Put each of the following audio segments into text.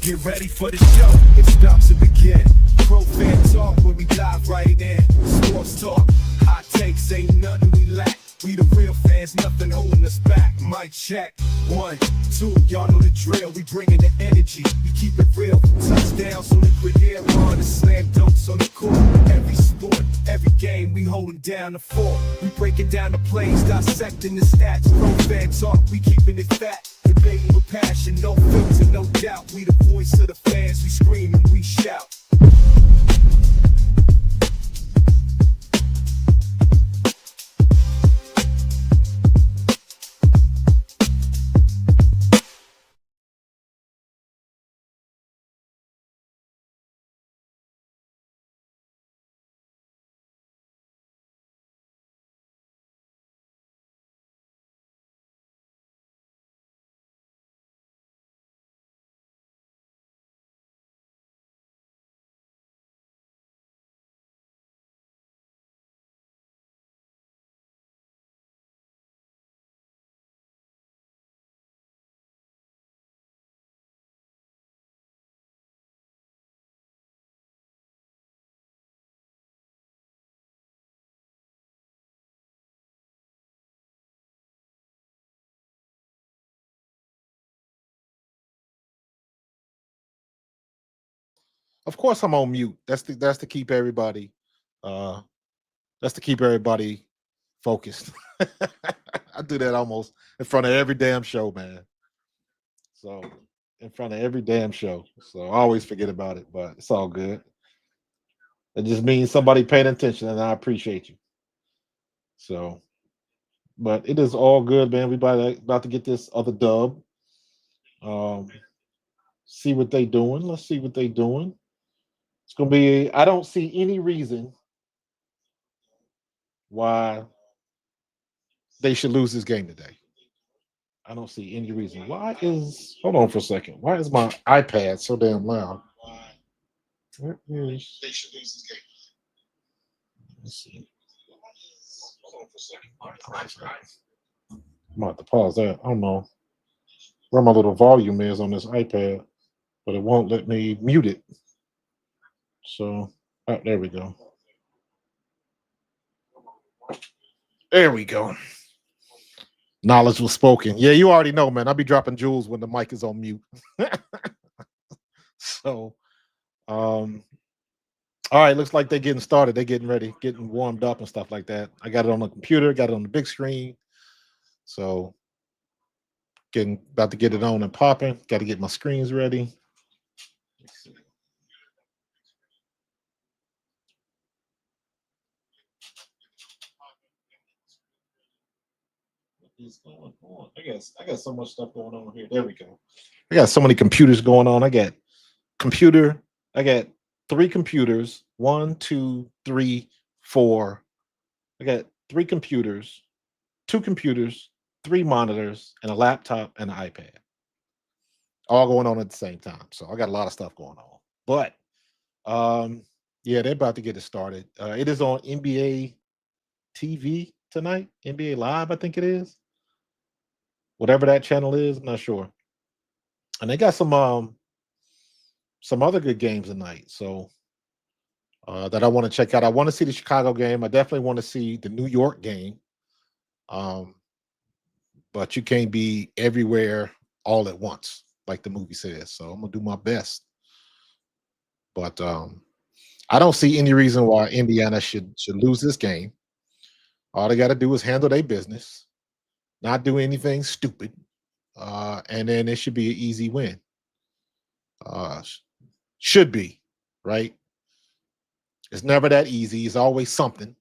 Get ready for the show, it's about to begin. Pro fan talk when we dive right in. Sports talk, hot takes, ain't nothing we lack. We the real fans, nothing holding us back. Mic check, 1, 2, y'all know the drill. We bringing the energy, we keep it real. Touchdowns on liquid air, on the slam dunks on the court. Every sport, every game, we holding down the fort. We breaking down the plays, dissecting the stats. Pro fan talk, we keeping it fat. Debating with passion, no filter, no doubt. We the voice of the fans, we scream and we shout. Of course, I'm on mute. That's to keep everybody uh that's to keep everybody focused. I do that almost in front of every damn show, man. So in front of every damn show. So I always forget about it, but it's all good. It just means somebody paying attention, and I appreciate you. So, but it is all good, man. We about to get this other dub. Um, see what they doing. Let's see what they doing. It's gonna be. I don't see any reason why they should lose this game today. I don't see any reason. Why is hold on for a second? Why is my iPad so damn loud? Where is let's see. I'm about to pause that. I don't know where my little volume is on this iPad, but it won't let me mute it. So there we go. There we go. Knowledge was spoken. Yeah, you already know, man. I'll be dropping jewels when the mic is on mute. So, um, all right, looks like they're getting started. They're getting ready, getting warmed up and stuff like that. I got it on the computer, got it on the big screen. So, getting about to get it on and popping. Got to get my screens ready. Let's see. What is going on? I got so much stuff going on here. There we go. I got so many computers going on. I got computer. I got three computers. One, two, three, four. I got three computers, two computers, three monitors, and a laptop and an iPad. All going on at the same time. So I got a lot of stuff going on. But yeah, they're about to get it started. It is on NBA TV tonight. NBA Live, I think it is. Whatever that channel is, I'm not sure. And they got some other good games tonight. So that I want to check out. I want to see the Chicago game. I definitely want to see the New York game. Um, but you can't be everywhere all at once, like the movie says. So I'm gonna do my best. But I don't see any reason why Indiana should lose this game. All they got to do is handle their business, not do anything stupid, and then it should be an easy win. Should be right. It's never that easy. It's always something,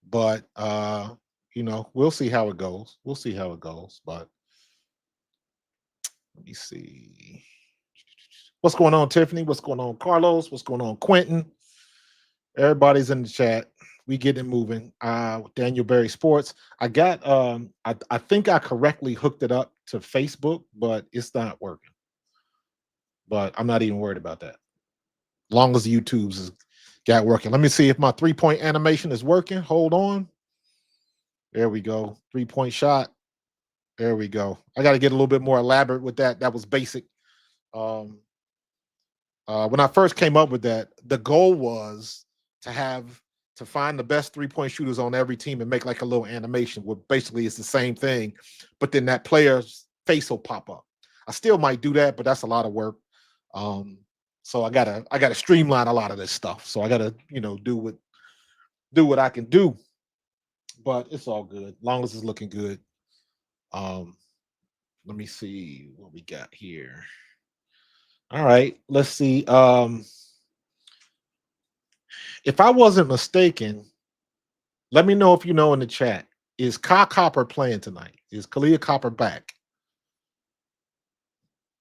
but we'll see how it goes. We'll see how it goes. But let me see. What's going on, Tiffany? What's going on, Carlos? What's going on, Quentin? Everybody's in the chat. We getting moving. Daniel Berry Sports. I got I think I correctly hooked it up to Facebook, but it's not working. But I'm not even worried about that. Long as YouTube's is got working. Let me see if my 3-point animation is working. Hold on. There we go. 3-point shot. There we go. I got to get a little bit more elaborate with that. That was basic. When I first came up with that, the goal was to find the best 3-point shooters on every team and make like a little animation where basically it's the same thing, but then that player's face will pop up. I still might do that, but that's a lot of work. So I gotta streamline a lot of this stuff. So I gotta, do what I can do. But it's all good, long as it's looking good. Let me see what we got here. All right, let's see. If I wasn't mistaken, let me know if you know in the chat. Is Ka Copper playing tonight? Is Kalia Copper back?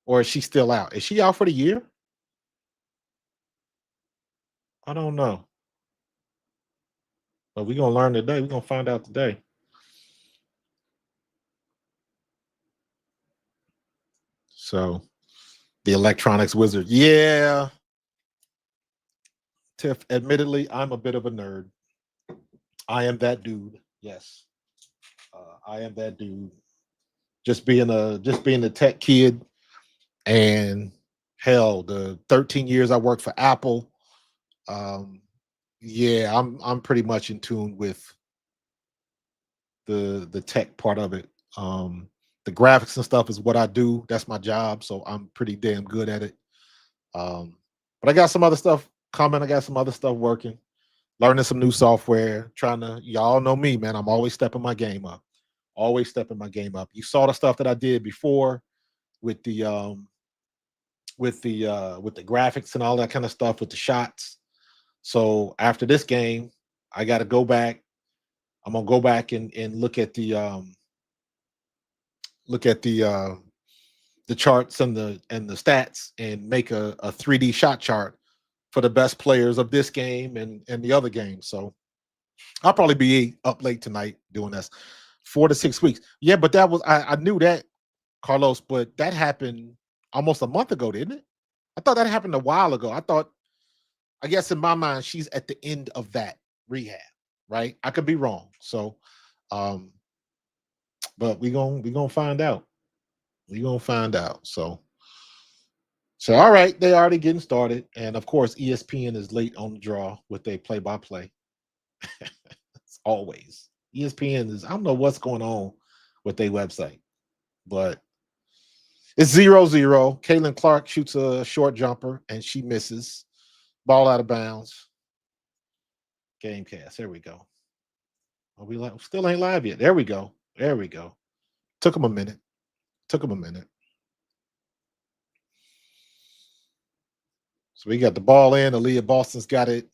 Or is she still out? Is she out for the year? I don't know. But we're going to learn today. We're going to find out today. So, the electronics wizard. Yeah. Tiff, admittedly, I'm a bit of a nerd. I am that dude. Yes. I am that dude. Just being a tech kid, and hell, the 13 years I worked for Apple, yeah, I'm pretty much in tune with the tech part of it. The graphics and stuff is what I do. That's my job, so I'm pretty damn good at it. Um, But I got some other stuff coming. I got some other stuff working. Learning some new software. Trying to, y'all know me, man. I'm always stepping my game up. Always stepping my game up. You saw the stuff that I did before with the graphics and all that kind of stuff with the shots. So after this game, I got to go back. I'm gonna go back and look at the charts and the stats and make a 3D shot chart for the best players of this game and the other games. So I'll probably be up late tonight doing this. 4 to 6 weeks. Yeah, but I knew that, Carlos, but that happened almost a month ago, didn't it? I thought that happened a while ago. I guess in my mind, she's at the end of that rehab, right? I could be wrong. So um, but we gonna find out. We gonna find out. So all right, they already getting started. And of course, ESPN is late on the draw with their play-by-play. It's always. ESPN is, I don't know what's going on with their website, but it's 0-0. Caitlin Clark shoots a short jumper and she misses. Ball out of bounds. Game cast. There we go. Are we still ain't live yet? There we go. There we go. Took them a minute. Took them a minute. So we got the ball in. Aaliyah Boston's got it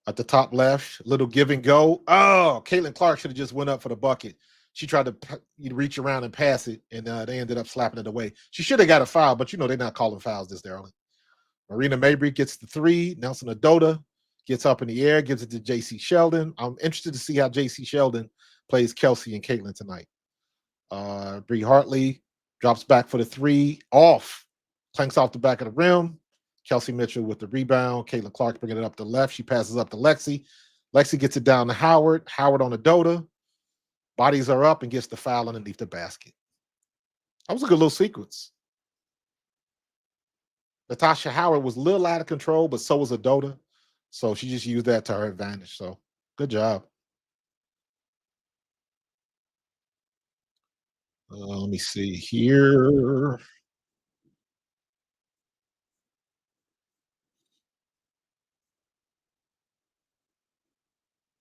at the top left. Little give and go. Oh, Caitlin Clark should have just went up for the bucket. She tried to reach around and pass it, and they ended up slapping it away. She should have got a foul, but they're not calling fouls this early. Marina Mabrey gets the three. Nelson Adota gets up in the air, gives it to J.C. Sheldon. I'm interested to see how J.C. Sheldon plays Kelsey and Caitlin tonight. Bree Hartley drops back for the three. Off. Clanks off the back of the rim. Kelsey Mitchell with the rebound. Caitlin Clark bringing it up to left. She passes up to Lexi. Lexi gets it down to Howard. Howard on Adota. Bodies are up and gets the foul underneath the basket. That was a good little sequence. Natasha Howard was a little out of control, but so was Adota. So she just used that to her advantage. So good job. Let me see here.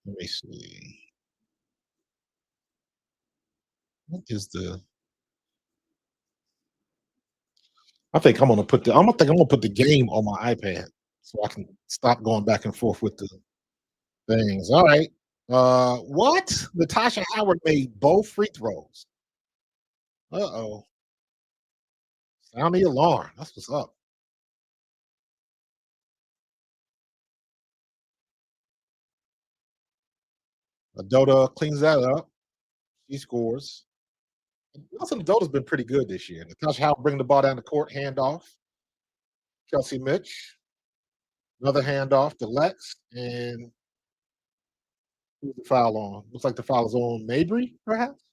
Let me see. What is the? I'm gonna put the game on my iPad so I can stop going back and forth with the things. All right. What? Natasha Howard made both free throws. Uh-oh. Sound the alarm. That's what's up. Adota cleans that up. She scores. Nelson Adota's been pretty good this year. Natasha Howard bring the ball down the court, handoff. Kelsey Mitch, another handoff to Lex, and who's the foul on? Looks like the foul is on Mabry, perhaps.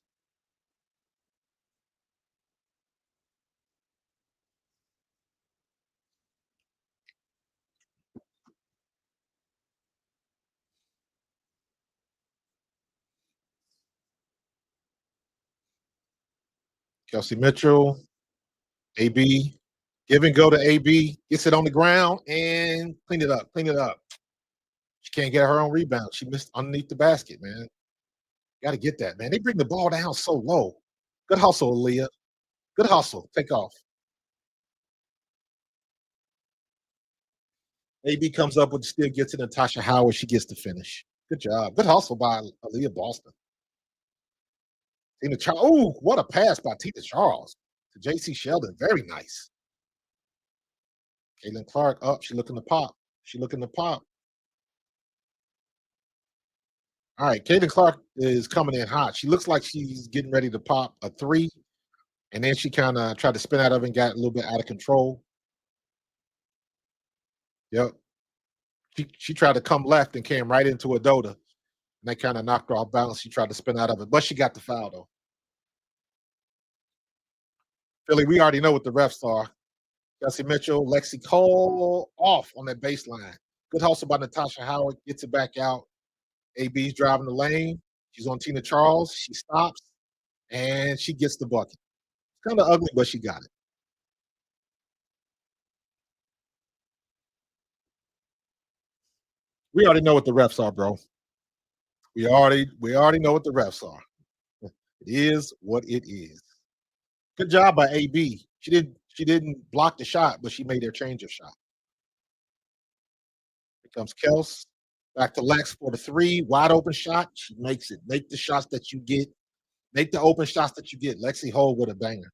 Kelsey Mitchell, AB, give and go to AB, gets it on the ground and clean it up. Clean it up. She can't get her own rebound. She missed underneath the basket, man. Got to get that, man. They bring the ball down so low. Good hustle, Aaliyah. Good hustle. Take off. AB comes up with the steal, gets it. Natasha Howard, she gets the finish. Good job. Good hustle by Aaliyah Boston. Tina Charles. Oh, what a pass by Tina Charles to JC Sheldon. Very nice. Caitlin Clark up. She looking to pop. She looking to pop. All right. Caitlin Clark is coming in hot. She looks like she's getting ready to pop a three. And then she kind of tried to spin out of it and got a little bit out of control. Yep. She tried to come left and came right into a Dota. And they kind of knocked her off balance. She tried to spin out of it, but she got the foul though. Philly, we already know what the refs are. Jesse Mitchell, Lexi Cole off on that baseline. Good hustle by Natasha Howard. Gets it back out. AB's driving the lane. She's on Tina Charles. She stops and she gets the bucket. It's kind of ugly, but she got it. We already know what the refs are, bro. We already know what the refs are. It is what it is. Good job by AB. She didn't block the shot, but she made her change of shot. Here comes Kels. Back to Lex for the three. Wide open shot. She makes it. Make the shots that you get. Make the open shots that you get. Lexi Hole with a banger.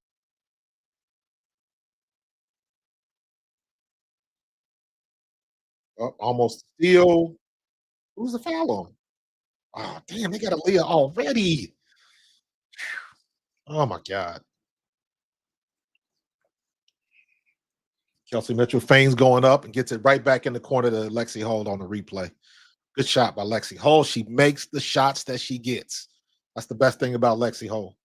Almost steal. Who's the foul on? Oh, damn, they got a Leah already. Oh my God. Kelsey Mitchell feigns going up and gets it right back in the corner to Lexi Hole on the replay. Good shot by Lexi Hole. She makes the shots that she gets. That's the best thing about Lexi Hole.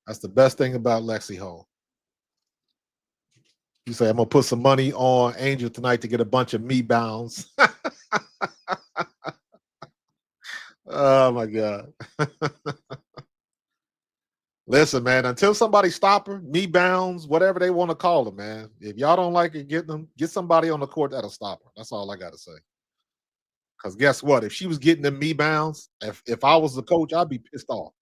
That's the best thing about Lexi Hole. You say, I'm going to put some money on Angel tonight to get a bunch of me bounds. Oh, my God. Listen, man, until somebody stop her, me bounds, whatever they want to call them, man. If y'all don't like it, get somebody on the court that'll stop her. That's all I got to say. Because guess what? If she was getting them me bounds, if I was the coach, I'd be pissed off.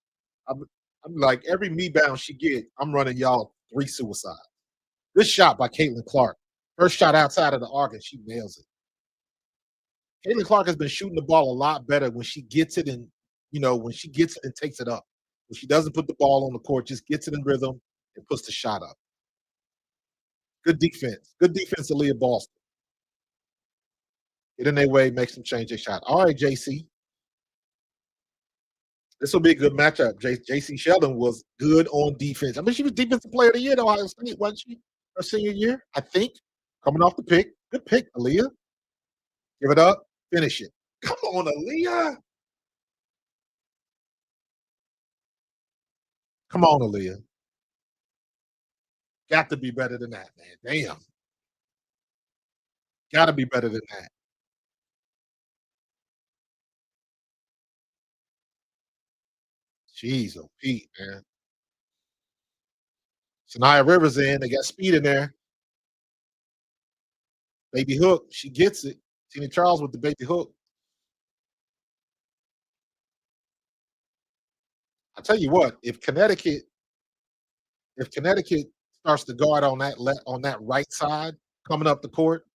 I'm, I'm like, every me bound she get, I'm running y'all 3 suicides. Good shot by Caitlin Clark. First shot outside of the arc, and she nails it. Caitlin Clark has been shooting the ball a lot better when she gets it and when she gets it and takes it up. When she doesn't put the ball on the court, just gets it in rhythm and puts the shot up. Good defense. Good defense to Leah Boston. Get in their way, makes them change their shot. All right, JC. This will be a good matchup. JC Sheldon was good on defense. I mean, she was defensive player of the year at Ohio State, wasn't she? Her senior year, I think. Coming off the pick. Good pick, Aaliyah. Give it up. Finish it. Come on, Aaliyah. Come on, Aaliyah. Got to be better than that, man. Damn. Got to be better than that. Jeez, oh Pete, man. Sanaya Rivers in. They got speed in there. Baby hook. She gets it. Tina Charles with the baby hook. I tell you what, if Connecticut starts to guard on that right side coming up the court,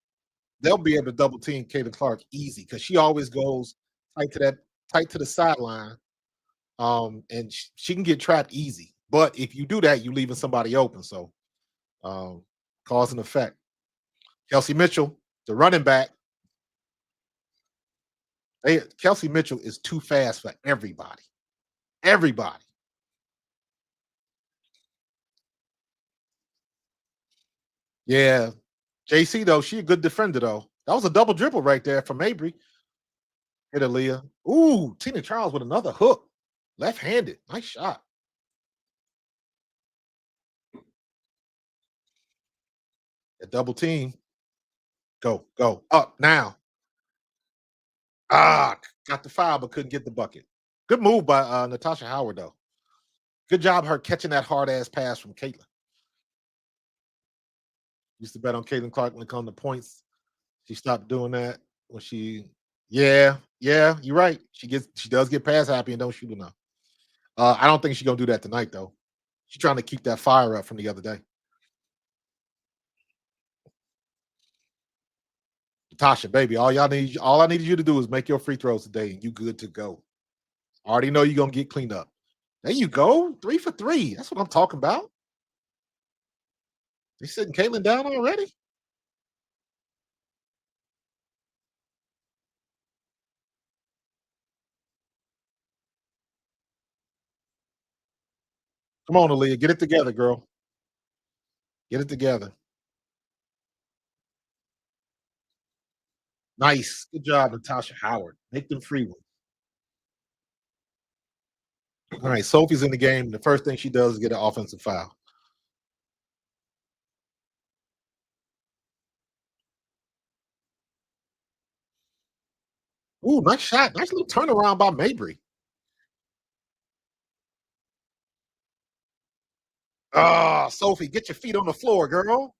they'll be able to double team Caitlin Clark easy because she always goes tight to that tight to the sideline. And she can get trapped easy. But if you do that, you're leaving somebody open. So cause and effect. Kelsey Mitchell, the running back. Kelsey Mitchell is too fast for everybody. Everybody. Yeah. JC though, she a good defender though. That was a double dribble right there from Mabry. Hit Aaliyah. Ooh, Tina Charles with another hook. Left-handed. Nice shot. A double team. Go, go. Up now. Got the foul, but couldn't get the bucket. Good move by Natasha Howard, though. Good job her catching that hard ass pass from Caitlin. Used to bet on Caitlin Clark when it comes to points. She stopped doing that when yeah, you're right. She does get pass happy and don't shoot enough. I don't think she's gonna do that tonight though. She's trying to keep that fire up from the other day. Natasha, baby, all I need you to do is make your free throws today and you good to go. I already know you're gonna get cleaned up. There you go. 3 for 3. That's what I'm talking about. They sitting Caitlin down already? Come on, Aaliyah. Get it together, girl. Get it together. Nice. Good job, Natasha Howard. Make them free ones. All right, Sophie's in the game. The first thing she does is get an offensive foul. Ooh, nice shot. Nice little turnaround by Mabry. Ah, Sophie, get your feet on the floor, girl.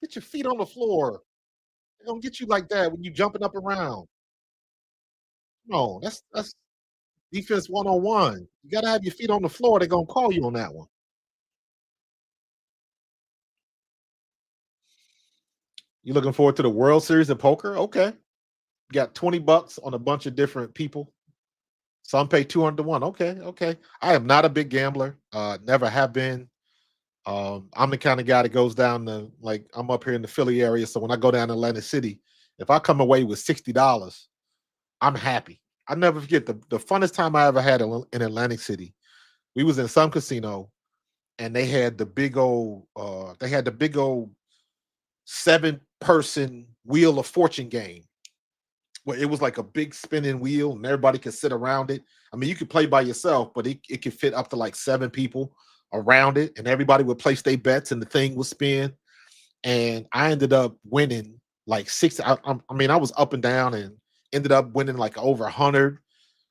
Get your feet on the floor. They don't get you like that when you jumping up around. No, that's defense 101. You gotta have your feet on the floor. They're gonna call you on that one. You looking forward to the World Series of Poker? Okay. You got 20 bucks on a bunch of different people. Some pay 200 to 1. Okay, okay. I am not a big gambler. Never have been. I'm the kind of guy that goes down to, like, I'm up here in the Philly area. So when I go down to Atlantic City, if I come away with $60, I'm happy. I never forget the funnest time I ever had in Atlantic City. We was in some casino and they had the big old 7-person Wheel of Fortune game where it was like a big spinning wheel and everybody could sit around it. I mean, you could play by yourself, but it could fit up to like 7 people around it, and everybody would place their bets and the thing would spin. And I ended up winning like six. I mean, I was up and down and ended up winning like over 100,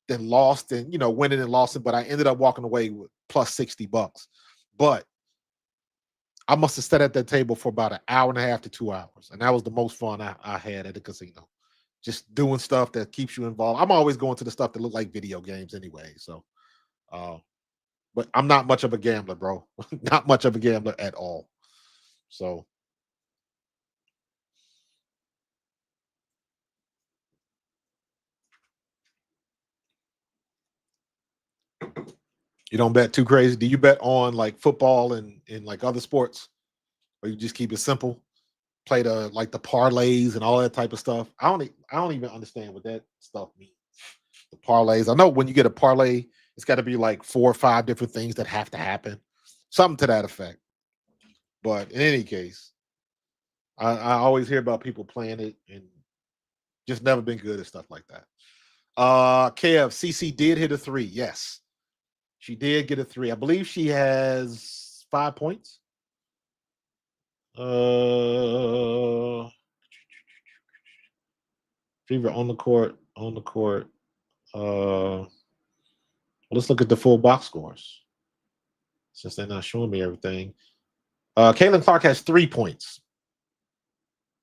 then lost and, winning and losing, but I ended up walking away with plus 60 bucks. But I must have sat at that table for about an hour and a half to 2 hours. And that was the most fun I had at the casino. Just doing stuff that keeps you involved. I'm always going to the stuff that look like video games anyway. So, but I'm not much of a gambler, bro. Not much of a gambler at all. So, you don't bet too crazy. Do you bet on like football and like other sports, or you just keep it simple? Play the parlays and all that type of stuff. I don't even understand what that stuff means. The parlays. I know when you get a parlay, it's got to be like 4 or 5 different things that have to happen, something to that effect. But in any case, I always hear about people playing it and just never been good at stuff like that. KFCC did hit a 3. Yes, she did get a 3. I believe she has 5 points. Fever on the court, on the court. Let's look at the full box scores since they're not showing me everything. Caitlin Clark has 3 points.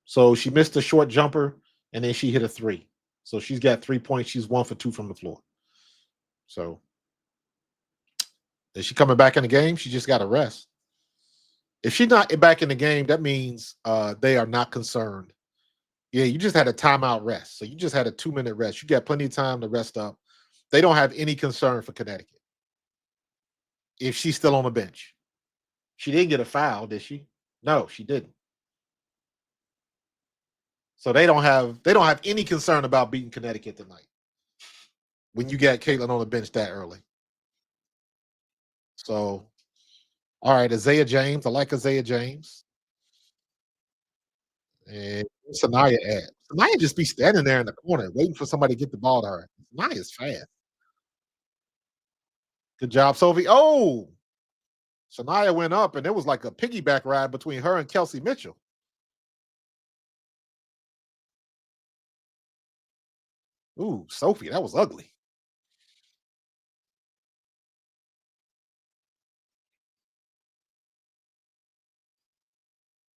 So she missed a short jumper and then she hit a 3. So she's got 3 points. She's 1 for 2 from the floor. So is she coming back in the game? She just got to rest. If she's not back in the game, that means they are not concerned. Yeah, you just had a timeout rest. So you just had a 2-minute rest. You got plenty of time to rest up. They don't have any concern for Connecticut if she's still on the bench. She didn't get a foul, did she? No, she didn't. So they don't have any concern about beating Connecticut tonight when you got Caitlin on the bench that early. So, all right, Isaiah James. I like Isaiah James. And Sanaya at. Sanaya just be standing there in the corner waiting for somebody to get the ball to her. Sanaya's fast. Good job, Sophie. Oh, Sanaya went up, and it was like a piggyback ride between her and Kelsey Mitchell. Ooh, Sophie, that was ugly.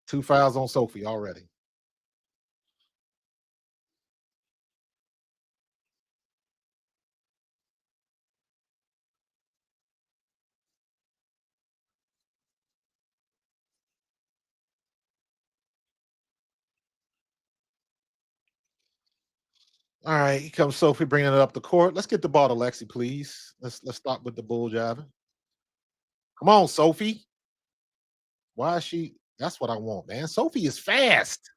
Two fouls on Sophie already. All right, here comes Sophie bringing it up the court. Let's get the ball to Lexi, please. Let's stop with the bull jiving. Come on, Sophie. Why is she? That's what I want, man. Sophie is fast.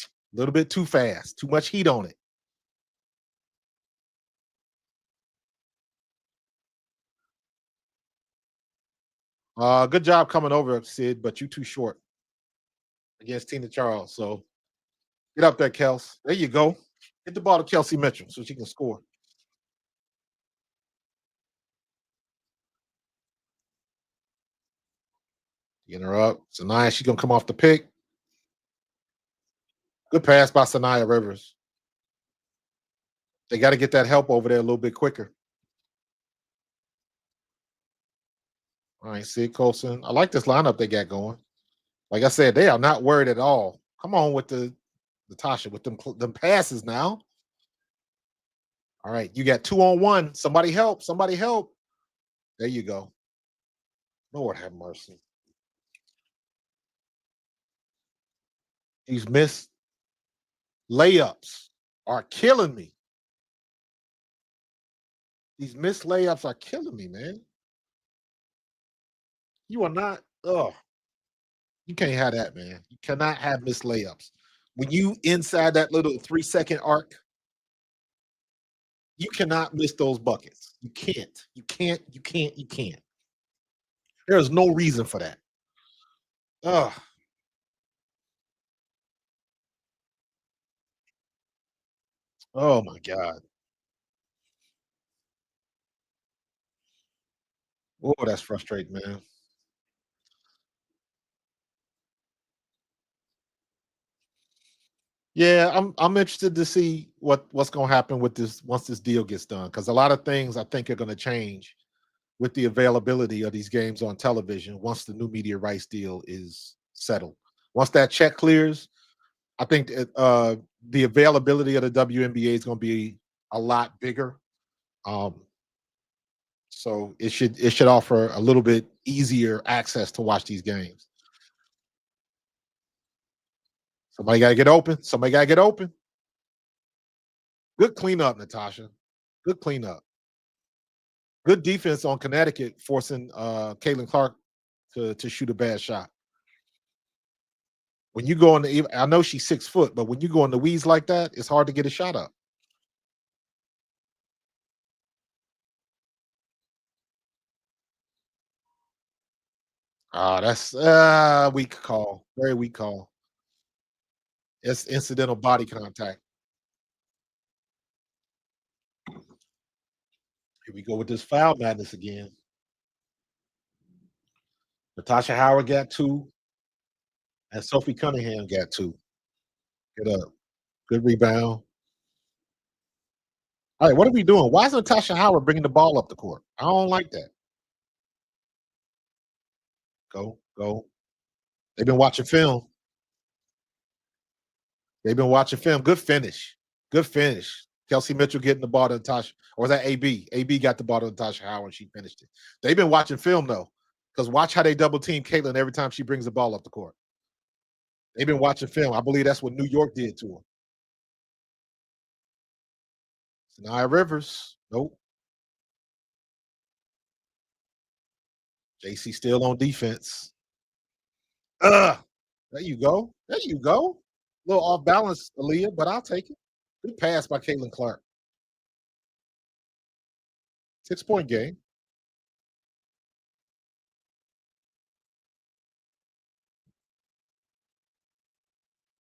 A little bit too fast. Too much heat on it. Good job coming over, Sid, but you too short against Tina Charles. So get up there, Kels. There you go. Get the ball to Kelsey Mitchell so she can score. Get her up. Sanaya, she's gonna come off the pick. Good pass by Sanaya Rivers. They got to get that help over there a little bit quicker. All right, Sid Colson. I like this lineup they got going. Like I said, they are not worried at all. Come on with the Natasha with them passes now. All right, you got 2-on-1. Somebody help! Somebody help! There you go. Lord have mercy. These missed layups are killing me. These missed layups are killing me, man. You are not. Oh, you can't have that, man. You cannot have missed layups. When you inside that little 3-second arc, you cannot miss those buckets. You can't. You can't. You can't. You can't. There's no reason for that. Oh, oh my God. Oh, that's frustrating, man. Yeah, I'm interested to see what's going to happen with this once this deal gets done because a lot of things I think are going to change with the availability of these games on television once the new media rights deal is settled. Once that check clears, I think the availability of the WNBA is going to be a lot bigger. Um, so it should offer a little bit easier access to watch these games. Somebody got to get open. Somebody got to get open. Good cleanup, Natasha. Good cleanup. Good defense on Connecticut, forcing Caitlin Clark to shoot a bad shot. When you go on the, I know she's 6 foot, but when you go on the weeds like that, it's hard to get a shot up. Ah, that's weak call. Very weak call. It's incidental body contact. Here we go with this foul madness again. Natasha Howard got two, and Sophie Cunningham got two. Get up. Good rebound. All right, what are we doing? Why is Natasha Howard bringing the ball up the court? I don't like that. Go, go. They've been watching film. They've been watching film. Good finish. Good finish. Kelsey Mitchell getting the ball to Natasha. Or was that AB? AB got the ball to Natasha Howard and she finished it. They've been watching film though. Because watch how they double team Caitlin every time she brings the ball up the court. They've been watching film. I believe that's what New York did to her. Sanaya Rivers. Nope. JC still on defense. Ugh. There you go. There you go. A little off balance, Aaliyah, but I'll take it. Good pass by Caitlin Clark. 6-point game.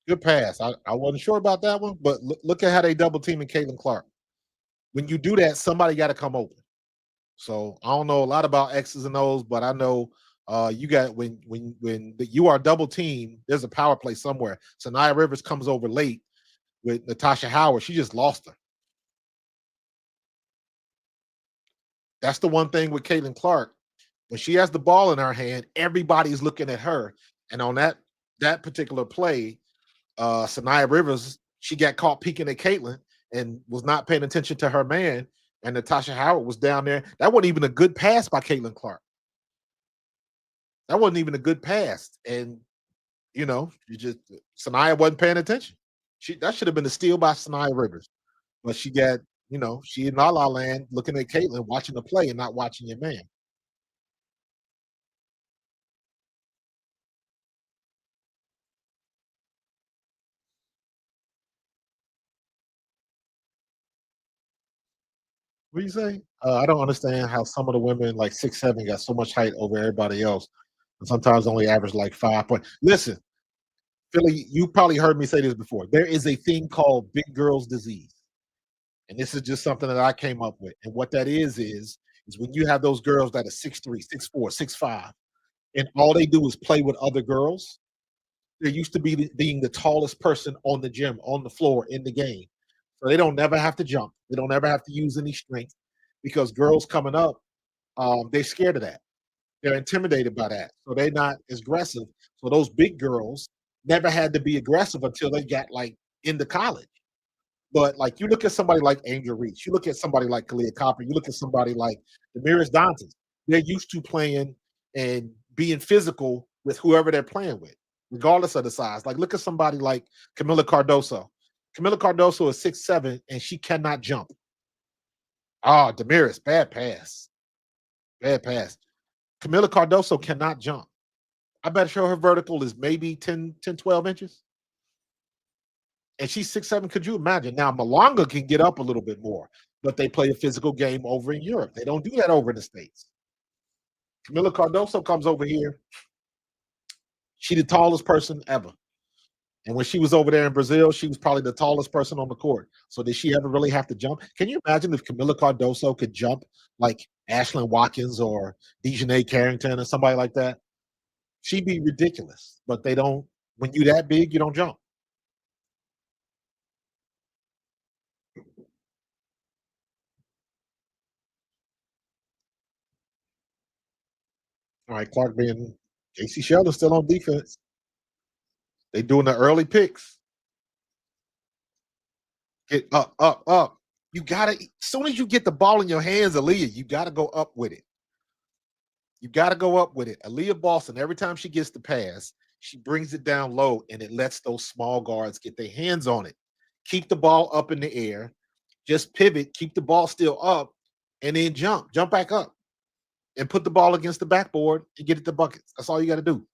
Good pass. I wasn't sure about that one, but look at how they double teaming Caitlin Clark. When you do that, somebody got to come open. So I don't know a lot about X's and O's, but I know you got you are double team. There's a power play somewhere. So Nia Rivers comes over late with Natasha Howard. She just lost her. That's the one thing with Caitlin Clark. When she has the ball in her hand, everybody's looking at her. And on that particular play, Sanaya Rivers, she got caught peeking at Caitlin and was not paying attention to her man. And Natasha Howard was down there. That wasn't even a good pass by Caitlin Clark. That wasn't even a good pass. And you just Sanaya wasn't paying attention. That should have been a steal by Sanaya Rivers. But she got, she in La La Land looking at Caitlin, watching the play and not watching your man. What do you say? I don't understand how some of the women like 6'7" got so much height over everybody else, and sometimes only average like 5 point. Listen, Philly, you probably heard me say this before. There is a thing called big girls disease, and this is just something that I came up with. And what that is when you have those girls that are 6'3", 6'4", 6'5", and all they do is play with other girls. They're used to being the tallest person on the gym, on the floor, in the game. So they don't never have to jump. They don't ever have to use any strength because girls coming up, they're scared of that. They're intimidated by that, so they're not as aggressive. So those big girls never had to be aggressive until they got, like, into college. But, like, you look at somebody like Angel Reese, you look at somebody like Kalia Copper, you look at somebody like Damiris Johnson. They're used to playing and being physical with whoever they're playing with, regardless of the size. Like, look at somebody like Camila Cardoso. Camila Cardoso is 6'7", and she cannot jump. Ah, Damiris, bad pass. Bad pass. Camila Cardoso cannot jump. I bet her vertical is maybe 12 inches. And she's 6'7". Could you imagine? Now, Malonga can get up a little bit more, but they play a physical game over in Europe. They don't do that over in the States. Camila Cardoso comes over here. She's the tallest person ever. And when she was over there in Brazil, she was probably the tallest person on the court. So did she ever really have to jump? Can you imagine if Camila Cardoso could jump like Ashlyn Watkins or Dejanay Carrington or somebody like that? She'd be ridiculous. But they don't. When you that big, you don't jump. All right, Clark being JC Sheldon still on defense. They doing the early picks. Get up, up, up. You gotta. As soon as you get the ball in your hands, Aaliyah, you gotta go up with it. You got to go up with it. Aaliyah Boston, every time she gets the pass, she brings it down low and it lets those small guards get their hands on it. Keep the ball up in the air. Just pivot, keep the ball still up, and then jump. Jump back up and put the ball against the backboard and get it to buckets. That's all you got to do.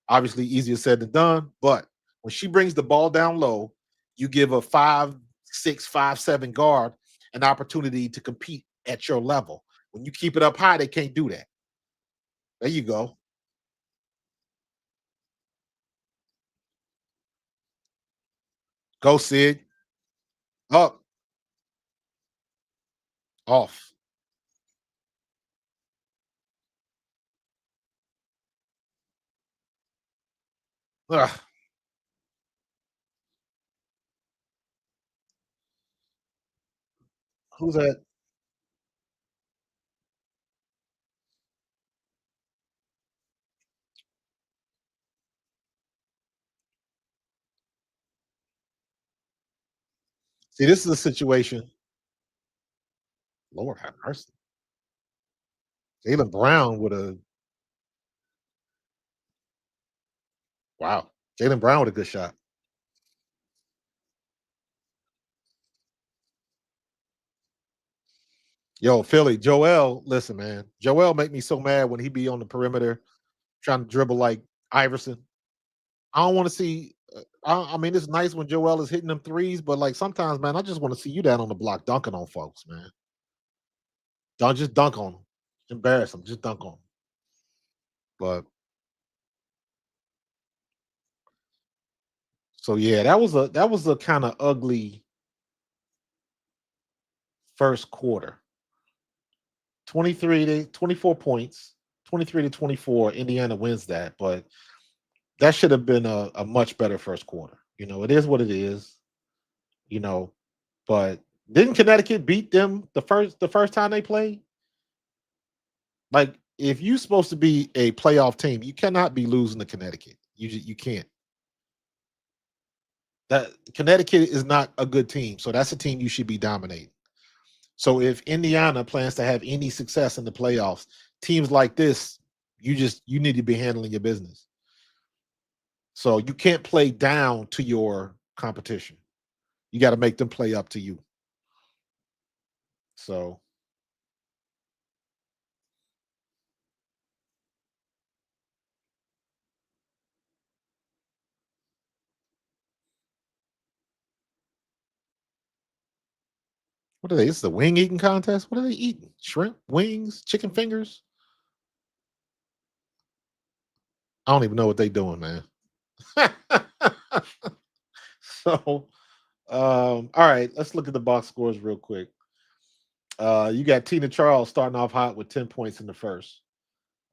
Obviously, easier said than done, but when she brings the ball down low, you give a 5'6", 5'7" guard an opportunity to compete at your level. When you keep it up high, they can't do that. There you go. Go, Sid. Up. Off. Ugh. Who's that? See, this is a situation. Lord have mercy. Jalen Brown with a wow. Jalen Brown with a good shot. Yo, Philly, Joel, listen, man. Joel make me so mad when he be on the perimeter trying to dribble like Iverson. I don't want to see. I mean, it's nice when Joel is hitting them threes, but like sometimes, man, I just want to see you down on the block dunking on folks, man. Don't just dunk on them. Embarrass them. Just dunk on them. But so yeah, that was a kind of ugly first quarter. 23 to 24 points, 23 to 24. Indiana wins that, but that should have been a much better first quarter. It is what it is, you know, but didn't Connecticut beat them the first time they played? Like, if you're supposed to be a playoff team, you cannot be losing to Connecticut. You can't. That Connecticut is not a good team, so that's a team you should be dominating. So if Indiana plans to have any success in the playoffs, teams like this, you need to be handling your business. So you can't play down to your competition. You got to make them play up to you. So what are they? It's the wing eating contest. What are they eating? Shrimp, wings, chicken fingers? I don't even know what they're doing, man. So, all right, let's look at the box scores real quick. You got Tina Charles starting off hot with 10 points in the first.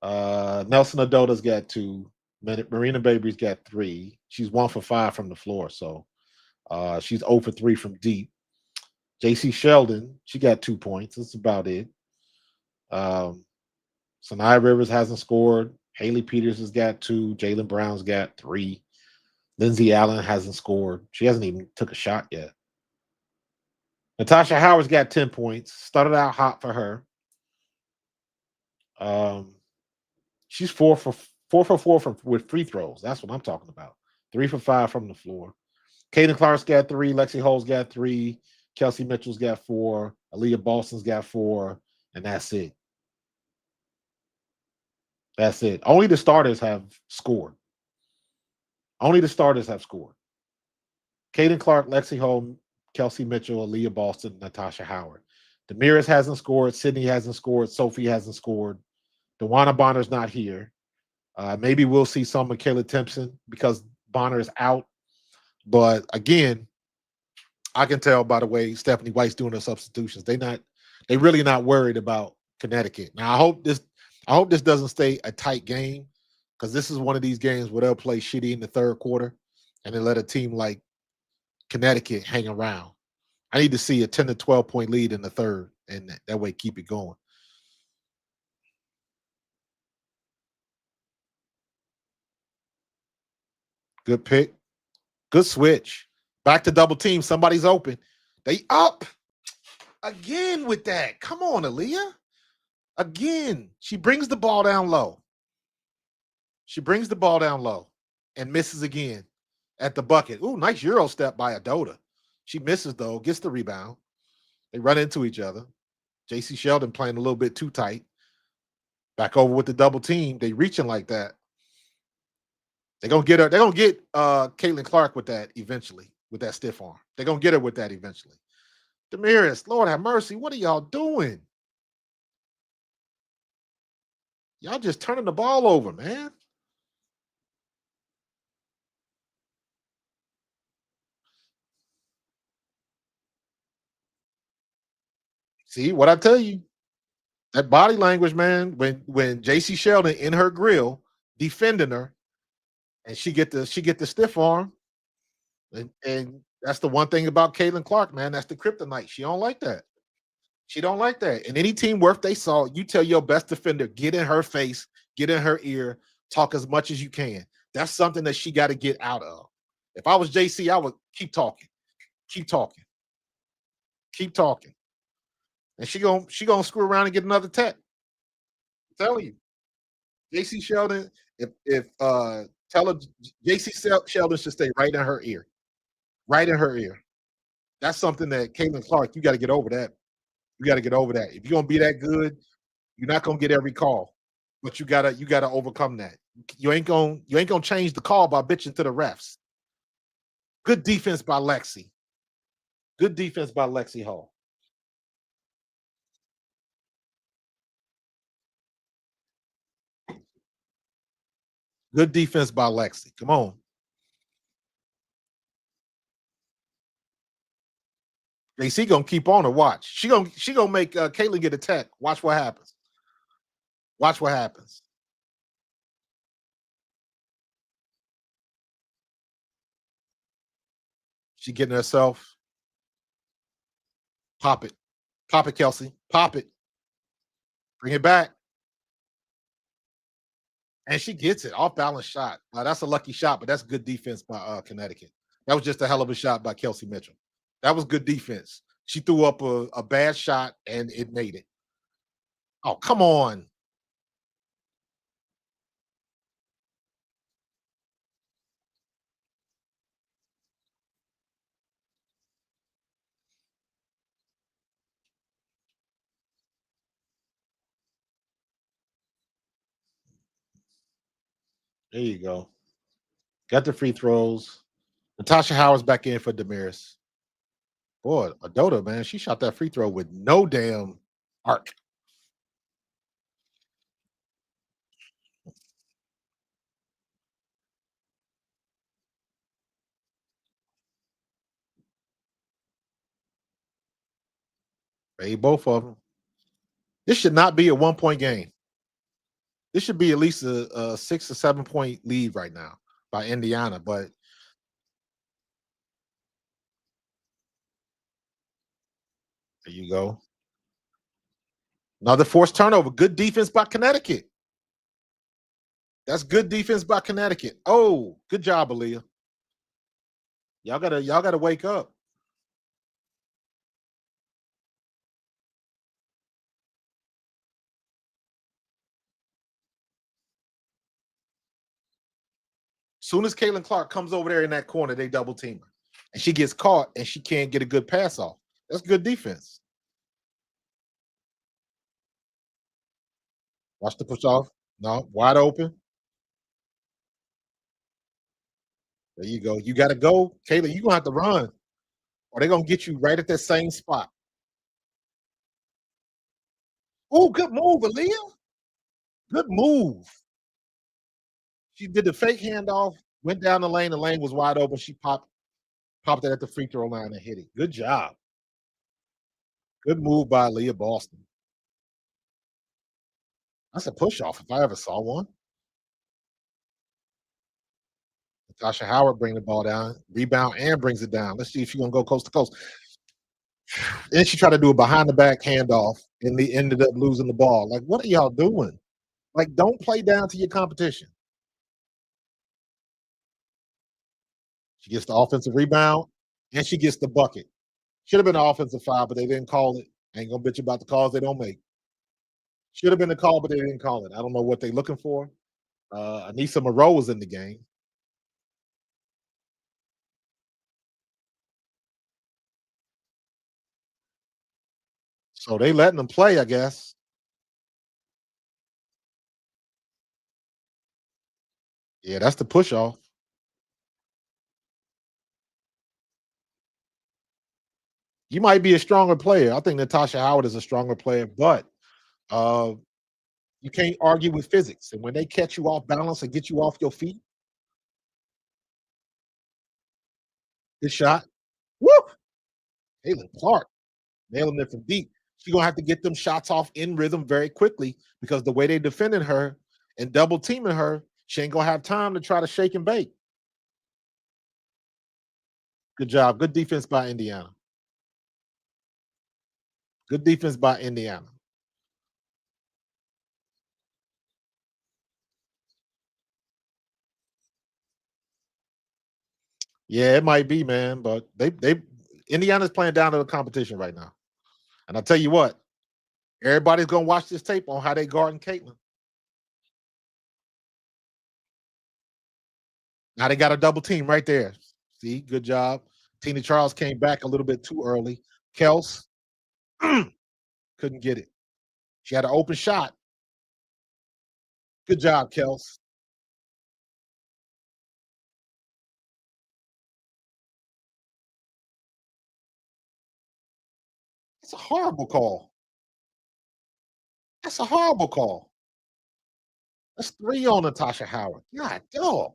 Nelson Adota's got two. Marina Mabrey's got three. She's 1 for 5 from the floor, so she's 0 for 3 from deep. JC Sheldon, she got 2 points. That's about it. Um, Sanaya Rivers hasn't scored. Haley Peters has got two. Jalen Brown's got three. Lindsay Allen hasn't scored. She hasn't even took a shot yet. Natasha Howard's got 10 points. Started out hot for her. Um, she's four for four from with free throws. That's what I'm talking about. 3 for 5 from the floor. Kaden Clark's got three. Lexi Hole's got three. Kelsey Mitchell's got four. Aaliyah Boston's got four. And that's it. That's it. Only the starters have scored. Only the starters have scored. Kaden Clark, Lexi Hole, Kelsey Mitchell, Aaliyah Boston, Natasha Howard. Demiris hasn't scored. Sydney hasn't scored. Sophie hasn't scored. DeWanna Bonner's not here. Maybe we'll see some Michaela Timpson because Bonner is out. But again, I can tell by the way Stephanie White's doing her substitutions. They really not worried about Connecticut. Now I hope this doesn't stay a tight game because this is one of these games where they'll play shitty in the third quarter and then let a team like Connecticut hang around. I need to see a 10 to 12 point lead in the third and that way keep it going. Good pick. Good switch. Back to double team. Somebody's open. They up again with that. Come on, Aaliyah. Again. She brings the ball down low. She brings the ball down low and misses again at the bucket. Ooh, nice Euro step by Adota. She misses, though, gets the rebound. They run into each other. JC Sheldon playing a little bit too tight. Back over with the double team. They reaching like that. They're gonna get her. They're gonna get Caitlin Clark with that eventually, with that stiff arm. They're gonna get her with that eventually. Demiris, Lord have mercy. What are y'all doing? Y'all just turning the ball over, man. See what I tell you? That body language, man. When JC Sheldon in her grill defending her, and she get the stiff arm, and that's the one thing about Caitlin Clark, man. That's the kryptonite. She don't like that. She don't like that. And any team worth they saw, you tell your best defender, get in her face, get in her ear, talk as much as you can. That's something that she got to get out of. If I was JC, I would keep talking, keep talking, keep talking. And she gonna screw around and get another tech. I'm telling you. JC Sheldon, if tell her JC Sheldon should stay right in her ear. Right in her ear. That's something that Caitlin Clark, you got to get over that. You got to get over that. If you're gonna be that good, you're not gonna get every call, but you gotta overcome that. You ain't gonna change the call by bitching to the refs. Good defense by Lexi. Good defense by Lexi Hall. Good defense by Lexi. Come on, AC gonna keep on her. Watch. She gonna make Caitlin get attacked. Watch what happens. Watch what happens. She getting herself. Pop it. Pop it, Kelsey. Pop it. Bring it back. And she gets it. Off balance shot. That's a lucky shot, but that's good defense by Connecticut. That was just a hell of a shot by Kelsey Mitchell. That was good defense. She threw up a bad shot and it made it. Oh, come on. There you go. Got the free throws. Natasha Howard's back in for Damaris. Boy, Adota, man, she shot that free throw with no damn arc. Made both of them. This should not be a 1 point game. This should be at least a 6 or 7 point lead right now by Indiana. But there you go. Another forced turnover. Good defense by Connecticut. That's good defense by Connecticut. Oh, good job, Aaliyah. Y'all gotta wake up. Soon as Caitlin Clark comes over there in that corner, they double team her. And she gets caught and she can't get a good pass off. That's good defense. Watch the push off. No, wide open. There you go. You gotta go. Caitlin, you're gonna have to run. Or they're gonna get you right at that same spot. Oh, good move, Aaliyah. Good move. She did the fake handoff, went down the lane was wide open. She popped it at the free throw line and hit it. Good job. Good move by Leah Boston. That's a push off if I ever saw one. Natasha Howard bring the ball down, rebound and brings it down. Let's see if she's gonna go coast to coast. Then she tried to do a behind the back handoff and they ended up losing the ball. Like, what are y'all doing? Like, don't play down to your competition. She gets the offensive rebound and she gets the bucket. Should have been an offensive foul, but they didn't call it. Ain't gonna bitch about the calls they don't make. Should have been a call, but they didn't call it. I don't know what they're looking for. Anissa Moreau was in the game. So they letting them play, I guess. Yeah, that's the push off. You might be a stronger player. I think Natasha Howard is a stronger player, but uh, you can't argue with physics. And when they catch you off balance and get you off your feet, good shot. Woo! Caitlin Clark nailing it from deep. She's gonna have to get them shots off in rhythm very quickly because the way they defended her and double teaming her, she ain't gonna have time to try to shake and bake. Good job. Good defense by Indiana. Good defense by Indiana. Yeah, it might be, man, but they Indiana's playing down to the competition right now. And I tell you what, everybody's gonna watch this tape on how they guarding Caitlin. Now they got a double team right there. See, good job. Tina Charles came back a little bit too early. Kels couldn't get it. She had an open shot. Good job, Kels. It's a horrible call. That's a horrible call. That's three on Natasha Howard. God, dog.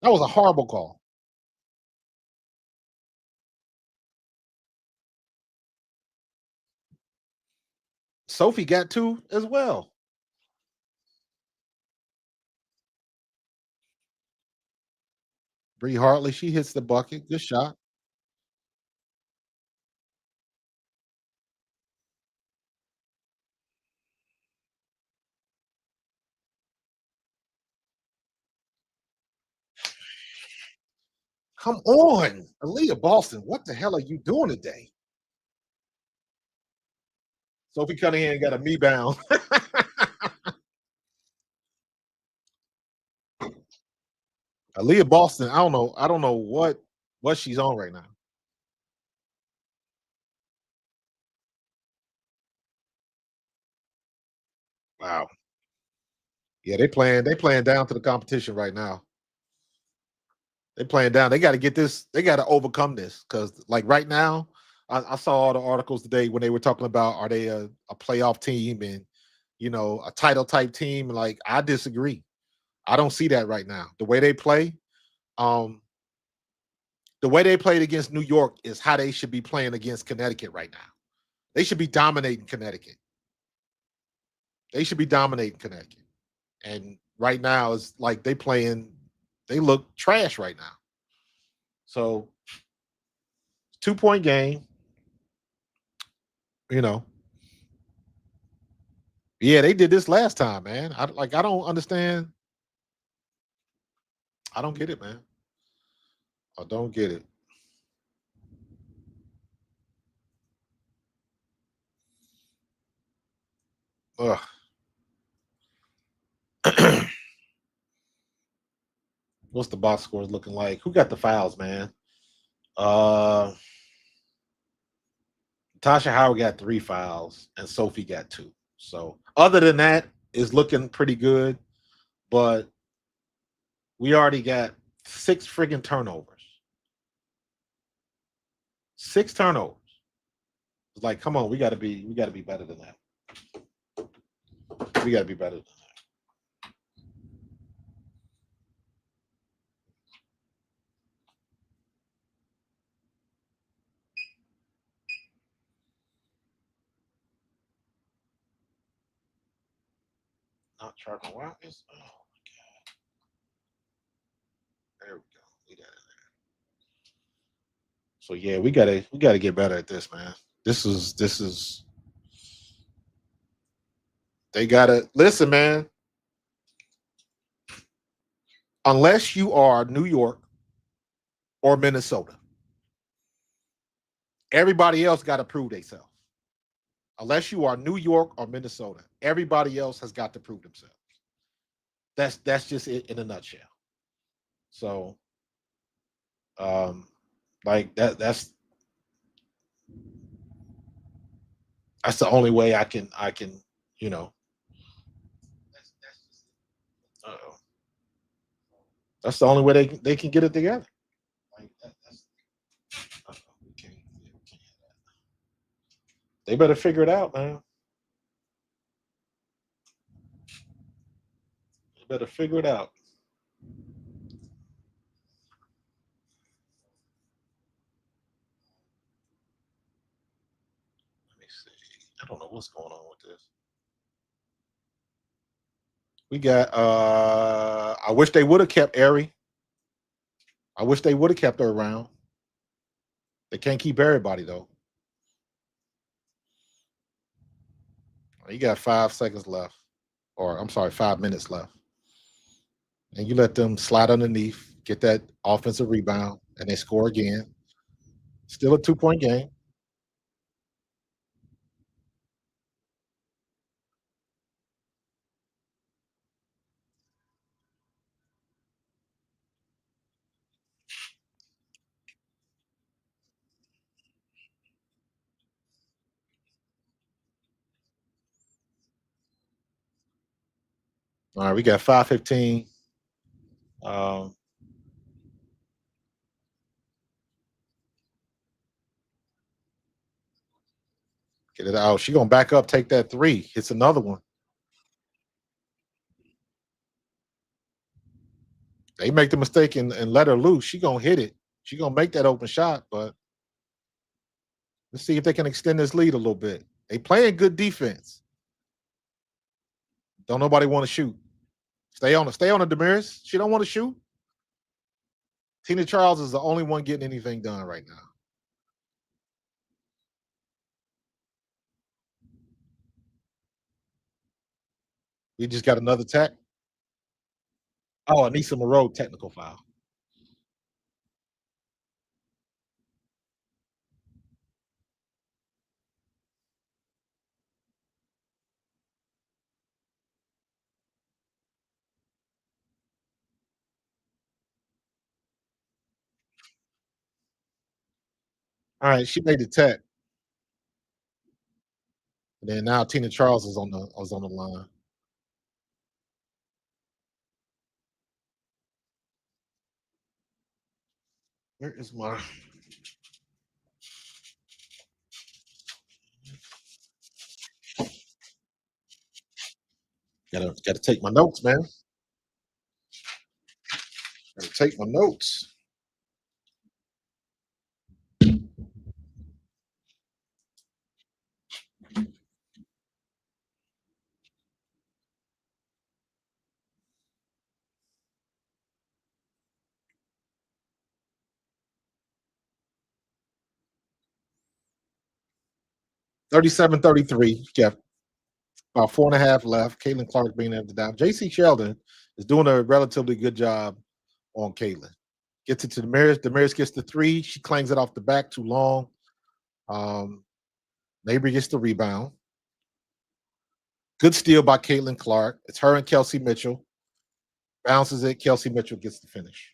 That was a horrible call. Sophie got two as well. Bree Hartley, she hits the bucket. Good shot. Come on, Aaliyah Boston. What the hell are you doing today? Sophie Cunningham got a me bound. Aaliyah Boston. I don't know. I don't know what she's on right now. Wow. Yeah, they playing down to the competition right now. They playing down. They got to get this. They got to overcome this because, like right now, I saw all the articles today when they were talking about are they a playoff team and a title type team. Like I disagree. I don't see that right now. Um, the way they played against New York is how they should be playing against Connecticut right now. They should be dominating Connecticut. They should be dominating Connecticut. And right now, it's like they look trash right now. So 2 point game, you know. Yeah, they did this last time, man. I don't understand. I don't get it, man. I don't get it. Ugh. What's the box scores looking like? Who got the fouls, man? Uh Tasha Howard got 3 fouls and Sophie got 2. So other than that, it's looking pretty good. But we already got 6 friggin' turnovers. 6 turnovers. It's like, come on, we gotta be better than that. We gotta be better than that. Not charging. Why is oh my god. There we go. We got it. So yeah, we gotta get better at this, man. This is they gotta listen, man. Unless you are New York or Minnesota, everybody else got to prove themselves. Unless you are New York or Minnesota, everybody else has got to prove themselves. That's just it in a nutshell. So, um, like that's the only way I can you know. Uh-oh. That's the only way they can get it together. Like that's we can't. They better figure it out, man. They better figure it out. Let me see. I don't know what's going on with this. We got I wish they would have kept Ari. I wish they would have kept her around. They can't keep everybody though. You got 5 seconds left. Or I'm sorry, 5 minutes left. And you let them slide underneath, get that offensive rebound, and they score again. Still a 2 point game. All right, we got 5:15. Um, get it out. She gonna back up, take that three. It's another one. They make the mistake and let her loose. She gonna hit it. She gonna make that open shot, but let's see if they can extend this lead a little bit. They playing good defense. Don't nobody want to shoot. Stay on the Damaris. She don't want to shoot. Tina Charles is the only one getting anything done right now. We just got another tech. Oh, Anissa Moreau technical foul. All right, she made the tech. And then now Tina Charles is on the line. Where is my gotta take my notes, man. Gotta take my notes. 37-33. Yeah. About 4.5 left. Caitlin Clark being able to down. JC Sheldon is doing a relatively good job on Caitlin. Gets it to Damaris. Damaris gets the three. She clangs it off the back too long. Mabrey gets the rebound. Good steal by Caitlin Clark. It's her and Kelsey Mitchell. Bounces it. Kelsey Mitchell gets the finish.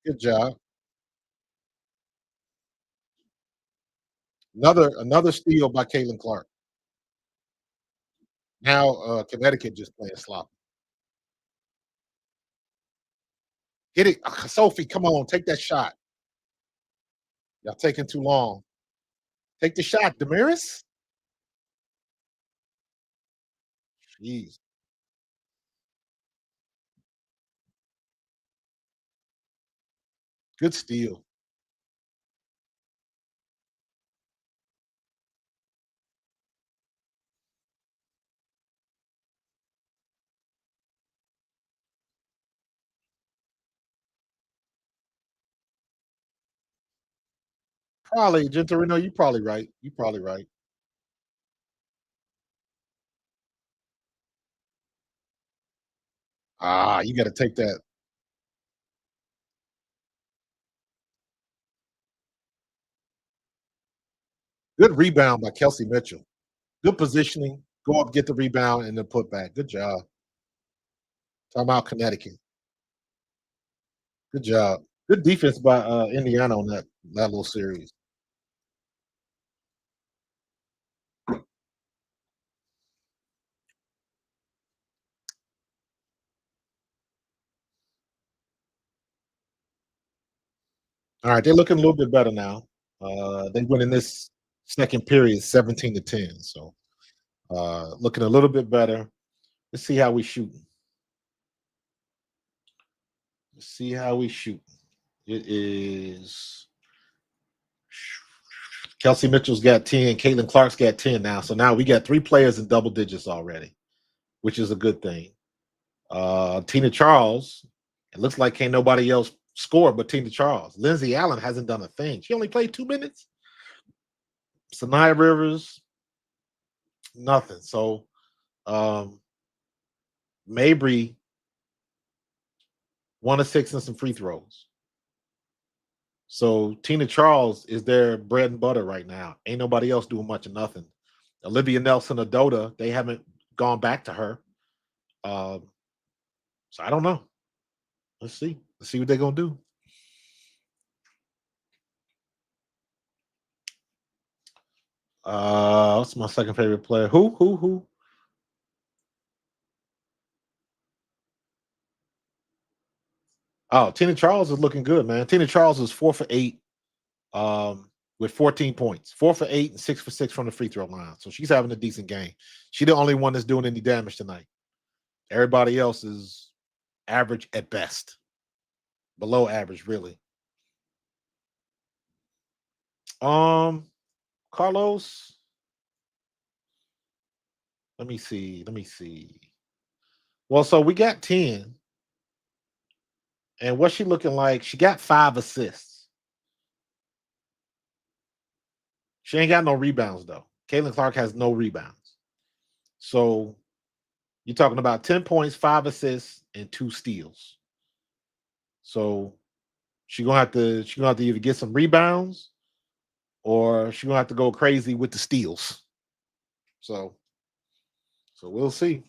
Good job. Another steal by Caitlin Clark. Now Connecticut just playing sloppy. Hit it, Sophie. Come on, take that shot. Y'all taking too long. Take the shot, Damaris. Jeez, good steal. Probably, Gentorino, you probably right. You probably right. You got to take that. Good rebound by Kelsey Mitchell. Good positioning. Go up, get the rebound, and then put back. Good job. Talking about Connecticut. Good job. Good defense by Indiana on that little series. All right, they're looking a little bit better now. They win in this second period 17-10. So looking a little bit better. Let's see how we shoot. Let's see how we shoot. It is Kelsey Mitchell's got 10, Caitlin Clark's got 10 now. So now we got three players in double digits already, which is a good thing. Tina Charles, it looks like can't nobody else score but Tina Charles. Lindsay Allen hasn't done a thing. She only played 2 minutes. Sanaya Rivers, nothing. So Mabrey 1 of 6 and some free throws. So Tina Charles is their bread and butter right now. Ain't nobody else doing much of nothing. Olivia Nelson Adota, they haven't gone back to her. So I don't know. Let's see. Let's see what they're gonna do. What's my second favorite player? Who? Oh, Tina Charles is looking good, man. Tina Charles is 4 for 8 with 14 points. 4 for 8 and 6 for 6 from the free throw line. So she's having a decent game. She's the only one that's doing any damage tonight. Everybody else is average at best. Below average, really. Carlos. Let me see. Well, so we got 10. And what's she looking like? She got 5 assists. She ain't got no rebounds though. Caitlin Clark has no rebounds. So you're talking about 10 points, 5 assists, and 2 steals. So she gonna have to either get some rebounds or she's gonna have to go crazy with the steals. So we'll see.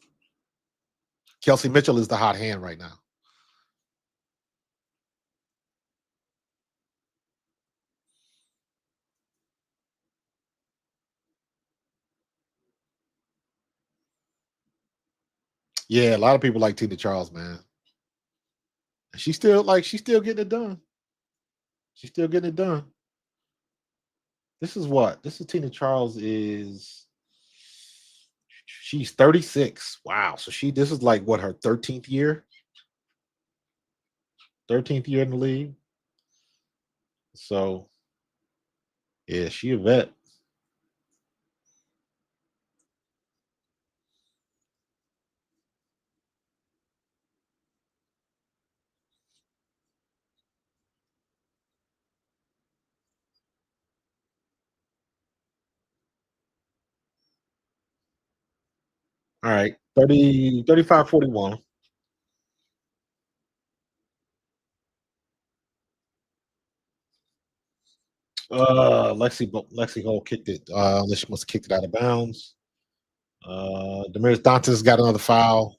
Kelsey Mitchell is the hot hand right now. Yeah, a lot of people like Tina Charles, man. She's still getting it done. She's still getting it done. This is what? This is Tina Charles is she's 36. Wow. So this is like what her 13th year? 13th year in the league. So yeah, she a vet. All right. 30, 35-41. Lexi Hole kicked it. Unless she must have kicked it out of bounds. Demiris Dantas got another foul.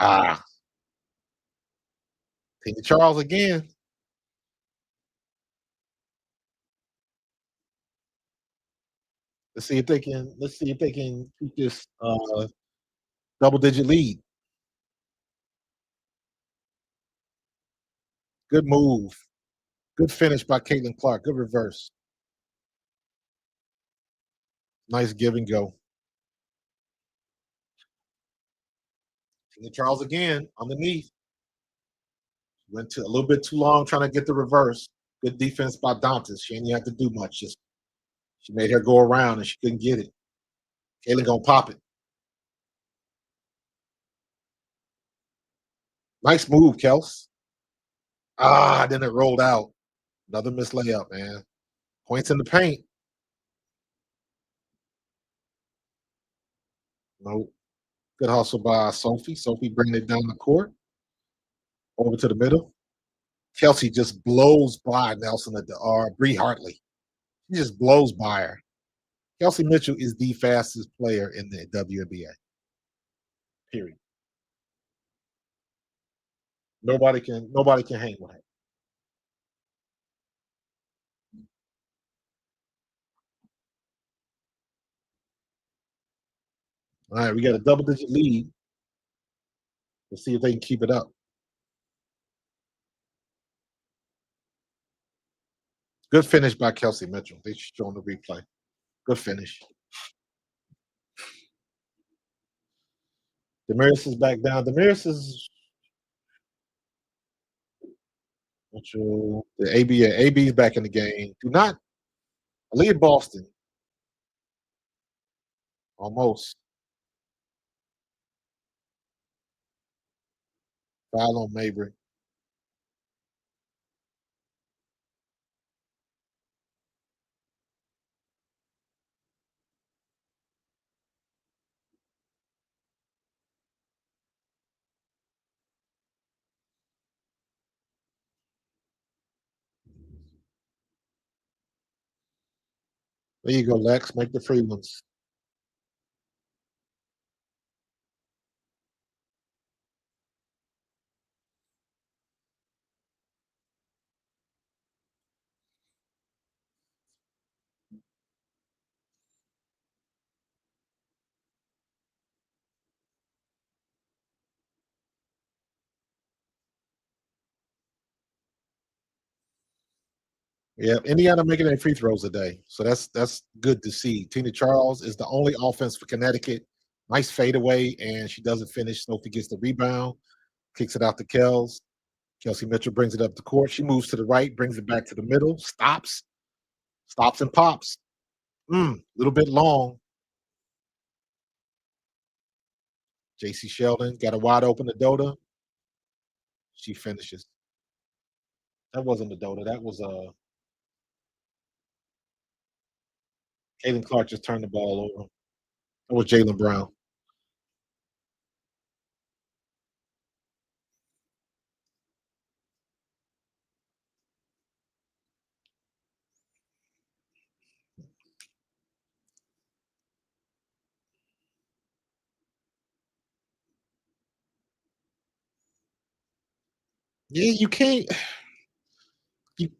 Ah, Tina Charles again. Let's see if they can keep this double digit lead. Good move. Good finish by Caitlin Clark. Good reverse. Nice give and go. Tina Charles again underneath. Went to a little bit too long trying to get the reverse. Good defense by Dantas. She didn't have to do much. Just she made her go around and she couldn't get it. Caitlin gonna pop it. Nice move, Kels. Then it rolled out. Another missed layup, man. Points in the paint. No. Good hustle by Sophie. Sophie bringing it down the court. Over to the middle. Kelsey just blows by Nelson at the Bree Hartley. He just blows by her. Kelsey Mitchell is the fastest player in the WNBA. Period. Nobody can hang with her. All right, we got a double digit lead. Let's see if they can keep it up. Good finish by Kelsey Mitchell. They showing the replay. Good finish. Damaris is back down. Damaris is Mitchell. The AB is back in the game. Do not lead Boston. Almost. Foul on Mabrey. There you go, Lex. Make the free ones. Yeah, Indiana making their free throws today, so that's good to see. Tina Charles is the only offense for Connecticut. Nice fadeaway, and she doesn't finish. Sophie gets the rebound, kicks it out to Kels. Kelsey Mitchell brings it up the court. She moves to the right, brings it back to the middle, stops and pops. Little bit long. JC Sheldon got a wide open to Dota. She finishes. That wasn't the Dota. That was Caitlin Clark just turned the ball over. That was Jalen Brown. Yeah, you can't. You,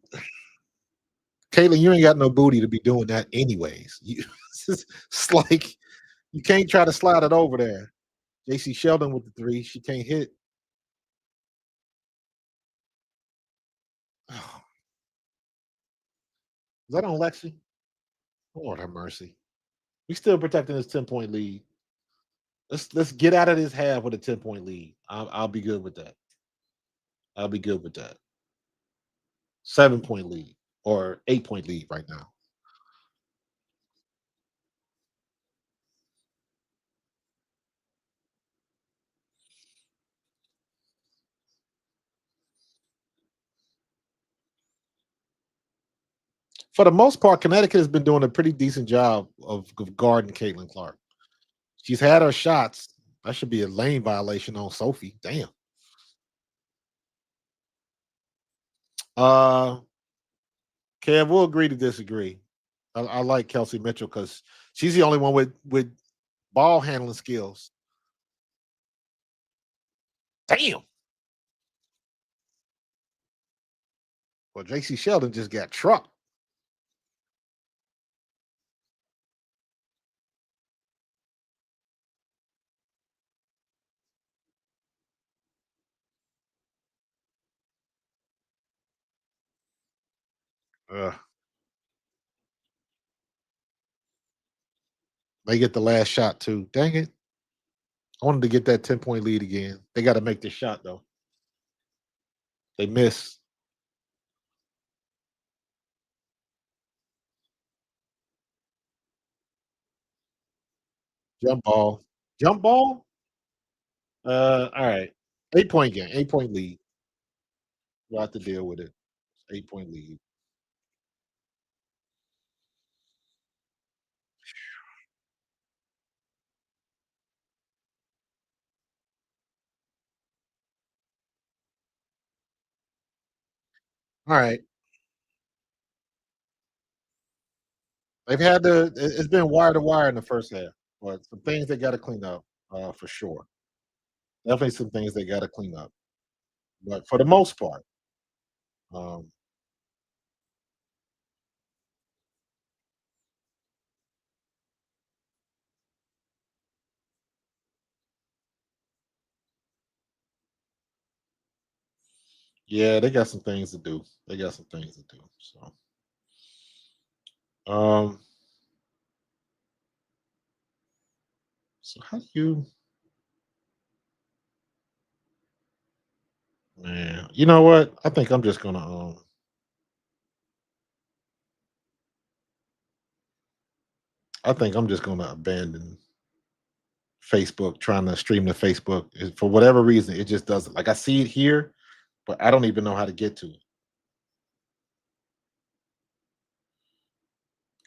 Caitlin, you ain't got no booty to be doing that anyways. It's like you can't try to slide it over there. JC Sheldon with the three. She can't hit. Oh, is that on Lexi? Lord have mercy. We still protecting this 10-point lead. Let's get out of this half with a 10-point lead. I'll be good with that. I'll be good with that. 7-point lead or 8-point lead right now. for the most part, Connecticut has been doing a pretty decent job of guarding Caitlin Clark. She's had her shots. That should be a lane violation on Sophie. Damn. Uh, Kev, we'll agree to disagree. I like Kelsey Mitchell because she's the only one with ball handling skills. Damn. Well, JC Sheldon just got trucked. Uh, they get the last shot too. Dang it. I wanted to get that 10-point lead again. They got to make this shot though. They miss. Jump ball. Jump ball? All right. 8-point game, 8-point lead. We'll have to deal with it. 8-point lead. All right. They've had it's been wire to wire in the first half, but some things they got to clean up for sure. Definitely some things they got to clean up. But for the most part, um, yeah, they got some things to do. They got some things to do. Um, so how do you, man? You know what? I think I'm just gonna I think I'm just gonna abandon Facebook trying to stream to Facebook. For whatever reason, it just doesn't. Like I see it here, but I don't even know how to get to it.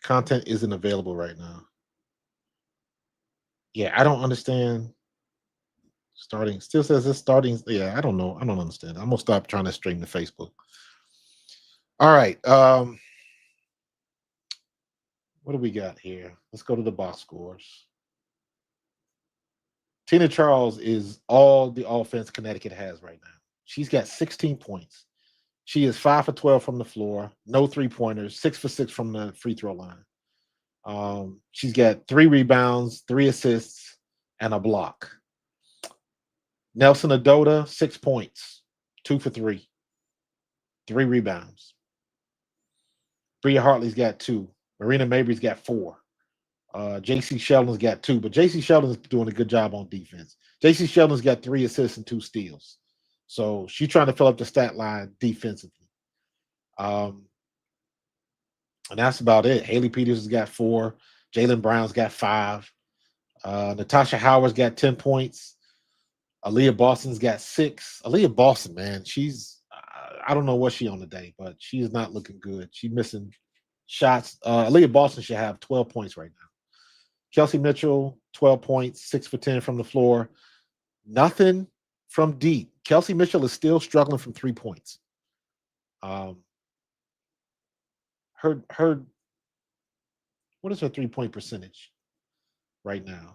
Content isn't available right now. Yeah, I don't understand. Starting still says it's starting. Yeah, I don't know. I don't understand. I'm gonna stop trying to stream to Facebook. All right. What do we got here? Let's go to the box scores. Tina Charles is all the offense Connecticut has right now. She's got 16 points. She is 5 for 12 from the floor, no 3-pointers, 6 for 6 from the free throw line. She's got 3 rebounds, 3 assists, and a block. Nelson Adota, 6 points, 2 for 3, 3 rebounds. Bria Hartley's got 2. Marina Mabrey's got 4. JC Sheldon's got 2, but JC Sheldon's doing a good job on defense. JC Sheldon's got 3 assists and 2 steals. So she's trying to fill up the stat line defensively. And that's about it. Haley Peters has got 4. Jalen Brown's got 5. Natasha Howard's got 10 points. Aaliyah Boston's got 6. Aaliyah Boston, man, she's I don't know what she on today, but she's not looking good. She's missing shots. Aaliyah Boston should have 12 points right now. Kelsey Mitchell, 12 points, 6 for 10 from the floor. Nothing from deep. Kelsey Mitchell is still struggling from 3 points. Her what is her 3-point percentage right now?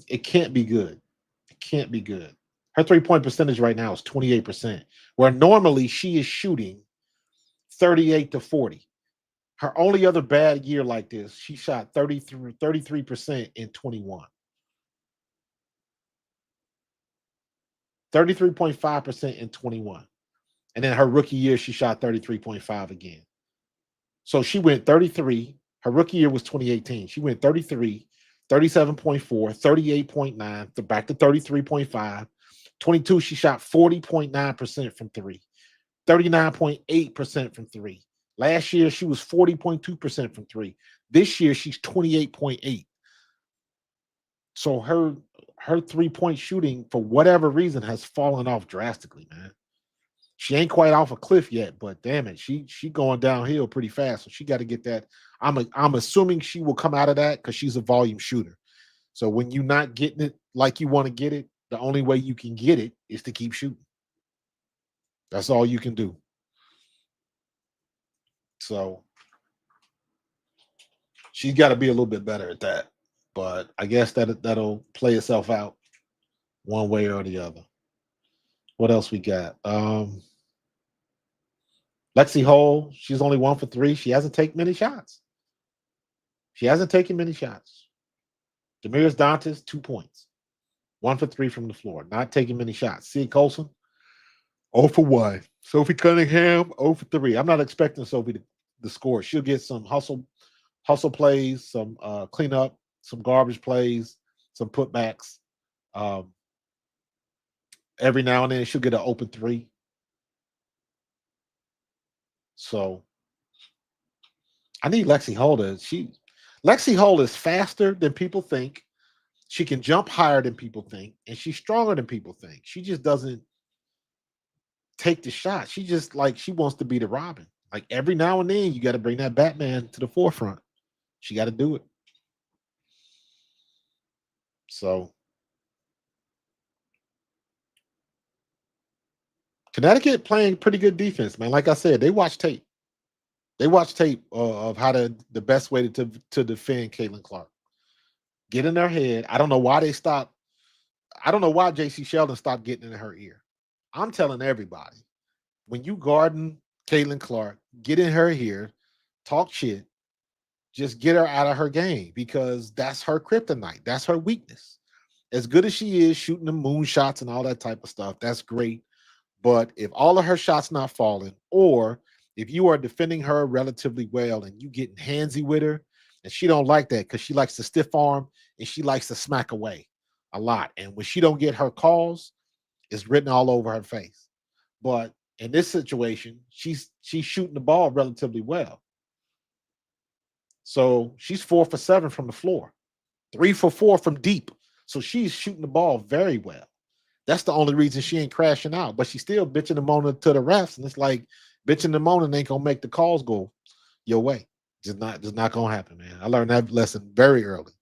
It can't be good. It can't be good. Her 3-point percentage right now is 28%, where normally she is shooting 38 to 40. Her only other bad year like this, she shot 33% in 21. 33.5% in 21. And then her rookie year, she shot 33.5 again. So she went 33. Her rookie year was 2018. She went 33, 37.4, 38.9, back to 33.5. 22, she shot 40.9% from 3, 39.8% from 3. Last year, she was 40.2% from 3. This year, she's 28.8. So her 3-point shooting, for whatever reason, has fallen off drastically, man. She ain't quite off a cliff yet, but damn it, she going downhill pretty fast. So she got to get that. I'm assuming she will come out of that because she's a volume shooter. So when you're not getting it like you want to get it, the only way you can get it is to keep shooting. That's all you can do. So she's got to be a little bit better at that. But I guess that'll play itself out one way or the other. What else we got? Lexi Hole, she's only 1 for 3. She hasn't taken many shots. Demiris Dantas, 2 points. 1 for 3 from the floor. Not taking many shots. Sia Colson, 0 for 1. Sophie Cunningham, 0 for 3. I'm not expecting Sophie to score. She'll get some hustle plays, some cleanup, some garbage plays, some putbacks. Every now and then she'll get an open 3. So I need Lexi Hole Lexi Hole is faster than people think. She can jump higher than people think, and she's stronger than people think. She just doesn't take the shot. She just she wants to be the Robin. Like every now and then, you got to bring that Batman to the forefront. She got to do it. So Connecticut playing pretty good defense, man. Like I said, they watch tape. They watch tape of how the best way to defend Caitlin Clark. Get in their head. I don't know why they stopped. I don't know why J.C. Sheldon stopped getting in her ear. I'm telling everybody, when you guarding Caitlin Clark, get in her ear, talk shit, just get her out of her game because that's her kryptonite. That's her weakness. As good as she is shooting the moon shots and all that type of stuff, that's great. But if all of her shots not falling, or if you are defending her relatively well and you getting handsy with her, and she don't like that because she likes to stiff arm and she likes to smack away a lot. And when she don't get her calls, it's written all over her face. But in this situation, she's shooting the ball relatively well. So she's 4 for 7 from the floor, 3 for 4 from deep. So she's shooting the ball very well. That's the only reason she ain't crashing out. But she's still bitching and moaning to the refs, and it's like bitching and moaning ain't gonna make the calls go your way. Just not gonna happen, man. I learned that lesson very early.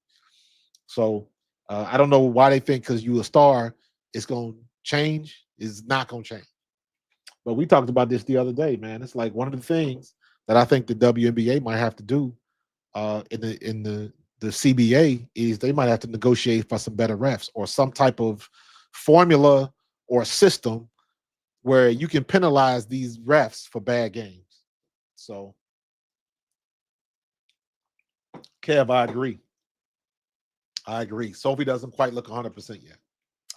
So I don't know why they think because you a star, it's gonna change. It's not gonna change. But we talked about this the other day, man. It's like one of the things that I think the WNBA might have to do in the CBA is they might have to negotiate for some better refs or some type of formula or system where you can penalize these refs for bad games. So, Kev, I agree. Sophie doesn't quite look 100% yet.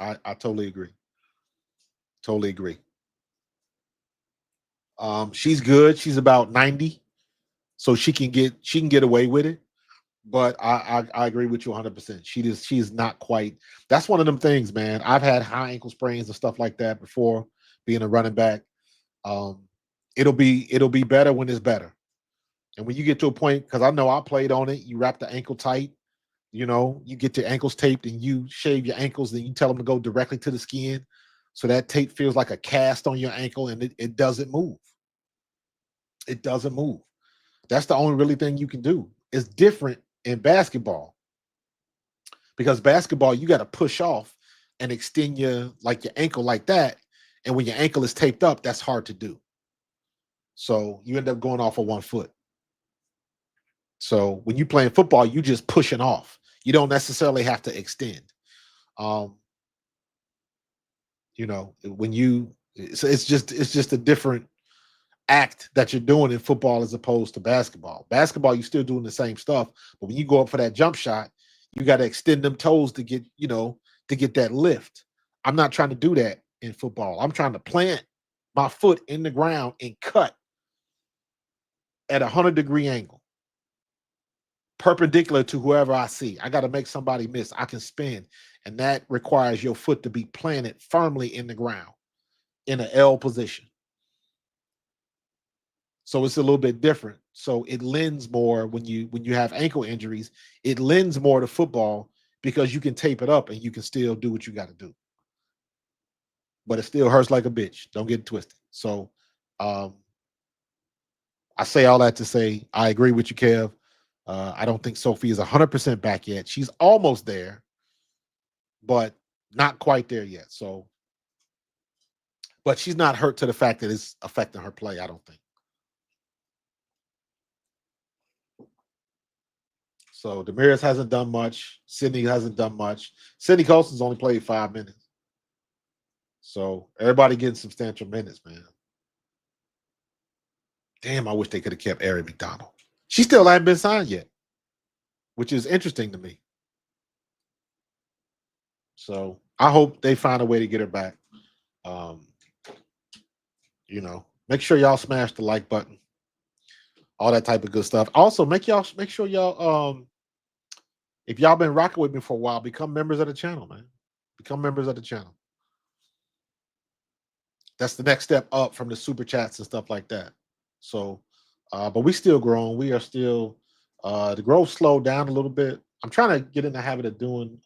I totally agree. Totally agree. She's good. She's about 90, so she can get away with it. But I agree with you 100%. She's not quite. That's one of them things, man. I've had high ankle sprains and stuff like that before being a running back. It'll be better when it's better. And when you get to a point, because I know I played on it, you wrap the ankle tight, you get your ankles taped and you shave your ankles, then you tell them to go directly to the skin. So that tape feels like a cast on your ankle and it doesn't move. It doesn't move. That's the only really thing you can do. It's different in basketball because basketball, you got to push off and extend your ankle like that. And when your ankle is taped up, that's hard to do. So you end up going off of 1 foot. So when you playing football, you just pushing off. You don't necessarily have to extend. It's just a different act that you're doing in football as opposed to basketball. Basketball, you're still doing the same stuff, but when you go up for that jump shot, you got to extend them toes to get that lift. I'm not trying to do that in football. I'm trying to plant my foot in the ground and cut at a 100-degree angle, perpendicular to whoever I see. I got to make somebody miss. I can spin, and that requires your foot to be planted firmly in the ground in an L position. So it's a little bit different. So it lends more when you have ankle injuries. It lends more to football because you can tape it up and you can still do what you got to do. But it still hurts like a bitch. Don't get it twisted. So I say all that to say I agree with you, Kev. I don't think Sophie is 100% back yet. She's almost there, but not quite there yet. So, but she's not hurt to the fact that it's affecting her play, I don't think. So Damaris hasn't done much. Sydney hasn't done much. Sydney Colson's only played 5 minutes. So everybody getting substantial minutes, man. Damn, I wish they could have kept Ari McDonald. She still hasn't been signed yet, which is interesting to me. So I hope they find a way to get her back. Make sure y'all smash the like button, all that type of good stuff. Also, make sure y'all if y'all been rocking with me for a while, become members of the channel, man. Become members of the channel. That's the next step up from the super chats and stuff like that. So, but we still growing. We are still the growth slowed down a little bit. I'm trying to get in the habit of doing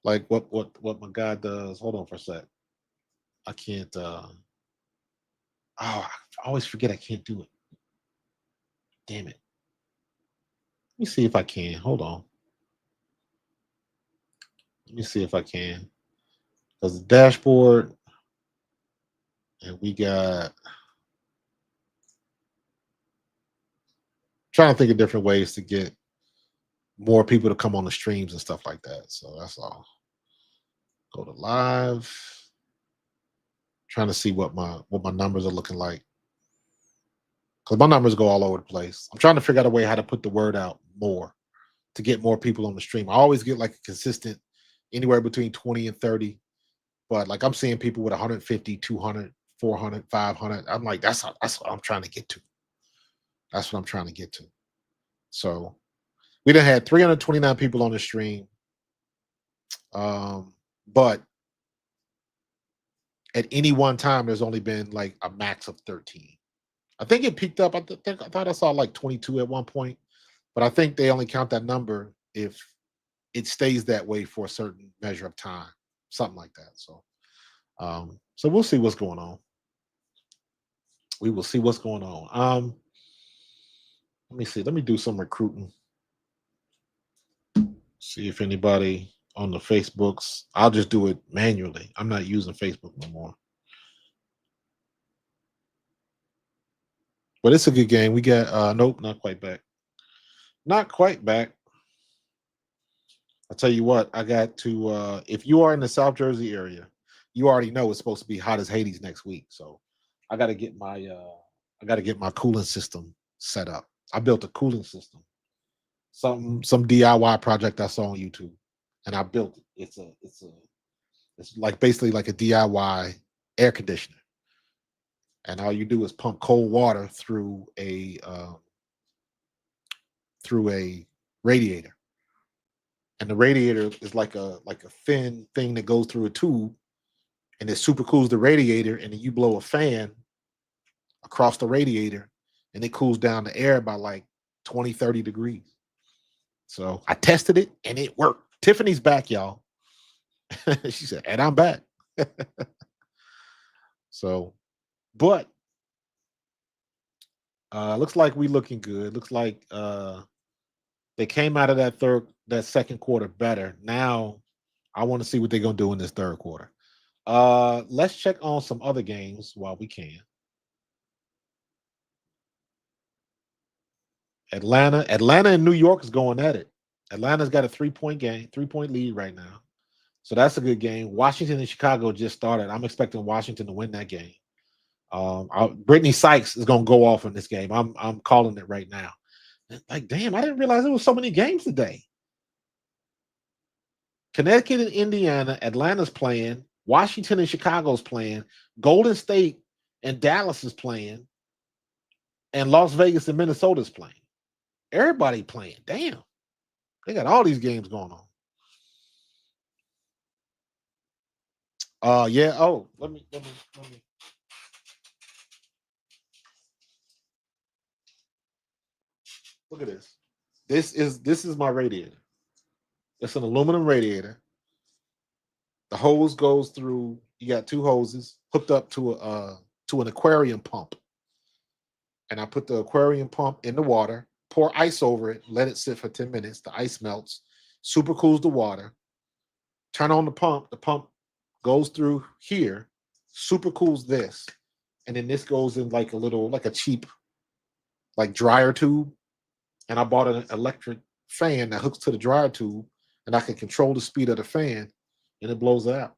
like what my guy does. Hold on for a sec. I can't. I always forget I can't do it. Damn it. Let me see if I can. Hold on. Let me see if I can. Because the dashboard, and we got. Trying to think of different ways to get more people to come on the streams and stuff like that. So that's all. Go to live. Trying to see what my numbers are looking like. Because my numbers go all over the place. I'm trying to figure out a way how to put the word out more to get more people on the stream. I always get like a consistent anywhere between 20 and 30. But like I'm seeing people with 150, 200, 400, 500. I'm like, that's what I'm trying to get to. That's what I'm trying to get to. So we done had 329 people on the stream. But at any one time, there's only been like a max of 13. I think it peaked up. I thought I saw like 22 at one point, but I think they only count that number if it stays that way for a certain measure of time, something like that. So we'll see what's going on. We will see what's going on. Let me see. Let me do some recruiting. See if anybody on the Facebooks. I'll just do it manually. I'm not using Facebook no more. But it's a good game. We got nope, not quite back. Not quite back. I'll tell you what, I got to if you are in the South Jersey area, you already know it's supposed to be hot as Hades next week. So I gotta get my cooling system set up. I built a cooling system. Some DIY project I saw on YouTube. And I built it. It's like basically like a DIY air conditioner. And all you do is pump cold water through a radiator, and the radiator is like a thin thing that goes through a tube, and it super cools the radiator, and then you blow a fan across the radiator, and it cools down the air by like 20-30 degrees. So I tested it, and it worked. Tiffany's back, y'all. She said, and I'm back. So, but looks like we looking good. Looks like they came out of that second quarter better. Now I want to see what they're gonna do in this third quarter. Let's check on some other games while we can. Atlanta and New York is going at it. Atlanta's got a 3-point lead right now. So that's a good game. Washington and Chicago just started. I'm expecting Washington to win that game. Brittany Sykes is going to go off in this game. I'm calling it right now. Like, damn, I didn't realize there was so many games today. Connecticut and Indiana, Atlanta's playing. Washington and Chicago's playing. Golden State and Dallas is playing. And Las Vegas and Minnesota's playing. Everybody playing. Damn. They got all these games going on. Yeah. Oh, let me. Look at this. This is my radiator. It's an aluminum radiator. The hose goes through. You got two hoses hooked up to an aquarium pump, and I put the aquarium pump in the water, pour ice over it, let it sit for 10 minutes. The ice melts, super cools the water. Turn on the pump. The pump goes through here, super cools this, and then this goes in like a little, like a cheap, like dryer tube. And I bought an electric fan that hooks to the dryer tube, and I can control the speed of the fan, and it blows it out.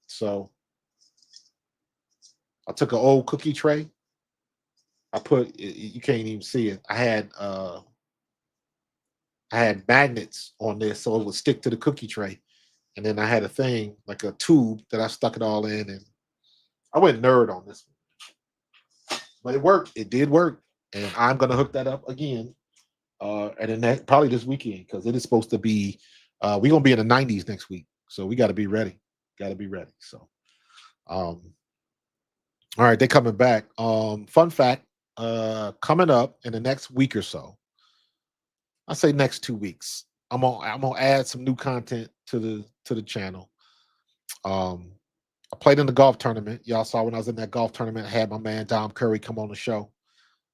So I took an old cookie tray. I put you can't even see it. I had magnets on this so it would stick to the cookie tray. And then I had a thing like a tube that I stuck it all in, and I went nerd on this one. But it worked. It did work. And I'm gonna hook that up again. And then probably this weekend, because it is supposed to be we're gonna be in the 90s next week. So we gotta be ready. Gotta be ready. So um all right, they're coming back. Fun fact, coming up in the next week or so, I say next 2 weeks. I'm gonna add some new content to the channel. Um, I played in the golf tournament. Y'all saw when I was in that golf tournament, I had my man Dom Curry come on the show.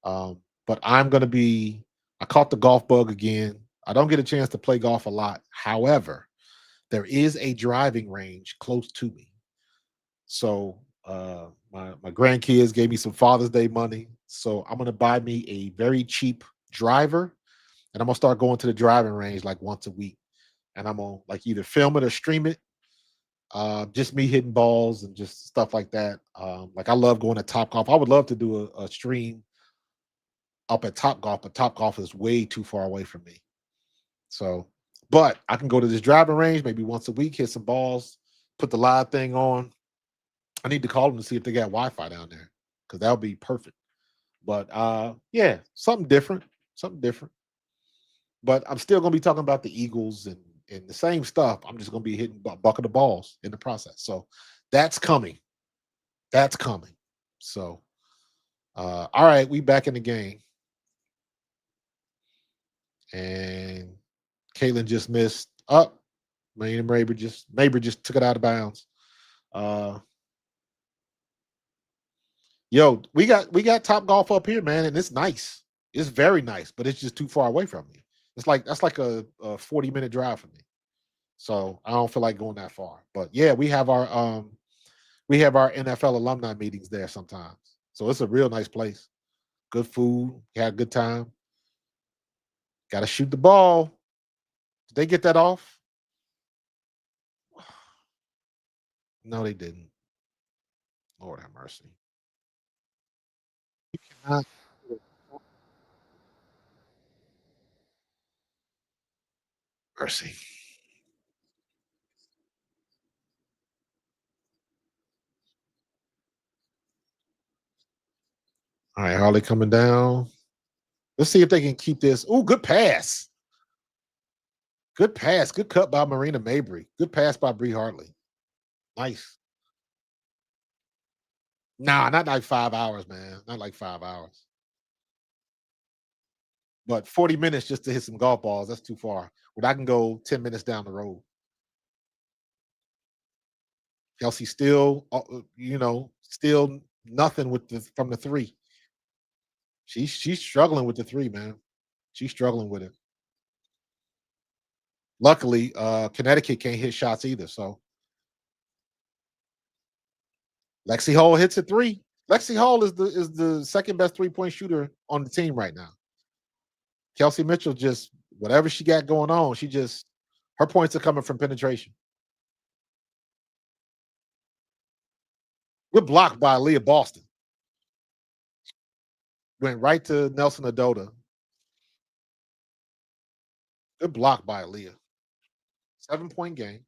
But I'm gonna be. I caught the golf bug again. I don't get a chance to play golf a lot. However, there is a driving range close to me. So my grandkids gave me some Father's Day money. So I'm gonna buy me a very cheap driver, and I'm gonna start going to the driving range like once a week. And I'm gonna like either film it or stream it. Just me hitting balls and just stuff like that. Like I love going to Top Golf. I would love to do a stream up at Top Golf, but Top Golf is way too far away from me. So, but I can go to this driving range maybe once a week, hit some balls, put the live thing on. I need to call them to see if they got Wi-Fi down there, because that would be perfect. But yeah, something different, something different. But I'm still gonna be talking about the Eagles and the same stuff. I'm just gonna be hitting bucket of balls in the process. So that's coming. That's coming. So all right, we back in the game. And Caitlin just missed up. Marina Mabrey just took it out of bounds. Uh we got Top Golf up here, man, and it's nice. It's very nice, but it's just too far away from me. It's like that's like a 40-minute drive for me. So I don't feel like going that far. But yeah, we have our NFL alumni meetings there sometimes. So it's a real nice place. Good food, had a good time. Gotta shoot the ball. Did they get that off? No, they didn't. Lord have mercy. Uh, Mercy. All right, Harley coming down. Let's see if they can keep this. Oh, good pass. Good pass. Good cut by Marina Mabrey. Good pass by Bree Hartley. Nice. Nah, not like 5 hours, man. Not like 5 hours. But 40 minutes just to hit some golf balls, that's too far. When I can go 10 minutes down the road. Kelsey still, still nothing with the from the three. She's struggling with the three, man. She's struggling with it. Luckily, Connecticut can't hit shots either. So Lexi Hall hits a three. Lexi Hall is the second best 3-point shooter on the team right now. Kelsey Mitchell just whatever she got going on, she just her points are coming from penetration. Good block by Leah Boston. Went right to Nelson Adota. Good block by Leah. 7-point game.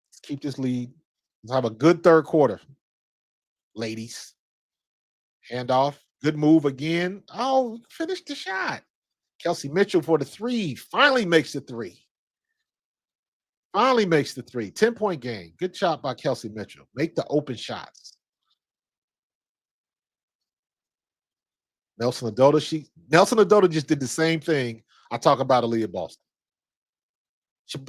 Let's keep this lead. Let's have a good third quarter, ladies. Handoff. Good move again. Oh, finish the shot. Kelsey Mitchell for the three. Finally makes the three. Finally makes the three. 10-point game. Good shot by Kelsey Mitchell. Make the open shots. Nelson Adota just did the same thing I talk about Aaliyah Boston.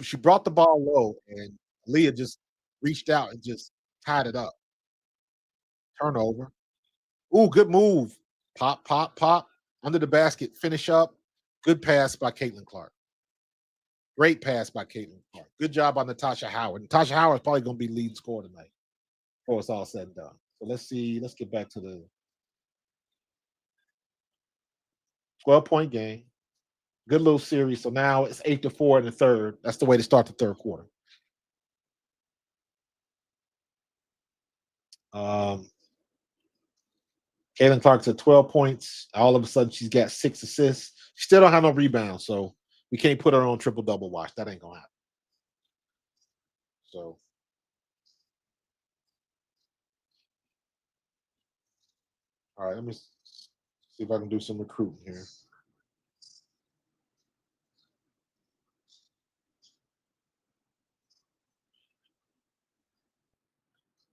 She brought the ball low, and Leah just reached out and just tied it up. Turnover. Ooh, good move. Pop, pop, pop. Under the basket. Finish up. Good pass by Caitlin Clark. Great pass by Caitlin Clark. Good job on Natasha Howard. Natasha Howard is probably going to be leading scorer tonight before it's all said and done. So let's see. Let's get back to the 12-point game. Good little series. So now it's 8-4 in the third. That's the way to start the third quarter. Um, Caitlin Clark's at 12 points. All of a sudden, she's got 6 assists. She still don't have no rebounds, so we can't put her on triple double watch. That ain't gonna happen. So, all right, let me see if I can do some recruiting here.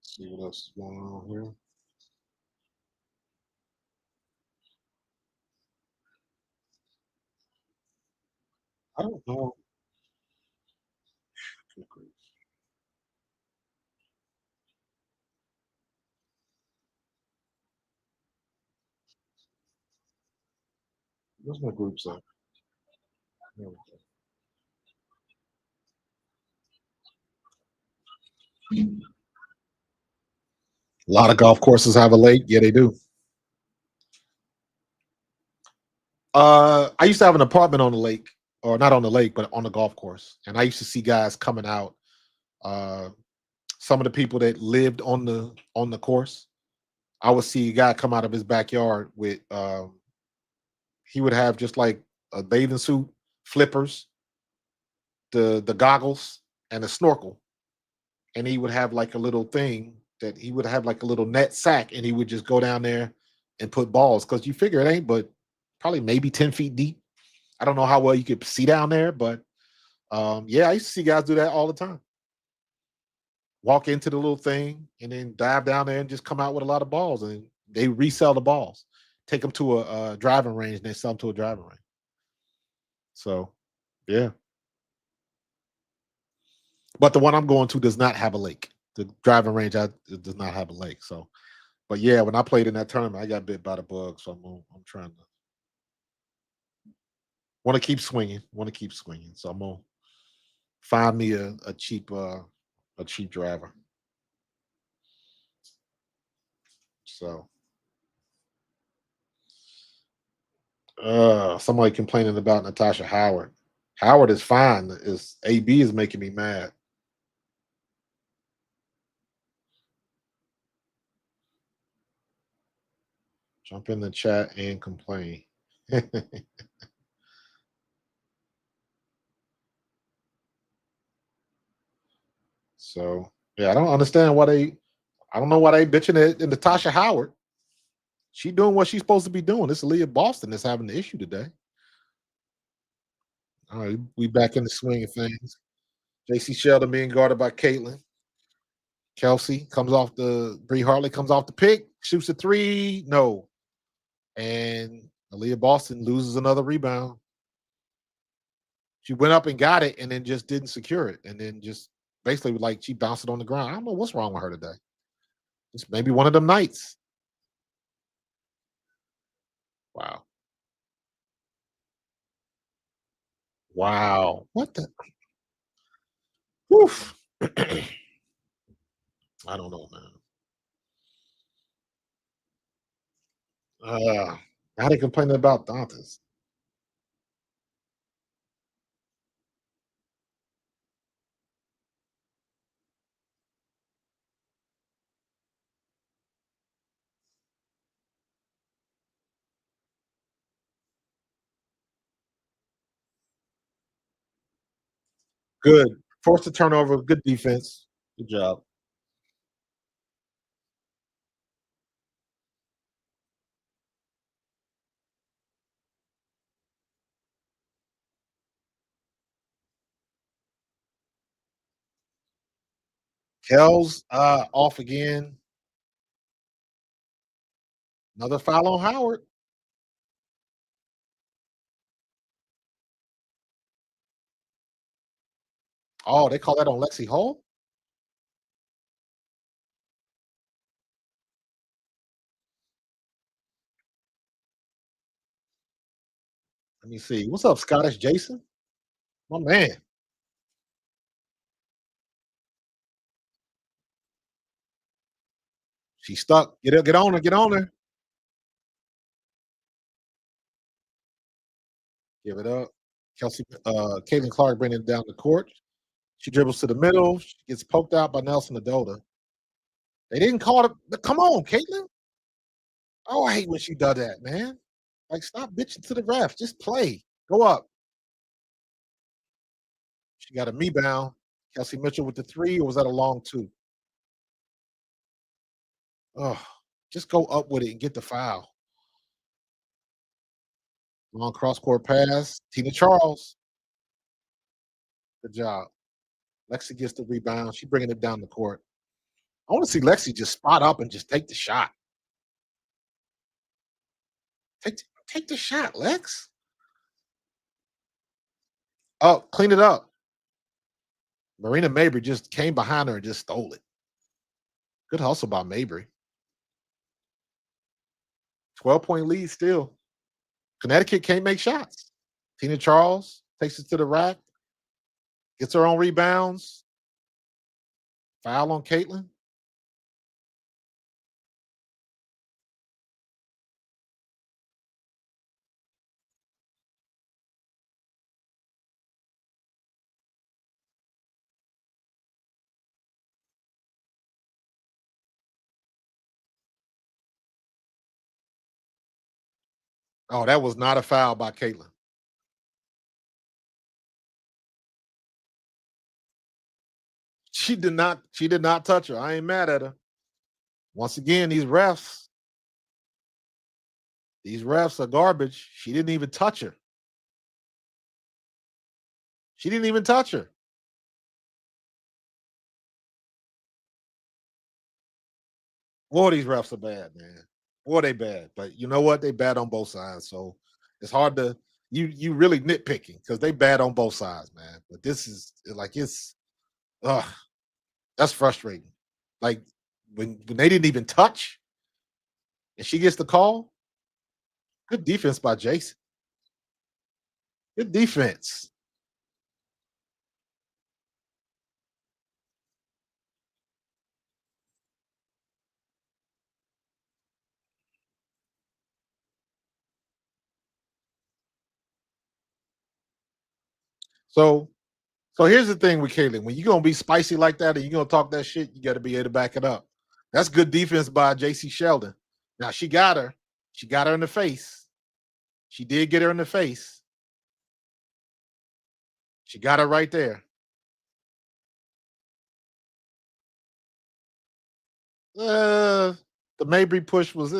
See what else is going on here. I don't know. Where's my groups at? There we go. A lot of golf courses have a lake. Yeah, they do. I used to have an apartment on the lake, or not on the lake, but on the golf course, and I used to see guys coming out. Uh, some of the people that lived on the course, I would see a guy come out of his backyard with he would have just like a bathing suit, flippers, the goggles, and a snorkel, and he would have like a little thing that he would have like a little net sack, and he would just go down there and put balls because you figure it ain't but probably maybe 10 feet deep. I don't know how well you could see down there, but yeah, I used to see guys do that all the time. Walk into the little thing and then dive down there and just come out with a lot of balls, and they resell the balls, take them to a driving range, and they sell them to a driving range. So, yeah. But the one I'm going to does not have a lake. The driving range it does not have a lake. So, but yeah, when I played in that tournament, I got bit by the bug. So I'm trying to want to keep swinging. Want to keep swinging. So I'm gonna find me a cheap driver. So somebody complaining about Natasha Howard. Howard is fine. Is AB is making me mad. Jump in the chat and complain. So yeah, I don't understand why they. I don't know why they bitching at Natasha Howard. She doing what she's supposed to be doing. This is Leah Boston that's having the issue today. All right, we back in the swing of things. JC Sheldon being guarded by Caitlin. Kelsey comes off the Bree Hartley comes off the pick, shoots a three. No. And Aaliyah Boston loses another rebound. She went up and got it and then just didn't secure it. And then just basically like she bounced it on the ground. I don't know what's wrong with her today. It's maybe one of them nights. Wow. Wow. What the Oof. I don't know, man. Now they complaining about Dantas. Good. Forced the turnover. Good defense. Good job. Kells off again. Another foul on Howard. Oh, they call that on Lexi Hall? me see. What's up, Scottish Jason? My man. She's stuck. Get her, get on her, get on her. Give it up. Caitlin Clark bringing it down the court. She dribbles to the middle. She gets poked out by Nelson Adota. They didn't call it. Come on, Caitlin. Oh, I hate when she does that, man. Like, stop bitching to the ref. Just play. Go up. She got a rebound. Kelsey Mitchell with the three, or was that a long two? Oh, just go up with it and get the foul. Long cross court pass. Tina Charles. Good job. Lexi gets the rebound. She bringing it down the court. I want to see Lexi just spot up and just take the shot. Take the shot, Lex. Oh, clean it up. Marina Mabrey just came behind her and just stole it. Good hustle by Mabrey. 12-point lead still. Connecticut can't make shots. Tina Charles takes it to the rack, gets her own rebounds. Foul on Caitlin. Oh, that was not a foul by Caitlin. She did not touch her. I ain't mad at her. Once again, these refs are garbage. She didn't even touch her. She didn't even touch her. Boy, these refs are bad, man. Boy, they bad. But you know what? They bad on both sides. So it's hard to you really nitpicking because they bad on both sides, man. But this is like ugh, that's frustrating. Like when they didn't even touch and she gets the call. Good defense by Jason. Good defense. So so here's the thing with Caitlin. When you're gonna be spicy like that and you're gonna talk that shit, you gotta be able to back it up. That's good defense by JC Sheldon. Now she got her. She got her in the face. She did get her in the face. She got her right there. The Mabry push was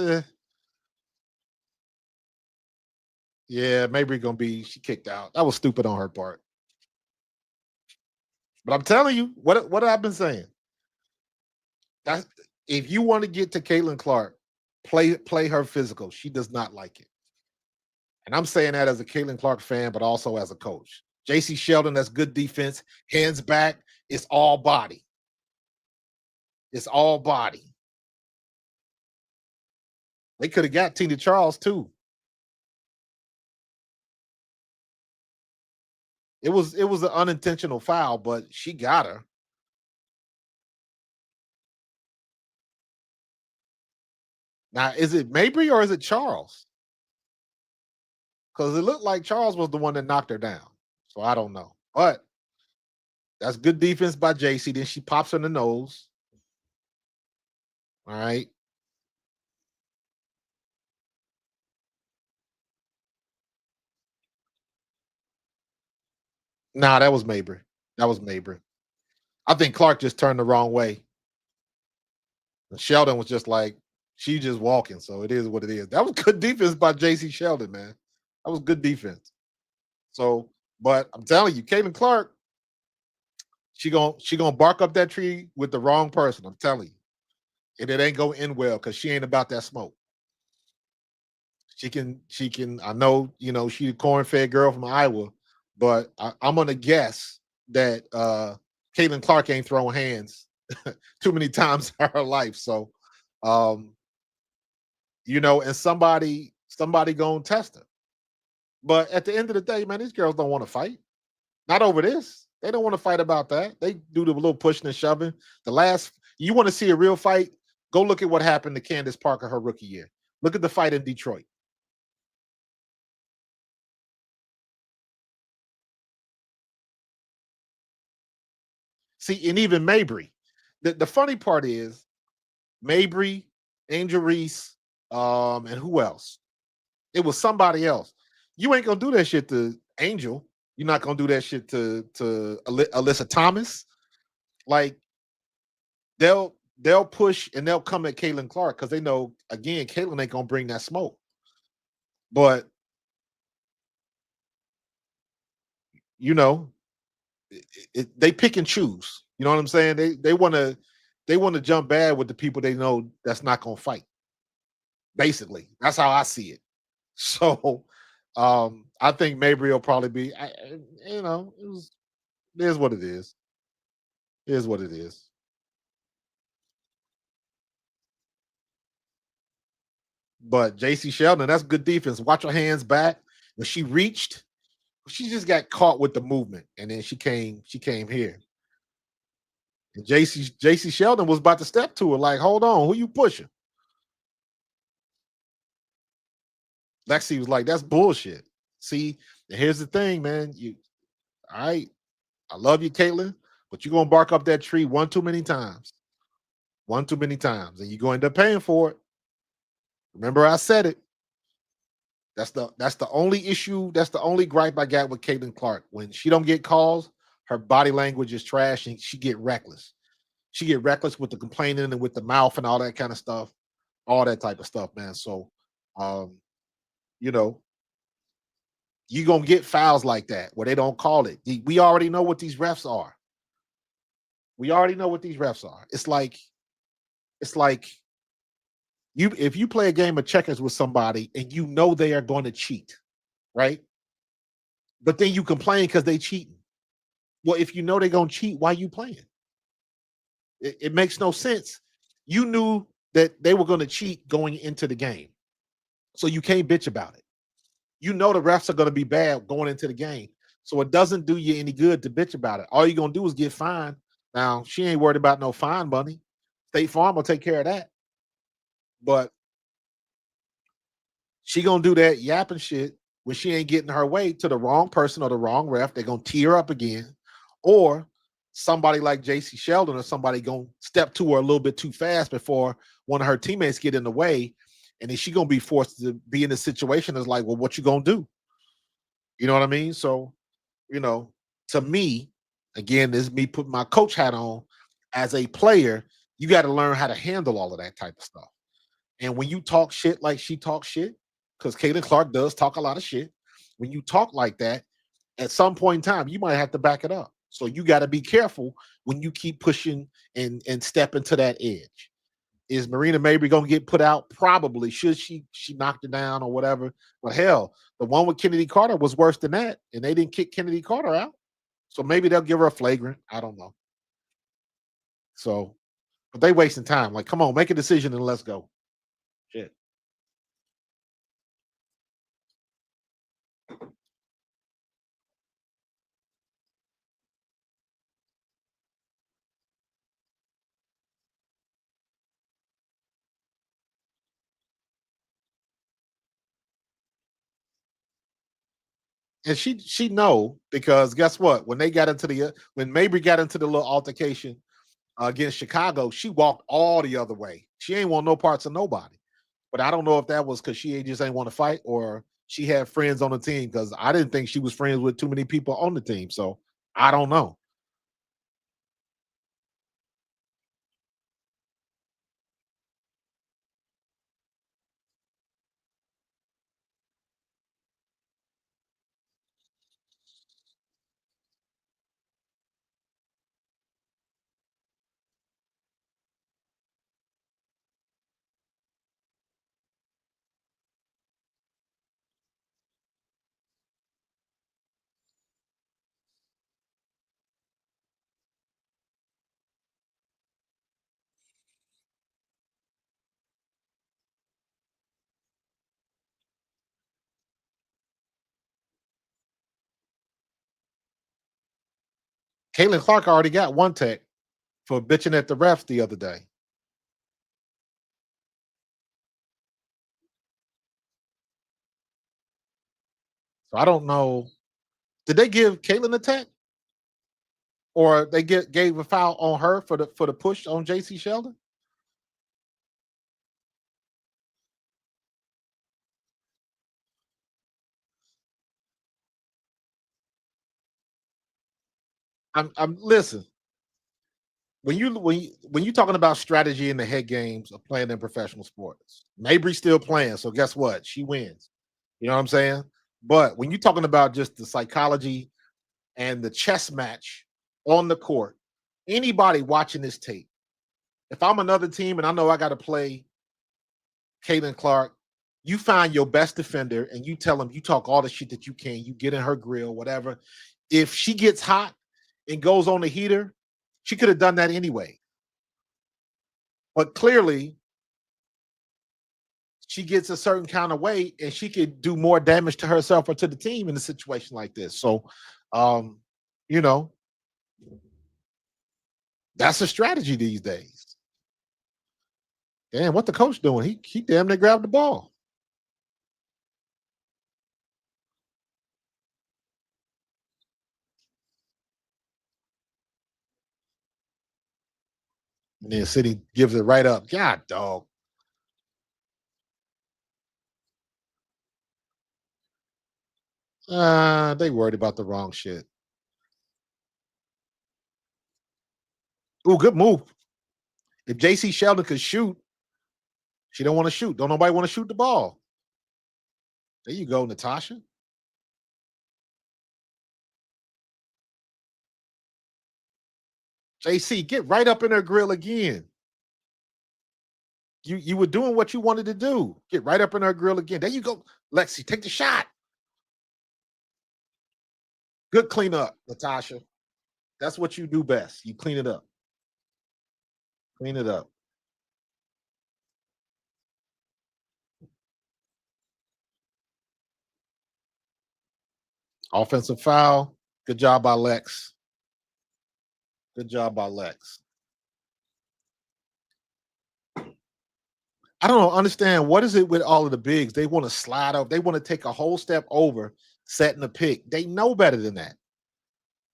yeah, Mabry gonna be she kicked out. That was stupid on her part. But I'm telling you, what I've been saying. That's if you want to get to Caitlin Clark, play her physical. She does not like it. And I'm saying that as a Caitlin Clark fan, but also as a coach. JC Sheldon, that's good defense, hands back, it's all body. It's all body. They could have got Tina Charles too. It was an unintentional foul, but she got her. Now, is it Mabry or is it Charles? Because it looked like Charles was the one that knocked her down. So I don't know. But that's good defense by JC. Then she pops her in the nose. All right. Nah, that was Mabry. That was Mabry. I think Clark just turned the wrong way. And Sheldon was just like, she just walking. So it is what it is. That was good defense by JC Sheldon, man. That was good defense. So, but I'm telling you, Caitlin Clark, she gonna bark up that tree with the wrong person. I'm telling you. And it ain't gonna end well because she ain't about that smoke. She can. I know, she's a corn-fed girl from Iowa, but I'm gonna guess that Caitlin Clark ain't throwing hands too many times in her life. So, and somebody gonna test her. But at the end of the day, man, these girls don't want to fight. Not over this. They don't want to fight about that. They do the little pushing and shoving. The last, you want to see a real fight? Go look at what happened to Candace Parker her rookie year. Look at the fight in Detroit. See, and even Mabrey. The funny part is Mabrey, Angel Reese, and who else? It was somebody else. You ain't gonna do that shit to Angel. You're not gonna do that shit to Alyssa Thomas. Like they'll push and they'll come at Caitlin Clark because they know again Caitlin ain't gonna bring that smoke. But you know, they pick and choose. You know what I'm saying? They want to jump bad with the people they know that's not gonna fight. Basically, that's how I see it. So I think Mabry will probably be. It is what it is. It is what it is. But JC Sheldon, that's good defense. Watch her hands back. When she reached, she just got caught with the movement, and then she came here. And JC Sheldon was about to step to her, like, hold on, who you pushing? Lexi was like, that's bullshit. See, and here's the thing, man. You all right, I love you, Caitlin, but you're gonna bark up that tree one too many times. One too many times, and you're gonna end up paying for it. Remember, I said it. That's the only issue. That's the only gripe I got with Caitlin Clark. When she don't get calls, her body language is trash, and she get reckless. She get reckless with the complaining and with the mouth and all that kind of stuff, all that type of stuff, man. So, um, you know, you gonna get fouls like that where they don't call it. We already know what these refs are. We already know what these refs are. It's like you if you play a game of checkers with somebody and you know they are going to cheat, right? But then you complain because they cheating. Well, if you know they're gonna cheat, why you playing? It makes no sense. You knew that they were gonna cheat going into the game. So you can't bitch about it. You know the refs are gonna be bad going into the game. So it doesn't do you any good to bitch about it. All you're gonna do is get fined. Now she ain't worried about no fine money. State Farm will take care of that. But she gonna do that yapping shit when she ain't getting her way to the wrong person or the wrong ref. They're gonna tee her up again, or somebody like J.C. Sheldon or somebody gonna step to her a little bit too fast before one of her teammates get in the way, and then she gonna be forced to be in a situation that's like, well, what you gonna do? You know what I mean? So, you know, to me, again, this is me putting my coach hat on. As a player, you got to learn how to handle all of that type of stuff. And when you talk shit like she talks shit, because Caitlin Clark does talk a lot of shit, when you talk like that, at some point in time, you might have to back it up. So you got to be careful when you keep pushing and step into that edge. Is Marina maybe gonna get put out? Probably. Should she knocked it down or whatever? But hell, the one with Kennedy Carter was worse than that, and they didn't kick Kennedy Carter out. So maybe they'll give her a flagrant. I don't know. So, but they wasting time. Like, come on, make a decision and let's go. Shit. And she know because guess what? When they got into the when Mabry got into the little altercation against Chicago, she walked all the other way. She ain't want no parts of nobody. But I don't know if that was because she just ain't want to fight or she had friends on the team because I didn't think she was friends with too many people on the team. So I don't know. Caitlin Clark already got one tech for bitching at the refs the other day. So I don't know. Did they give Caitlin a tech, or they gave a foul on her for the push on JC Sheldon? I'm listen. When you talking about strategy in the head games of playing in professional sports, Mabry's still playing, so guess what? She wins. You know what I'm saying? But when you're talking about just the psychology and the chess match on the court, anybody watching this tape, if I'm another team and I know I got to play Caitlin Clark, you find your best defender and you tell them you talk all the shit that you can, you get in her grill, whatever. If she gets hot and goes on the heater, she could have done that anyway. But clearly, she gets a certain kind of way and she could do more damage to herself or to the team in a situation like this. So, um, you know, that's a strategy these days. Damn, what the coach doing? He damn near grabbed the ball. And then City gives it right up. God, dog. They worried about the wrong shit. Ooh, good move. If JC Sheldon could shoot, she don't want to shoot. Don't nobody want to shoot the ball. There you go, Natasha. JC, get right up in her grill again. You were doing what you wanted to do. Get right up in her grill again. There you go, Lexi. Take the shot. Good cleanup, Natasha. That's what you do best. You clean it up. Clean it up. Offensive foul. Good job by Lex. Good job by Lex. I don't understand what is it with all of the bigs. They want to slide up. They want to take a whole step over, setting the pick. They know better than that,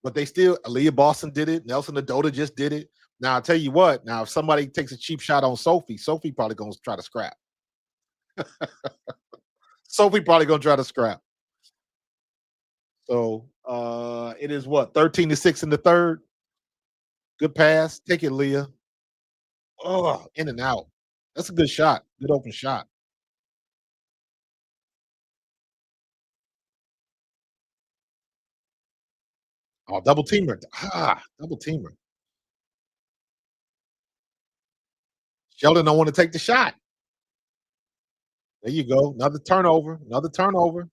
but they still. Aaliyah Boston did it. Nelson Adota just did it. Now I'll tell you what. Now if somebody takes a cheap shot on Sophie, Sophie probably gonna try to scrap. Sophie probably gonna try to scrap. So it is what 13-6 in the third. Good pass. Take it, Leah. Oh, in and out. That's a good shot. Good open shot. Oh, double teamer. Double teamer. Sheldon don't want to take the shot. There you go. Another turnover. Another turnover.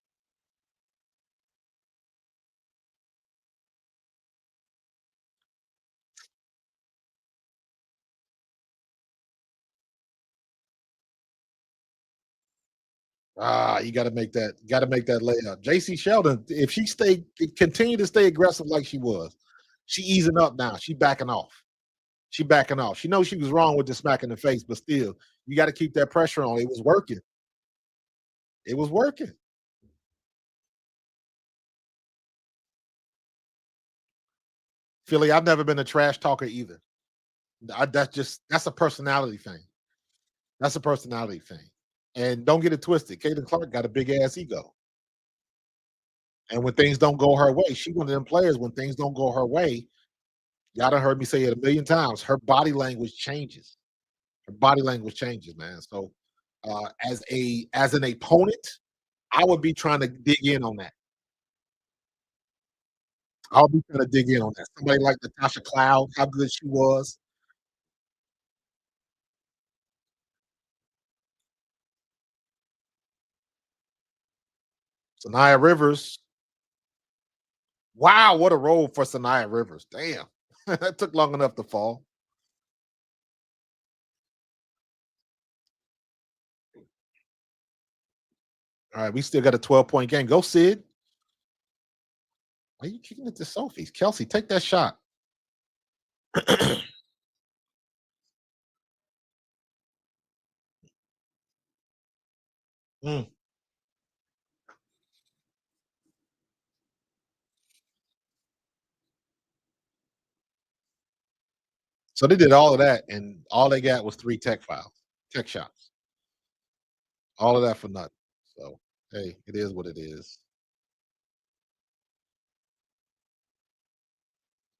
You got to make that. Got to make that layup. JC Sheldon, if she continue to stay aggressive like she was, she easing up now. She backing off. She backing off. She knows she was wrong with the smack in the face, but still, you got to keep that pressure on. It was working. It was working. Philly, I've never been a trash talker either. That's a personality thing. That's a personality thing. And don't get it twisted. Caitlin Clark got a big ass ego. And when things don't go her way, she one of them players. When things don't go her way, y'all done heard me say it a million times. Her body language changes. Her body language changes, man. So, as an opponent, I would be trying to dig in on that. I'll be trying to dig in on that. Somebody like Natasha Cloud, how good she was. Sanaya Rivers. Wow, what a roll for Sanaya Rivers. Damn. That took long enough to fall. All right, we still got a 12-point game. Go, Sid. Why are you kicking it to Sophie? Kelsey, take that shot. Mm. So they did all of that, and all they got was 3 tech shots. All of that for nothing. So, hey, it is what it is.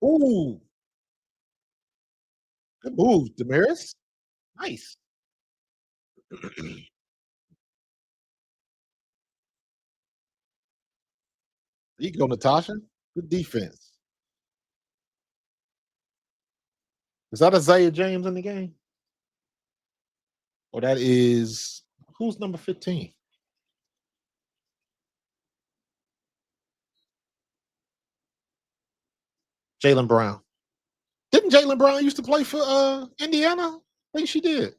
Ooh, good move, Damaris. Nice. There you go, Natasha. Good defense. Is that Isaiah James in the game? Or that is who's number 15? Jalen Brown. Didn't Jalen Brown used to play for Indiana? I think she did.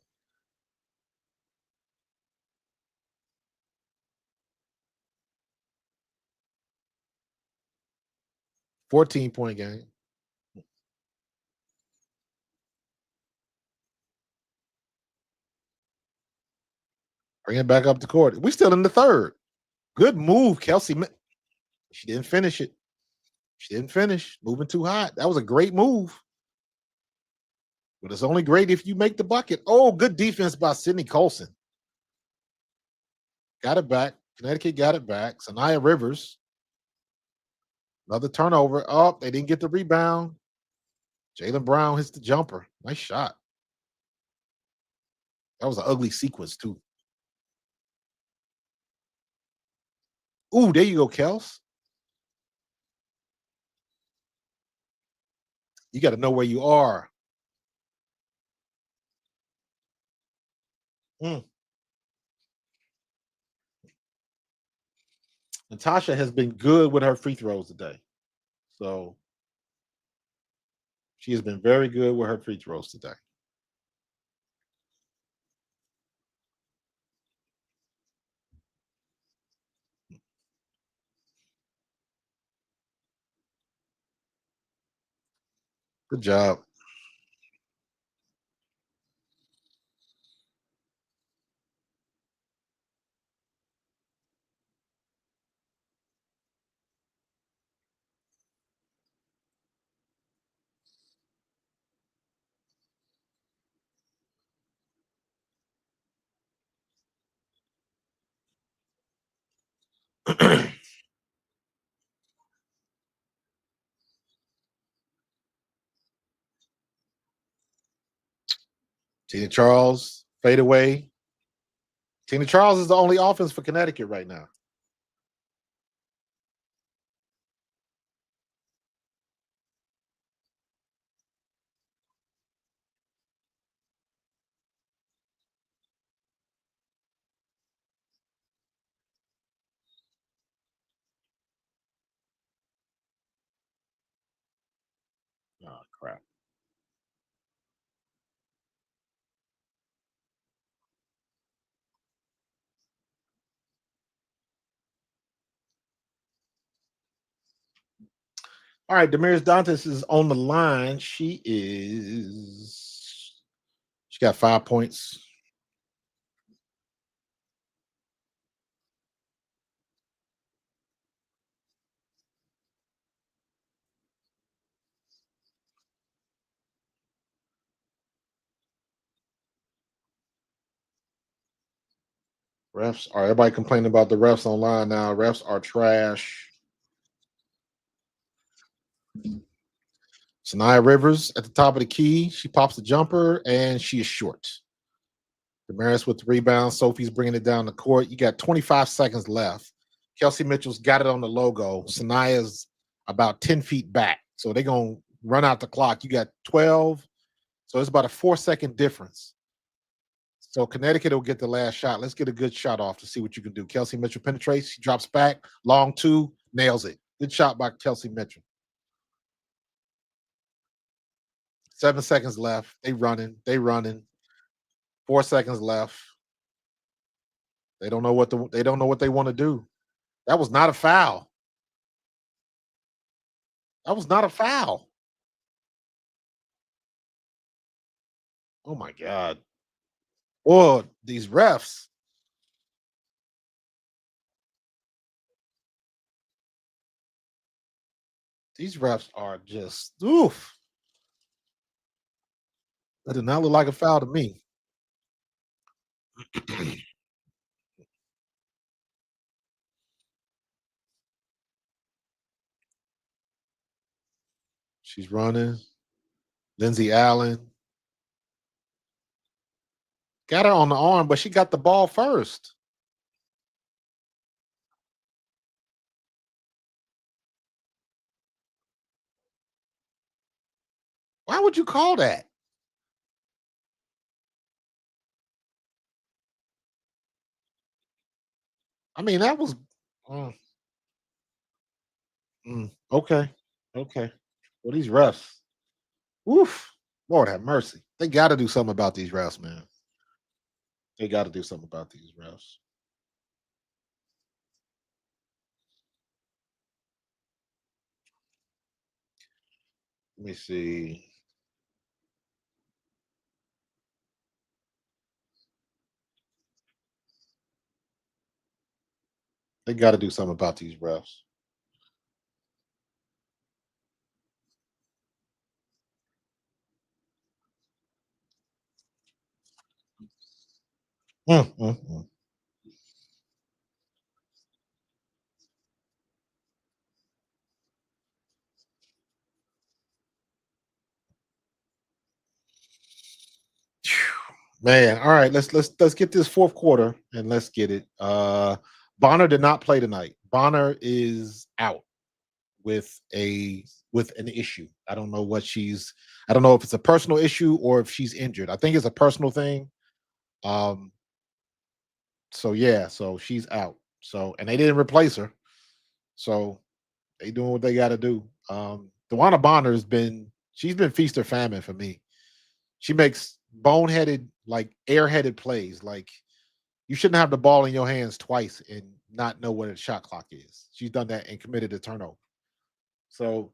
14-point game. Bring it back up the court. We still in the third. Good move, Kelsey. She didn't finish it. She didn't finish. Moving too hot. That was a great move. But it's only great if you make the bucket. Oh, good defense by Sydney Colson. Got it back. Connecticut got it back. Sanaya Rivers. Another turnover. Oh, they didn't get the rebound. Jalen Brown hits the jumper. Nice shot. That was an ugly sequence, too. Ooh, there you go, Kels. You got to know where you are. Mm. Natasha has been good with her free throws today. So she has been very good with her free throws today. Good job. Tina Charles, fade away. Tina Charles is the only offense for Connecticut right now. Oh, crap. All right, Damaris Dantas is on the line. She got 5 points. Refs are everybody complaining about the refs online now. Refs are trash. Sanaya Rivers at the top of the key. She pops the jumper and she is short. Damaris with the rebound. Sophie's bringing it down the court. You got 25 seconds left. Kelsey Mitchell's got it on the logo. Sanaya's about 10 feet back. So they're going to run out the clock. You got 12. So it's about a 4-second difference. So Connecticut will get the last shot. Let's get a good shot off to see what you can do. Kelsey Mitchell penetrates. She drops back. Long two. Nails it. Good shot by Kelsey Mitchell. 7 seconds left. They running. They running. 4 seconds left. They don't know what they want to do. That was not a foul. That was not a foul. Oh my God. Oh, these refs. These refs are just oof. That did not look like a foul to me. She's running. Lindsay Allen got her on the arm, but she got the ball first. Why would you call that? I mean, that was mm, okay. Okay. Well, these refs. Oof. Lord have mercy. They got to do something about these refs, man. They got to do something about these refs. Let me see. They got to do something about these refs. Mm. Phew. Man, all right, let's get this fourth quarter and let's get it. Bonner did not play tonight. Bonner is out with a with an issue. I don't know what she's I don't know if it's a personal issue or if she's injured. I think it's a personal thing. Um so yeah, so she's out. So and they didn't replace her. So they doing what they got to do. Dewana Bonner has been she's been feast or famine for me. She makes boneheaded, like airheaded plays. Like you shouldn't have the ball in your hands twice and not know what a shot clock is. She's done that and committed a turnover. So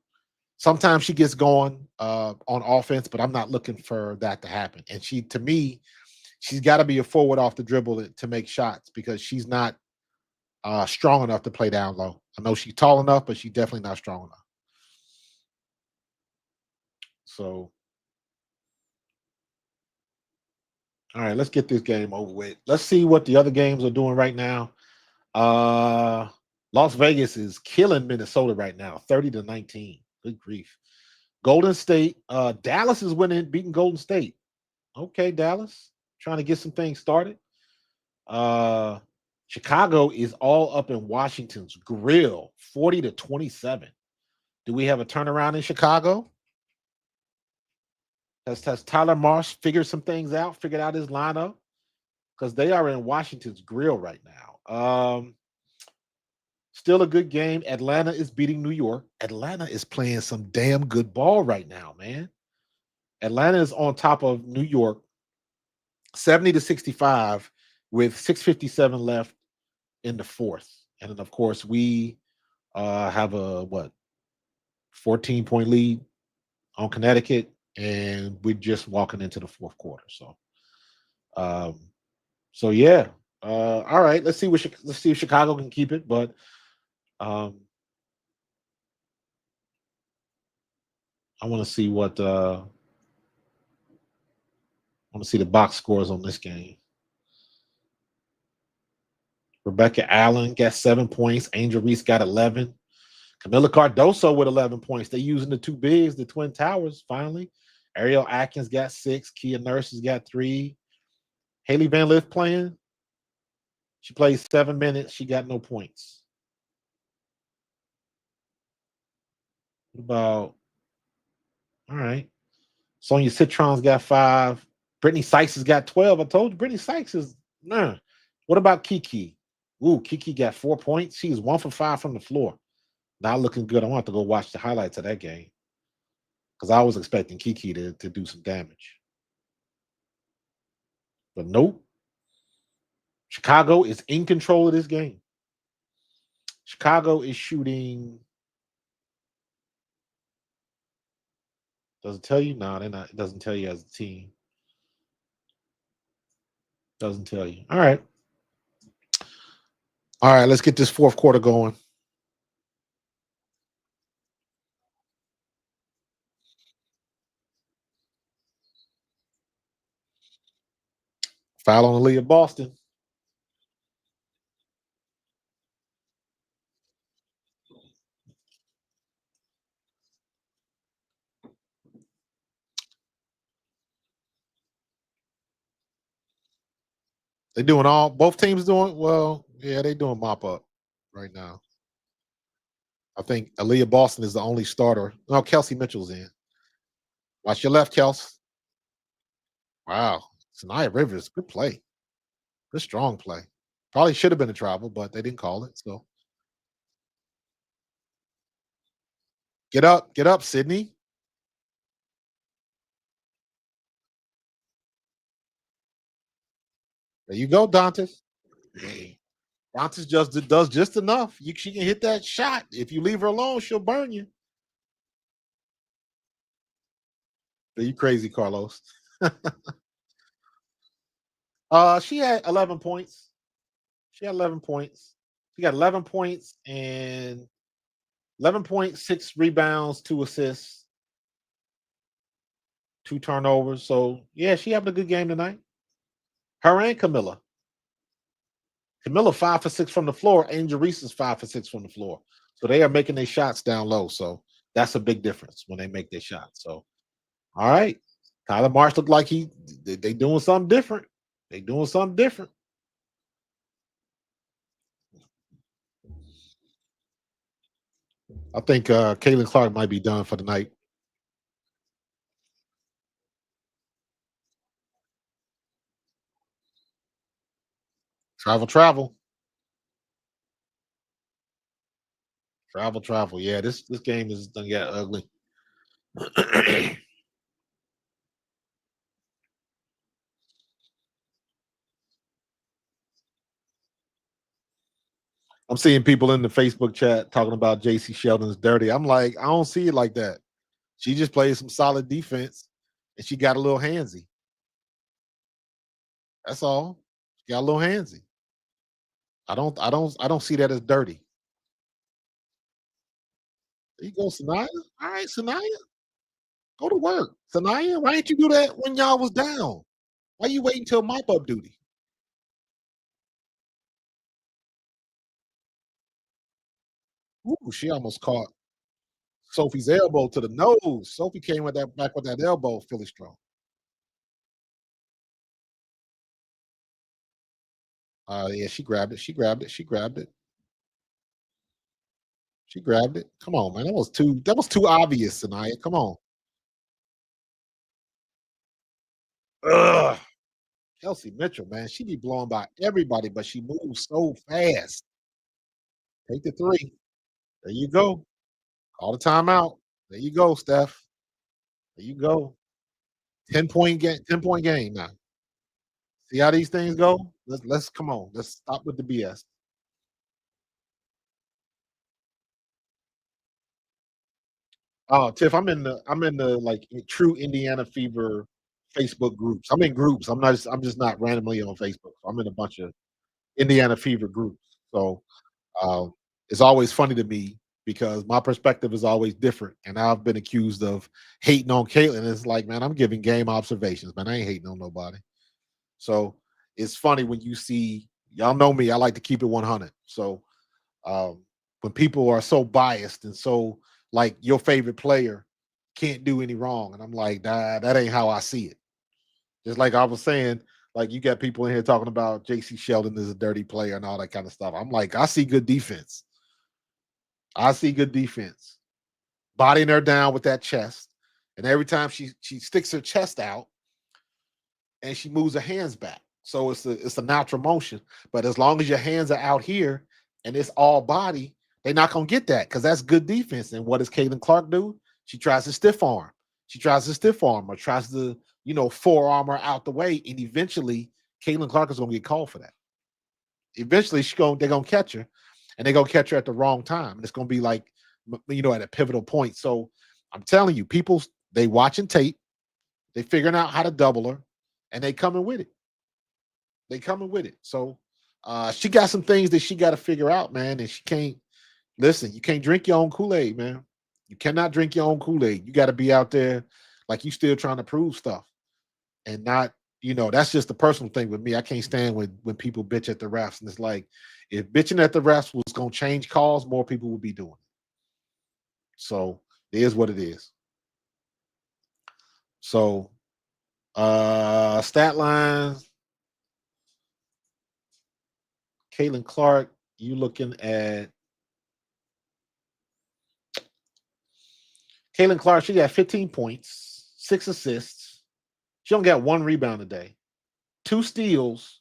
sometimes she gets going on offense, but I'm not looking for that to happen. And she, to me, she's got to be a forward off the dribble to make shots because she's not strong enough to play down low. I know she's tall enough, but she's definitely not strong enough. So, all right, let's get this game over with. Let's see what the other games are doing right now. Uh Las Vegas is killing Minnesota right now, 30-19. Good grief. Golden State, Dallas is winning, beating Golden State. Okay, Dallas, trying to get some things started. Uh Chicago is all up in Washington's grill, 40-27. Do we have a turnaround in Chicago? Has Tyler Marsh figured some things out, figured out his lineup? Because they are in Washington's grill right now. Still a good game. Atlanta is beating New York. Atlanta is playing some damn good ball right now, man. Atlanta is on top of New York, 70-65, with 6:57 left in the fourth. And then, of course, we have a 14-point lead on Connecticut, and we're just walking into the fourth quarter. Um, so yeah. All right, let's see if Chicago can keep it, but um, I want to see what I want to see the box scores on this game. Rebecca Allen got 7 points. Angel Reese got 11. Camila Cardoso with 11 points. They're using the two bigs, the Twin Towers, finally. Ariel Atkins got 6. Kia Nurse has got 3. Haley Van Lith playing. She plays 7 minutes. She got no points. What about, all right. Sonia Citron's got 5. Brittany Sykes has got 12. I told you, Brittany Sykes is, nah. What about Kiki? Ooh, Kiki got 4 points. She's 1 for 5 from the floor. Not looking good. I want to go watch the highlights of that game because I was expecting Kiki to do some damage. But nope. Chicago is in control of this game. Chicago is shooting. Does it tell you? No, they're not. It doesn't tell you as a team. Doesn't tell you. All right. All right. Let's get this fourth quarter going. Foul on the lead of Boston. They doing all both teams doing well. Yeah, they doing mop up right now. I think Aaliyah Boston is the only starter. No, Kelsey Mitchell's in. Watch your left, Kels. Wow. Sanaya Rivers, good play. Good strong play. Probably should have been a travel, but they didn't call it. So get up, Sydney. There you go, Dantas. Hey, Dantas just does just enough. She can hit that shot. If you leave her alone, she'll burn you. Are you crazy, Carlos? She had 11 points. She had 11 points. She got 11 points and 11.6 rebounds, 2 assists, 2 turnovers. So yeah, she having a good game tonight. Her and Camilla. Camilla 5 for 6 from the floor. Angel Reese is 5 for 6 from the floor. So they are making their shots down low. So that's a big difference when they make their shots. So all right. Tyler Marsh looked like they doing something different. They doing something different. I think Caitlin Clark might be done for the night. Travel, travel, travel, travel. Yeah, this game is gonna get ugly. I'm seeing people in the Facebook chat talking about JC Sheldon's dirty. I'm like, I don't see it like that. She just plays some solid defense and she got a little handsy. That's all. She got a little handsy. I don't see that as dirty. There you go, Sanaya. All right, Sanaya. Go to work. Sanaya, why didn't you do that when y'all was down? Why you waiting till mop up duty? Ooh, she almost caught Sophie's elbow to the nose. Sophie came with that back with that elbow, Philly strong. Yeah, she grabbed it. She grabbed it. She grabbed it. She grabbed it. Come on, man. That was too obvious, Sanaya. Come on. Ugh. Kelsey Mitchell, man. She be blown by everybody, but she moves so fast. Take the three. There you go. Call the timeout. There you go, Steph. There you go. 10-point game, 10-point game now. See how these things go? Let's come on. Let's stop with the BS. Oh, Tiff, I'm in the like true Indiana Fever Facebook groups. I'm in groups. I'm just not randomly on Facebook. I'm in a bunch of Indiana Fever groups. So um, it's always funny to me because my perspective is always different. And I've been accused of hating on Caitlin. It's like, man, I'm giving game observations, man. I ain't hating on nobody. So it's funny when you see y'all know me, I like to keep it 100. So um, when people are so biased and so like your favorite player can't do any wrong, and I'm like, nah, that ain't how I see it. Just like I was saying, like you got people in here talking about JC Sheldon is a dirty player and all that kind of stuff. I'm like, I see good defense. I see good defense. Bodying her down with that chest. And every time she sticks her chest out and she moves her hands back. So it's a natural motion. But as long as your hands are out here and it's all body, they're not gonna get that because that's good defense. And what does Caitlin Clark do? She tries to stiff arm. She tries to stiff arm or tries to, forearm her out the way. And eventually Caitlin Clark is gonna get called for that. Eventually they're gonna catch her and they're gonna catch her at the wrong time. And it's gonna be like at a pivotal point. So I'm telling you, people they watching tape, they figuring out how to double her, and they coming with it. They coming with it. So she got some things that she got to figure out, man. And she can't listen. You can't drink your own Kool Aid, man. You cannot drink your own Kool Aid. You got to be out there like you still trying to prove stuff and not. That's just a personal thing with me. I can't stand when people bitch at the refs, and it's like if bitching at the refs was gonna change calls, more people would be doing it. So it is what it is. So stat lines, Caitlin Clark, you looking at Caitlin Clark, she got 15 points, 6 assists. She only got 1 rebound a day, 2 steals,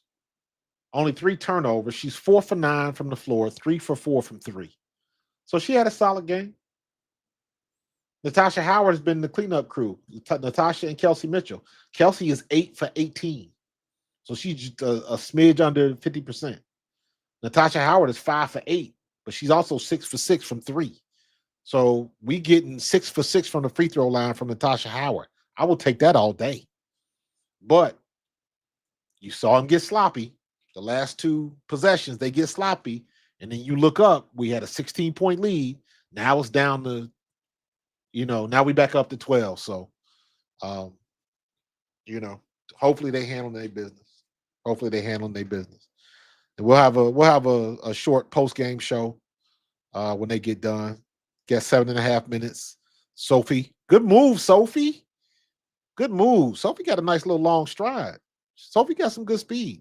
only 3 turnovers. She's 4 for 9 from the floor, 3 for 4 from three. So she had a solid game. Natasha Howard has been the cleanup crew. Natasha and Kelsey Mitchell. Kelsey is 8 for 18. So she's just a smidge under 50%. Natasha Howard is 5 for 8, but she's also 6 for 6 from three. So we getting 6 for 6 from the free throw line from Natasha Howard. I will take that all day. But you saw him get sloppy. The last 2 possessions, they get sloppy. And then you look up, we had a 16-point lead. Now it's down to, now we back up to 12. So, hopefully they handle their business. Hopefully they handle their business. And we'll have a short post-game show when they get done. Get 7.5 minutes. Sophie, good move, Sophie. Good move. Sophie got a nice little long stride. Sophie got some good speed.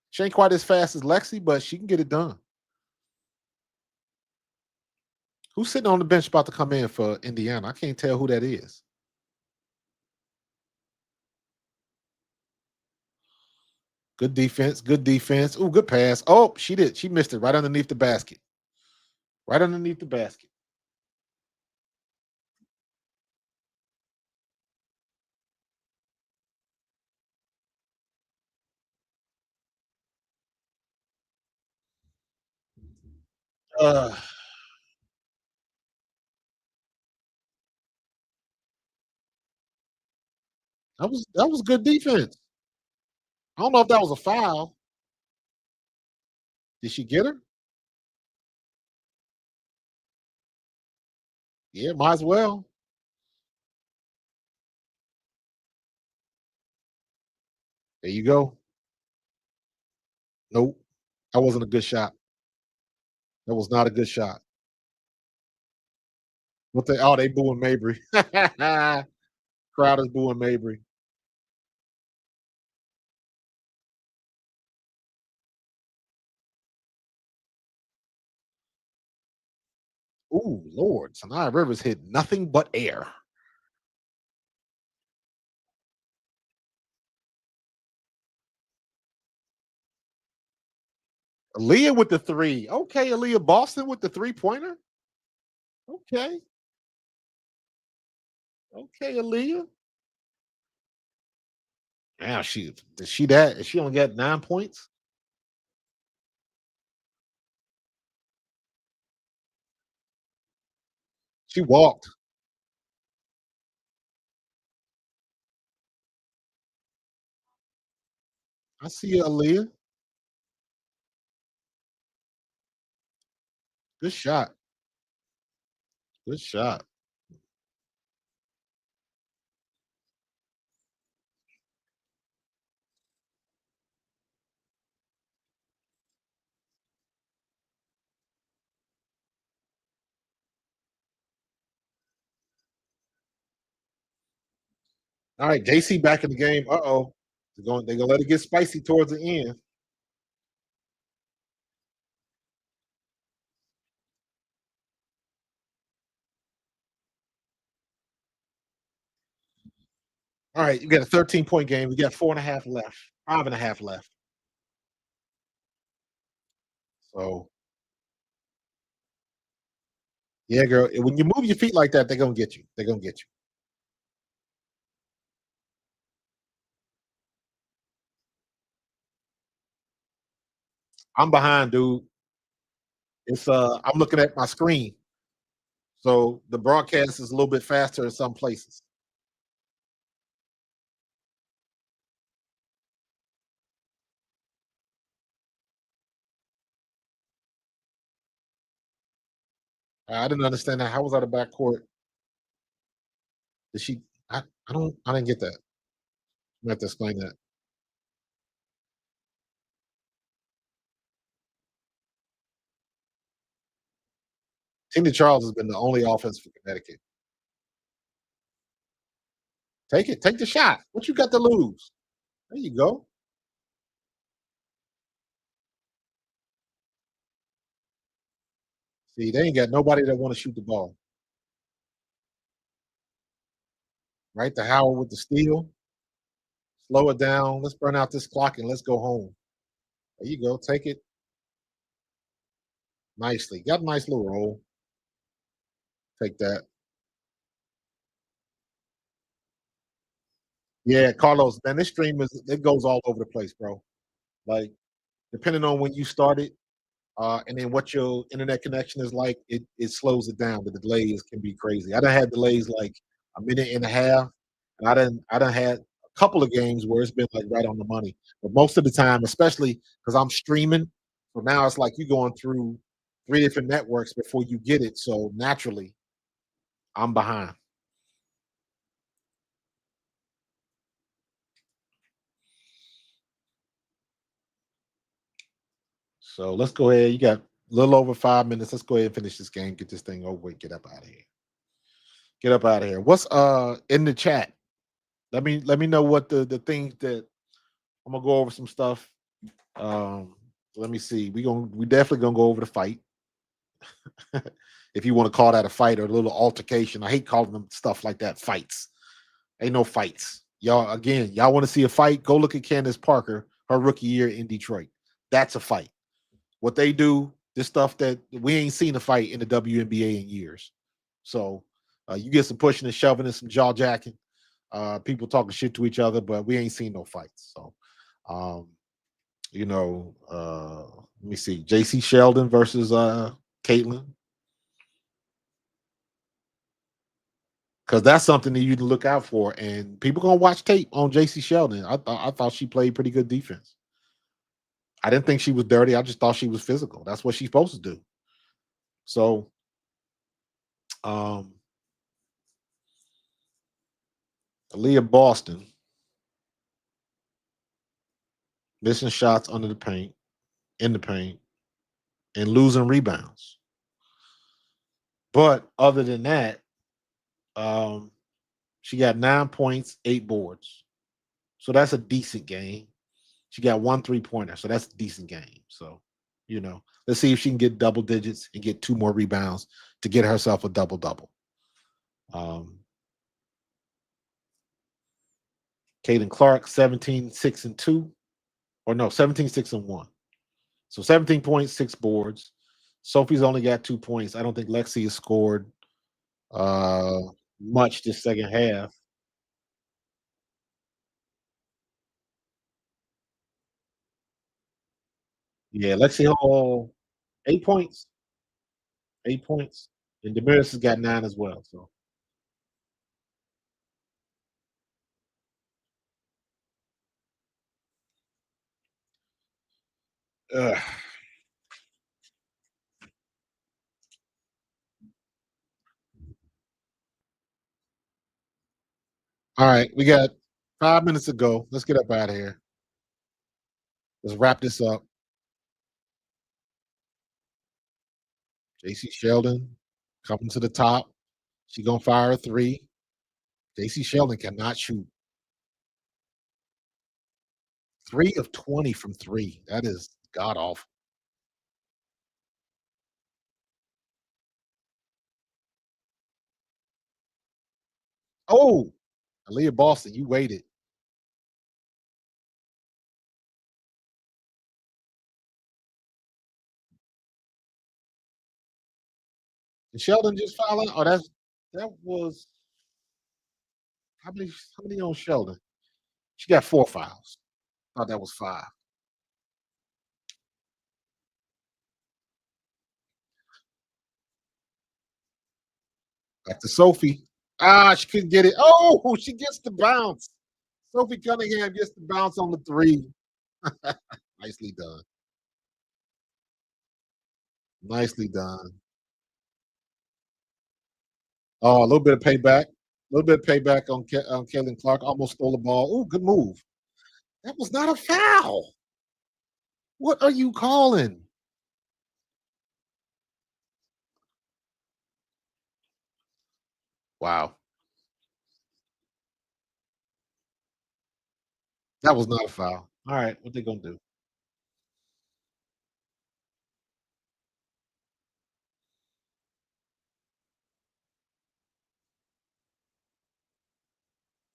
She ain't quite as fast as Lexi, but she can get it done. Who's sitting on the bench about to come in for Indiana? I can't tell who that is. Good defense. Good defense. Oh, good pass. Oh, she did. She missed it right underneath the basket. Right underneath the basket. Uh, that was good defense. I don't know if that was a foul. Did she get her? Yeah, might as well. There you go. Nope. That wasn't a good shot. That was not a good shot. They booing Mabry. Crowd is booing Mabry. Ooh, Lord. Sanaya Rivers hit nothing but air. Aaliyah with the three. Okay, Aaliyah Boston with the 3-pointer. Okay. Okay, Aaliyah. Now she only got 9 points? She walked. I see you, Aaliyah. Good shot. Good shot. All right, JC back in the game. Uh-oh. They're gonna let it get spicy towards the end. All right, you got a 13-point game. We got 4.5 left, 5.5 left. So yeah, girl. When you move your feet like that, they're gonna get you. They're gonna get you. I'm behind, dude. I'm looking at my screen. So the broadcast is a little bit faster in some places. I didn't understand that. How was that a backcourt? Did she? I didn't get that. You have to explain that. Tina Charles has been the only offense for Connecticut. Take it. Take the shot. What you got to lose? There you go. See, they ain't got nobody that want to shoot the ball. Right? The Howard with the steal. Slow it down. Let's burn out this clock and let's go home. There you go. Take it nicely. Got a nice little roll. Take that. Yeah, Carlos, man, this stream is it goes all over the place, bro. Like, depending on when you started, and then what your internet connection is like, it slows it down. The delays can be crazy. I done had delays like a minute and a half, and I done had a couple of games where it's been like right on the money. But most of the time, especially because I'm streaming, so now it's like you going through 3 different networks before you get it. So naturally, I'm behind. So let's go ahead. You got a little over 5 minutes. Let's go ahead and finish this game. Get this thing over with. Get up out of here. Get up out of here. What's in the chat? Let me know what the things that I'm gonna go over some stuff. Let me see. We definitely gonna go over the fight. If you want to call that a fight or a little altercation. I hate calling them stuff like that fights. Ain't no fights. Y'all again, y'all want to see a fight? Go look at Candace Parker, her rookie year in Detroit. That's a fight. What they do, this stuff that we ain't seen a fight in the WNBA in years. So you get some pushing and shoving and some jaw jacking, people talking shit to each other, but we ain't seen no fights. So, um, let me see, JC Sheldon versus Caitlin, because that's something that you can look out for, and people gonna watch tape on JC Sheldon. I thought she played pretty good defense. I didn't think she was dirty. I just thought she was physical. That's what she's supposed to do. So, um, Aaliyah Boston missing shots under the paint, in the paint, and losing rebounds. But other than that, um, she got 9 points, 8 boards. So that's a decent game. She got 1 3-pointer. So that's a decent game. So, let's see if she can get double digits and get 2 more rebounds to get herself a double double. Um, Caden Clark, 17, 6, and 2. Or no, 17, 6, and 1. So 17 points, 6 boards. Sophie's only got 2 points. I don't think Lexi has scored uh much this second half. Yeah, Lexi Hall, 8 points, 8 points. And Demiris has got 9 as well. So ugh. All right, we got 5 minutes to go. Let's get up out of here. Let's wrap this up. JC Sheldon coming to the top. She gonna fire a three. JC Sheldon cannot shoot. 3 of 20 from three. That is god awful. Oh, Aaliyah Boston, you waited. Did Sheldon just foul out? Oh, that was how many on Sheldon? She got 4 fouls. Thought that was 5. Back to Sophie. Ah, she couldn't get it. Oh, she gets the bounce. Sophie Cunningham gets the bounce on the three. Nicely done. Nicely done. Oh, a little bit of payback. A little bit of payback on Caitlin Clark. Almost stole the ball. Oh, good move. That was not a foul. What are you calling? Wow. That was not a foul. All right, what they gonna do?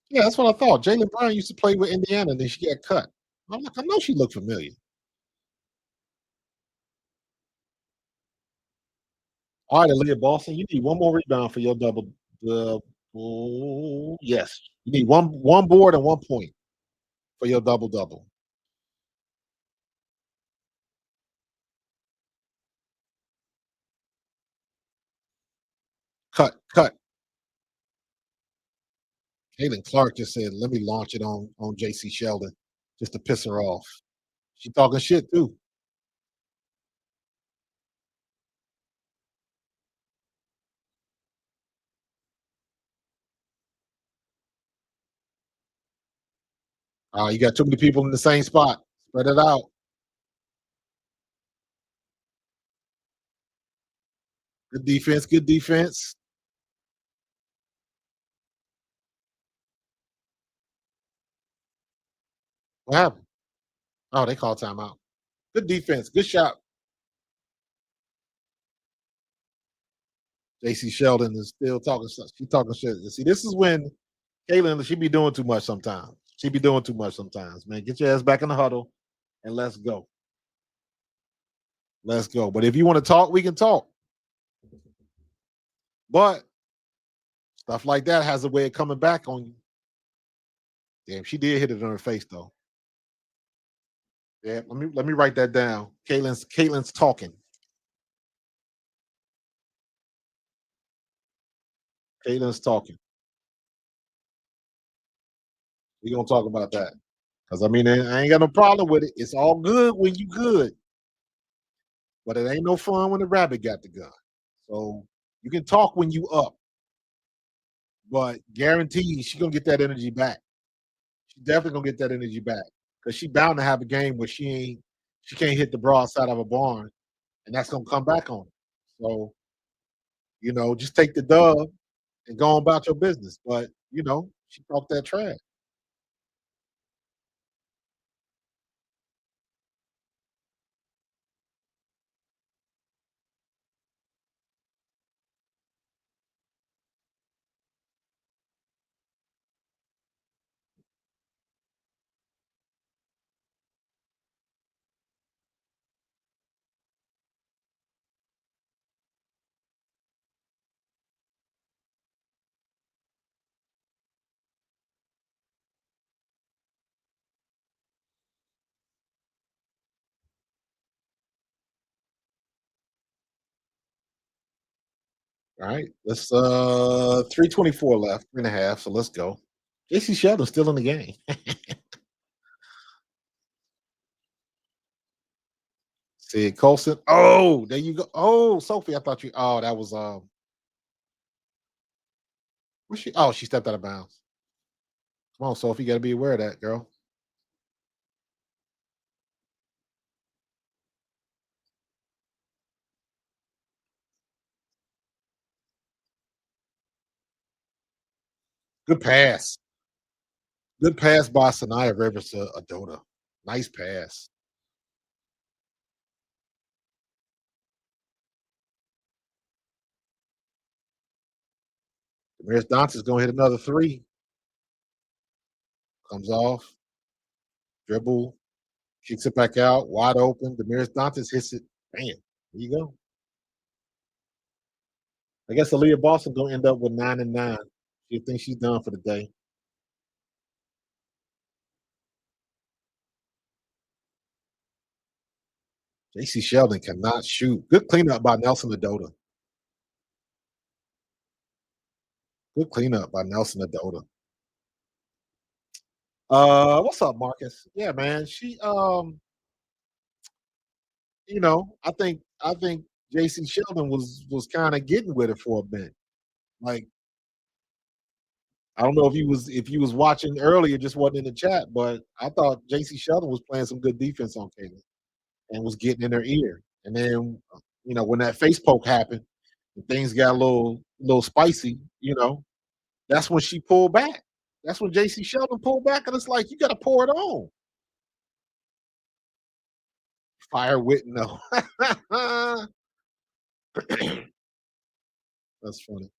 Yeah, that's what I thought. Jalen Brown used to play with Indiana, and then she got cut. I'm like, I know she looked familiar. All right, Aaliyah Boston, you need one more rebound for your double. Yes, you need one board and 1 point for your double double. Cut, cut. Caitlin Clark just said, "Let me launch it on JC Sheldon just to piss her off." She talking shit too. You got too many people in the same spot. Spread it out. Good defense. Good defense. What happened? Oh, they called timeout. Good defense. Good shot. JC Sheldon is still talking. She talking shit. See, this is when Kaylin, she be doing too much sometimes. She be doing too much sometimes, man. Get your ass back in the huddle and let's go. Let's go. But if you want to talk, we can talk. But stuff like that has a way of coming back on you. Damn, she did hit it on her face though. Yeah, let me write that down. Caitlin's talking. Caitlin's talking. We gonna talk about that. Cause I mean, I ain't got no problem with it. It's all good when you good, but it ain't no fun when the rabbit got the gun. So you can talk when you up, but guaranteed she gonna get that energy back. She definitely gonna get that energy back because she bound to have a game where she can't hit the broadside of a barn, and that's gonna come back on her. So just take the dub and go on about your business. But she talked that trash. All right, let's 3:24 left, 3.5. So let's go. JC Sheldon's still in the game. Sid Colson. Oh, there you go. Oh, Sophie, I thought you. Oh, that was where's she? Oh, she stepped out of bounds. Come on, Sophie, you got to be aware of that, girl. Good pass. Good pass by Sanaya Rivers to Adota. Nice pass. Damaris Johnson's gonna hit another three. Comes off, dribble, kicks it back out, wide open. Damaris Johnson hits it. Bam. There you go. I guess Aaliyah Boston gonna end up with 9-9. She thinks she's done for the day. JC Sheldon cannot shoot. Good cleanup by Nelson Adota. Good cleanup by Nelson Adota. What's up, Marcus? Yeah, man. I think JC Sheldon was kind of getting with it for a bit. Like I don't know if you was watching earlier, just wasn't in the chat, but I thought JC Sheldon was playing some good defense on Caitlin and was getting in her ear. And then, when that face poke happened, and things got a little spicy. That's when she pulled back. That's when JC Sheldon pulled back, and it's like you got to pour it on. Fire with no. That's funny.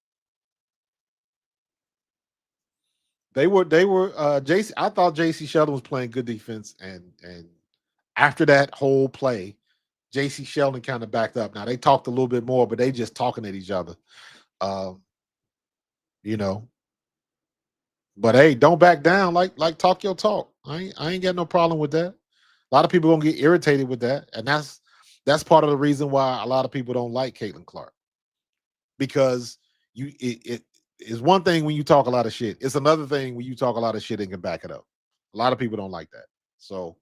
They were JC. I thought JC Sheldon was playing good defense, and after that whole play, JC Sheldon kind of backed up. Now they talked a little bit more, but they just talking at each other. Um, you know, but hey, don't back down. Like talk your talk. I ain't got no problem with that. A lot of people gonna get irritated with that, and that's part of the reason why a lot of people don't like Caitlin Clark, because it is one thing when you talk a lot of shit. It's another thing when you talk a lot of shit and can back it up. A lot of people don't like that. So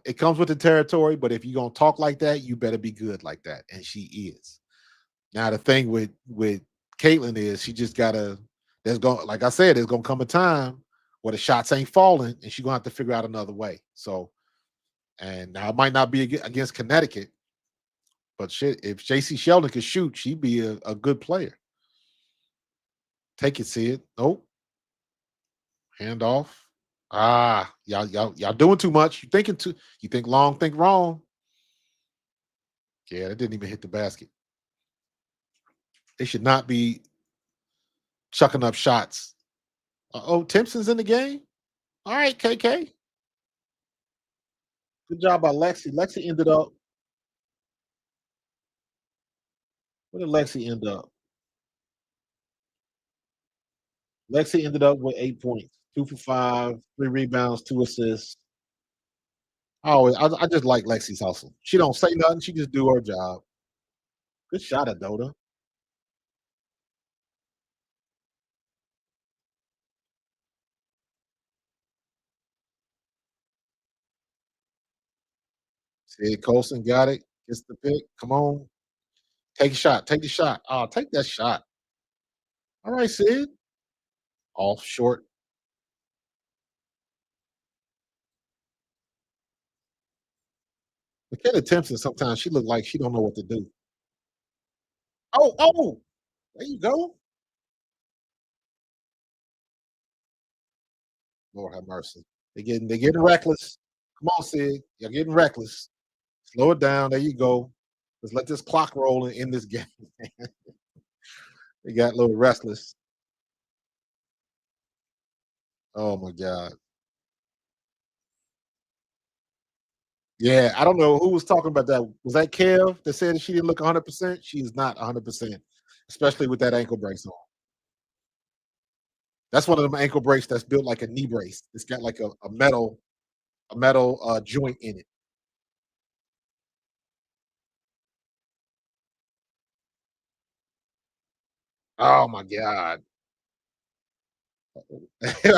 it comes with the territory, but if you're gonna talk like that, you better be good like that. And she is. Now the thing with Caitlin is she just gotta there's going like I said, there's gonna come a time where the shots ain't falling and she's gonna have to figure out another way. So and now it might not be against Connecticut, but shit, if JC Sheldon could shoot, she'd be a good player. Take it, Sid. Nope. Hand off. Y'all doing too much. You think long, think wrong. Yeah, that didn't even hit the basket. They should not be chucking up shots. Oh, Timpson's in the game. All right, KK. Good job by Lexi. Lexi ended up. Where did Lexi end up? Lexi ended up with 8 points, 2 for 5, 3 rebounds, 2 assists. I just like Lexi's hustle. She don't say nothing. She just do her job. Good shot at Dota. Sid Colson got it. Gets the pick. Come on. Take a shot. Take the shot. Oh, take that shot. All right, Sid. Off short. McKenna Timpson, sometimes she look like she don't know what to do. Oh, there you go. Lord have mercy. They getting reckless. Come on, Sid. You're getting reckless. Slow it down. There you go. Let's let this clock roll in this game. They got a little restless. Oh my God. Yeah, I don't know who was talking about that. Was that Kev that said she didn't look 100%? She is not 100%, especially with that ankle brace on. That's one of them ankle brace that's built like a knee brace. It's got like a metal joint in it. Oh my God.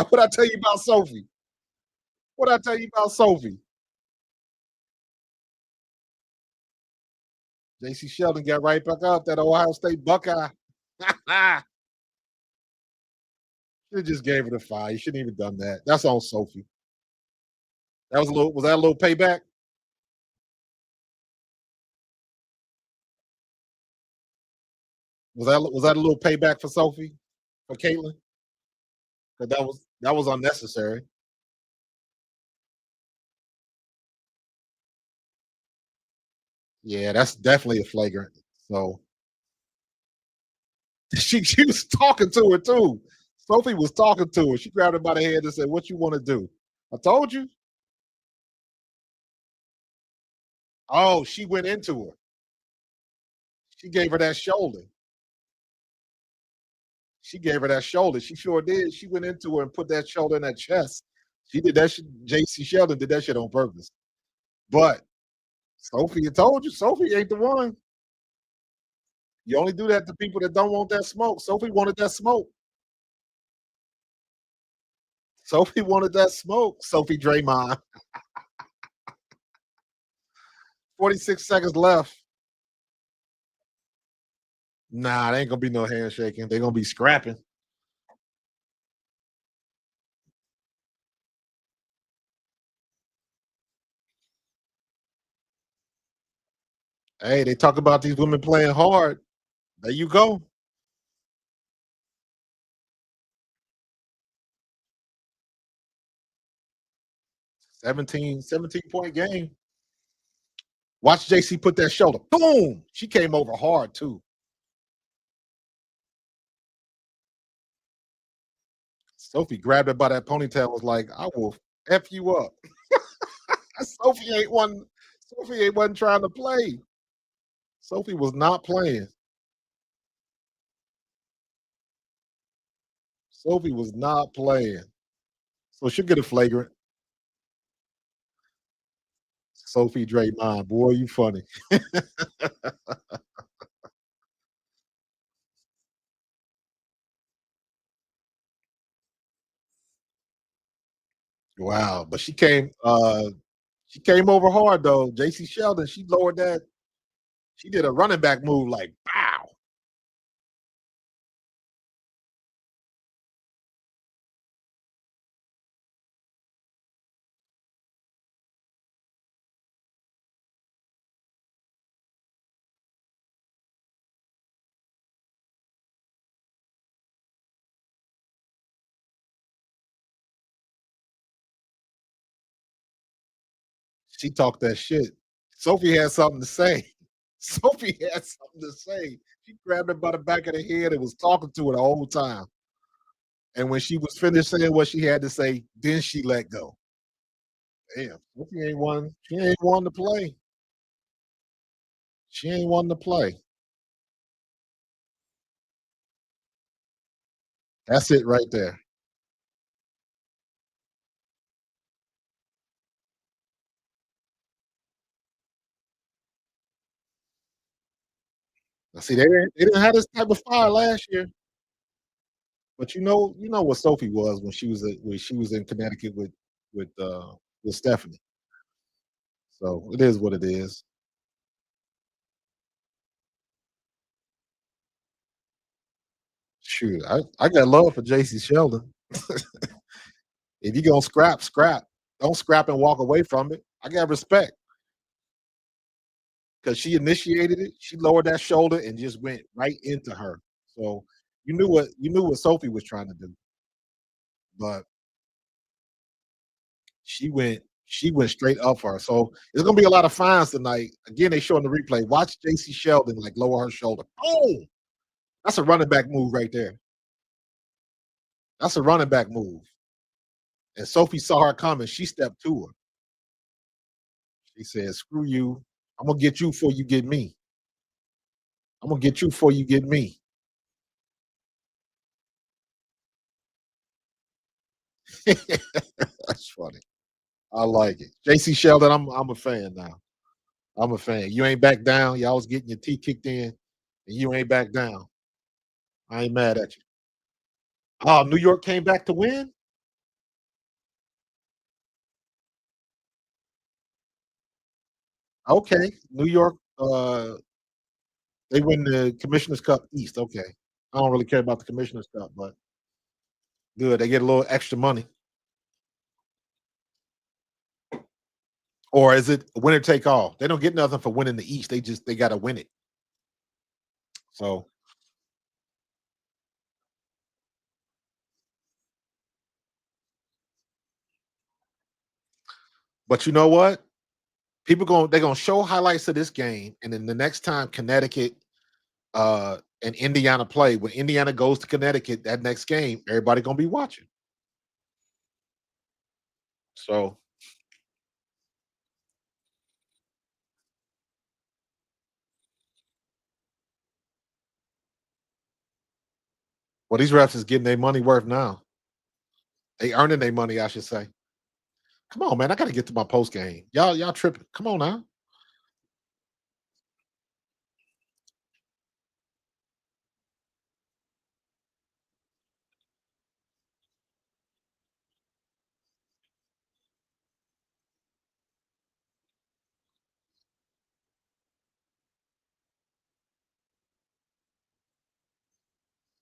What I tell you about Sophie? What I tell you about Sophie? JC Sheldon got right back up that Ohio State Buckeye. Should just gave her the fire. You shouldn't even done that. That's on Sophie. That was a little. Was that a little payback? Was that a little payback for Sophie for Caitlin? 'Cause that was unnecessary. Yeah, that's definitely a flagrant. So she was talking to her too. Sophie was talking to her. She grabbed her by the hand and said, "What you want to do?" I told you. Oh, she went into her. She gave her that shoulder. She gave her that shoulder. She sure did. She went into her and put that shoulder in that chest. She did that shit. JC Sheldon did that shit on purpose. But Sophie, I told you, Sophie ain't the one. You only do that to people that don't want that smoke. Sophie wanted that smoke. Sophie wanted that smoke. Sophie Draymond. 46 seconds left. Nah, there ain't gonna be no handshaking. They're gonna be scrapping. Hey, they talk about these women playing hard. There you go. 17-point game. Watch JC put that shoulder. Boom. She came over hard too. Sophie grabbed her by that ponytail, was like, I will F you up. Sophie ain't one. Sophie ain't wasn't trying to play. Sophie was not playing. Sophie was not playing. So she'll get a flagrant. Sophie Draymond, boy, you funny. Wow. But she came over hard though. JC Sheldon, she lowered that. She did a running back move like bow. She talked that shit. Sophie had something to say. Sophie had something to say. She grabbed her by the back of the head and was talking to her the whole time. And when she was finished saying what she had to say, then she let go. Damn, Sophie ain't one. She ain't one to play. She ain't one to play. That's it right there. Now, see, they didn't have this type of fire last year. But you know what Sophie was when she was in Connecticut with with Stephanie. So it is what it is. Shoot, I got love for JC Sheldon. If you gonna scrap, scrap. Don't scrap and walk away from it. I got respect because she initiated it. She lowered that shoulder and just went right into her. So you knew what Sophie was trying to do, but she went straight up for her. So it's gonna be a lot of fines tonight. Again, they showing the replay. Watch JC Sheldon like lower her shoulder. Boom! That's a running back move right there. That's a running back move. And Sophie saw her coming. She stepped to her. She said, "Screw you. I'm gonna get you before you get me. I'm gonna get you before you get me." That's funny. I like it. JC Sheldon, I'm a fan now. I'm a fan. You ain't back down. Y'all was getting your teeth kicked in, and you ain't back down. I ain't mad at you. Oh, New York came back to win? Okay. New York, they win the Commissioner's Cup East. Okay. I don't really care about the Commissioner's Cup, but good. They get a little extra money. Or is it winner take all? They don't get nothing for winning the East. They gotta win it. So, but you know what? They're gonna show highlights of this game, and then the next time Connecticut and Indiana play, when Indiana goes to Connecticut that next game, everybody gonna be watching. So, well, these refs is getting their money worth now. They earning their money, I should say. Come on, man. I gotta get to my post game. Y'all tripping. Come on now.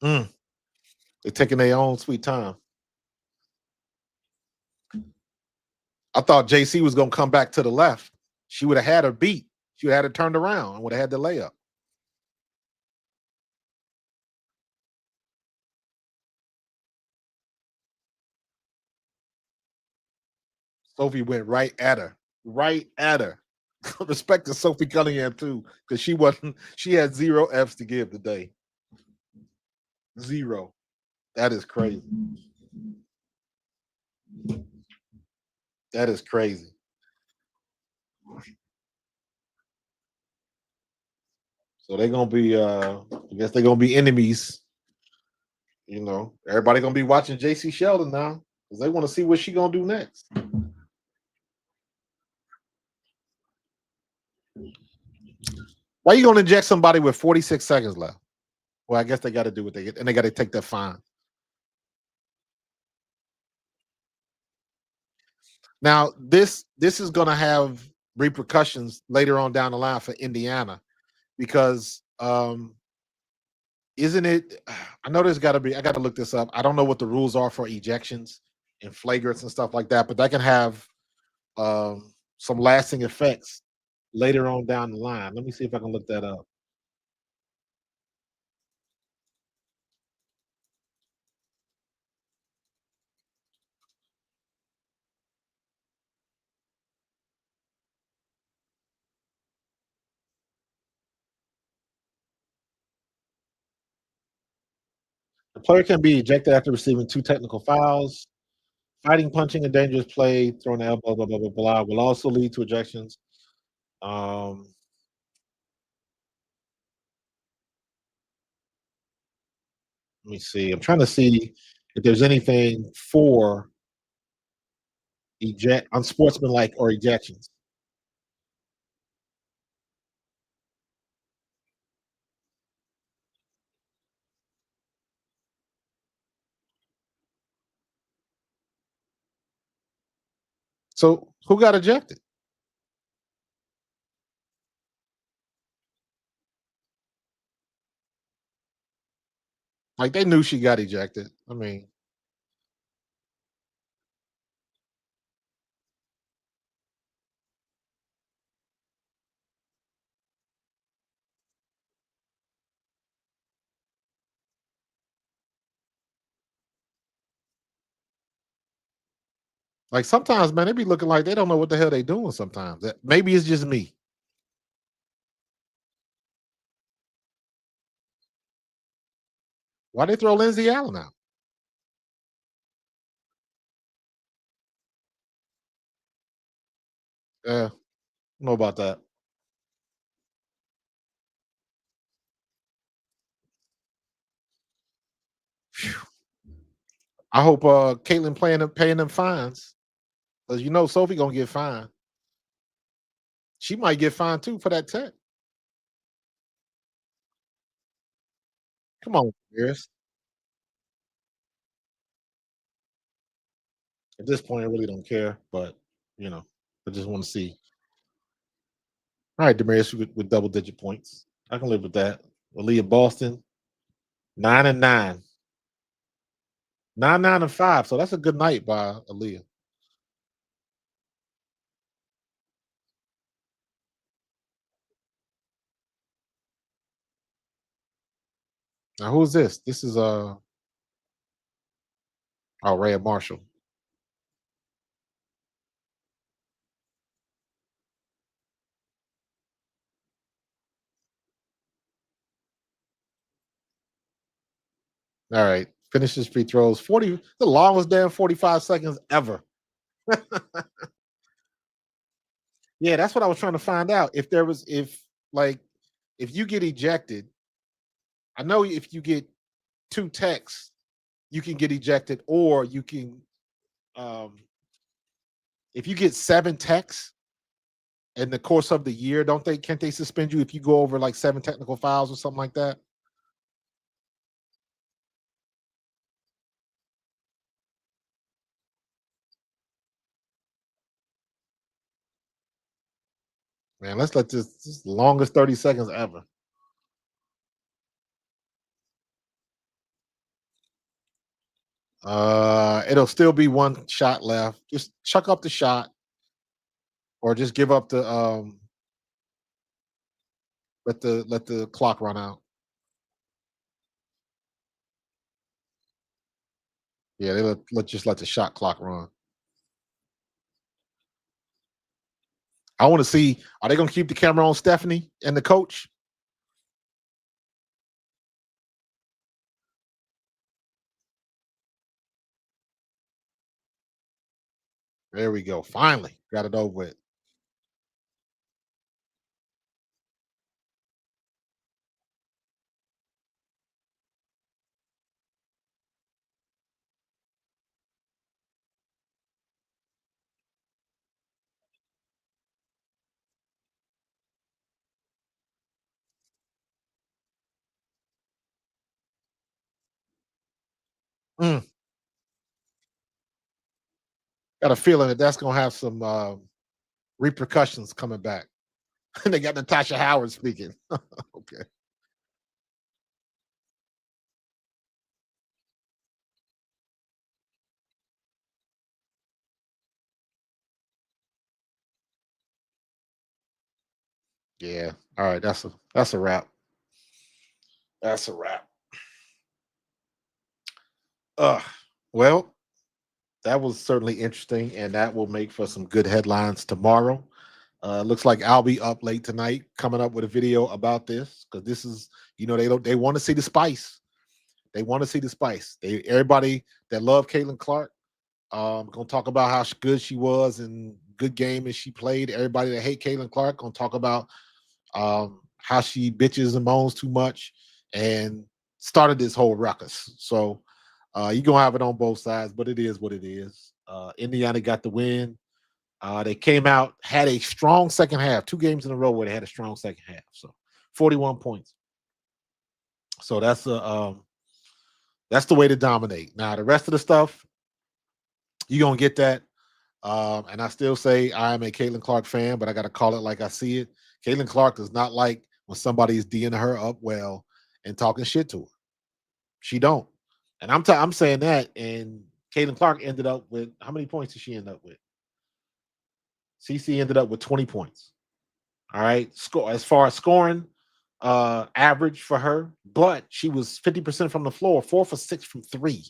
Mm, they're taking their own sweet time. I thought JC was gonna come back to the left. She would have had her beat. She would have had it turned around and would have had the layup. Sophie went right at her. Right at her. Respect to Sophie Cunningham too, because she wasn't. She had 0 Fs to give today. 0. That is crazy. That is crazy. So they're gonna be. I guess they're gonna be enemies. Everybody gonna be watching JC Sheldon now because they want to see what she gonna do next. Why you gonna inject somebody with 46 seconds left? Well, I guess they got to do what they get, and they got to take that fine. Now, this is going to have repercussions later on down the line for Indiana because isn't it? I know there's got to be. I got to look this up. I don't know what the rules are for ejections and flagrants and stuff like that, but that can have some lasting effects later on down the line. Let me see if I can look that up. The player can be ejected after receiving 2 technical fouls. Fighting, punching, and dangerous play, throwing the elbow, blah, blah, blah, blah, will also lead to ejections. Um, Let me see. I'm trying to see if there's anything for unsportsmanlike or ejections. So who got ejected? Like they knew she got ejected. I mean, like sometimes, man, they be looking like they don't know what the hell they doing. Sometimes maybe it's just me. Why they throw Lindsay Allen out? Yeah, know about that. I hope Caitlin paying them fines because Sophie gonna get fined. She might get fined too for that tech. Come on, Bears. At this point, I really don't care, but I just want to see. All right, Demarius with double digit points. I can live with that. Aaliyah Boston, 9-9. 9-9-5. So that's a good night by Aaliyah. Now who's this? This is Rhea Marshall. All right. Finishes free throws. 40, the longest damn 45 seconds ever. Yeah, that's what I was trying to find out. If you get ejected, I know if you get 2 texts, you can get ejected, or you can um if you get 7 texts in the course of the year, can't they suspend you if you go over like 7 technical fouls or something like that? Man, let's let this longest 30 seconds ever. It'll still be 1 shot left. Just chuck up the shot or just give up the Let the clock run out. Yeah, they let the shot clock run. I want to see, are they gonna keep the camera on Stephanie and the coach? There we go. Finally got it over with. Mm, got a feeling that that's gonna have some repercussions coming back. And they got Natasha Howard speaking. Okay. Yeah. All right. That's a wrap. That's a wrap. Uh well, that was certainly interesting, and that will make for some good headlines tomorrow. Looks like I'll be up late tonight, coming up with a video about this because this is, they want to see the spice. They want to see the spice. Everybody that love Caitlin Clark, gonna talk about how good she was and good game as she played. Everybody that hate Caitlin Clark gonna talk about how she bitches and moans too much and started this whole ruckus. So you're gonna have it on both sides, but it is what it is. Indiana got the win. They came out, had a strong second half, 2 games in a row where they had a strong second half. So 41 points. So that's the way to dominate. Now the rest of the stuff, you're gonna get that. And I still say I am a Caitlin Clark fan, but I gotta call it like I see it. Caitlin Clark does not like when somebody is D'ing her up well and talking shit to her. She don't. And I'm saying that, and Caitlin Clark ended up with, how many points did she end up with? CC ended up with 20 points. All right. Score as far as scoring, average for her, but she was 50% from the floor, 4 for 6 from three.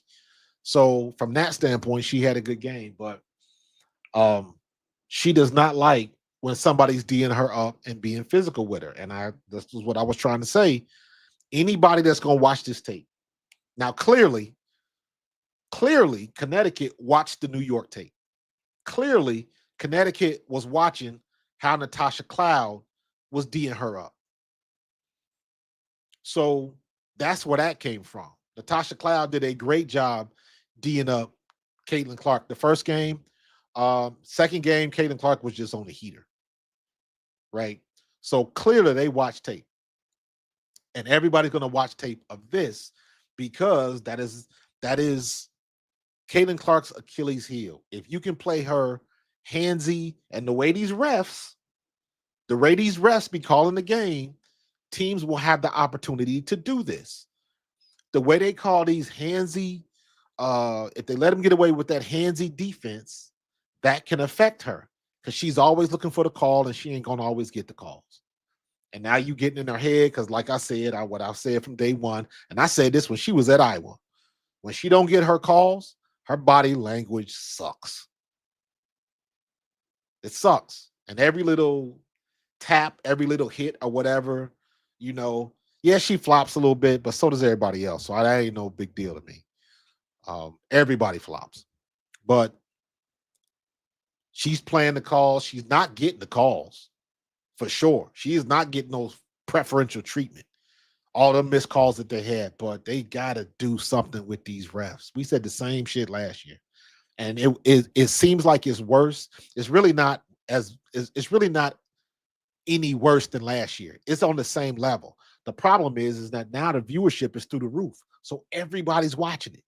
So from that standpoint, she had a good game, but um she does not like when somebody's D'ing her up and being physical with her. And this is what I was trying to say. Anybody that's gonna watch this tape. Now, clearly, Connecticut watched the New York tape. Clearly, Connecticut was watching how Natasha Cloud was D'ing her up. So that's where that came from. Natasha Cloud did a great job D'ing up Caitlin Clark the first game. Second game, Caitlin Clark was just on the heater, right? So clearly they watched tape. And everybody's going to watch tape of this because that is Caitlin Clark's Achilles heel. If you can play her handsy, and the way these refs be calling the game, teams will have the opportunity to do this. The way they call these handsy, if they let them get away with that handsy defense, that can affect her because she's always looking for the call and she ain't gonna always get the calls. And now you getting in her head because, like I said, what I've said from day one, and I said this when she was at Iowa, when she don't get her calls, her body language sucks. It sucks. And every little tap, every little hit or whatever, yeah, she flops a little bit, but so does everybody else. So that ain't no big deal to me. Everybody flops, but she's playing the calls. She's not getting the calls for sure. She is not getting those preferential treatment. All the missed calls that they had, but they got to do something with these refs. We said the same shit last year, and it seems like it's worse. It's really not it's really not any worse than last year. It's on the same level. The problem is that now the viewership is through the roof, so everybody's watching it.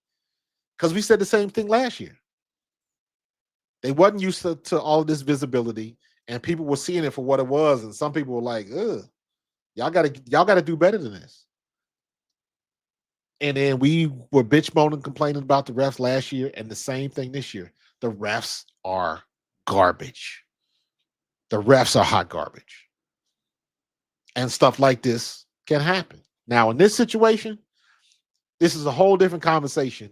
Because we said the same thing last year. They wasn't used to all of this visibility, and people were seeing it for what it was. And some people were like, "Ugh, y'all gotta do better than this." And then we were bitch moaning, complaining about the refs last year, and the same thing this year. The refs are garbage. The refs are hot garbage. And stuff like this can happen. Now, in this situation, this is a whole different conversation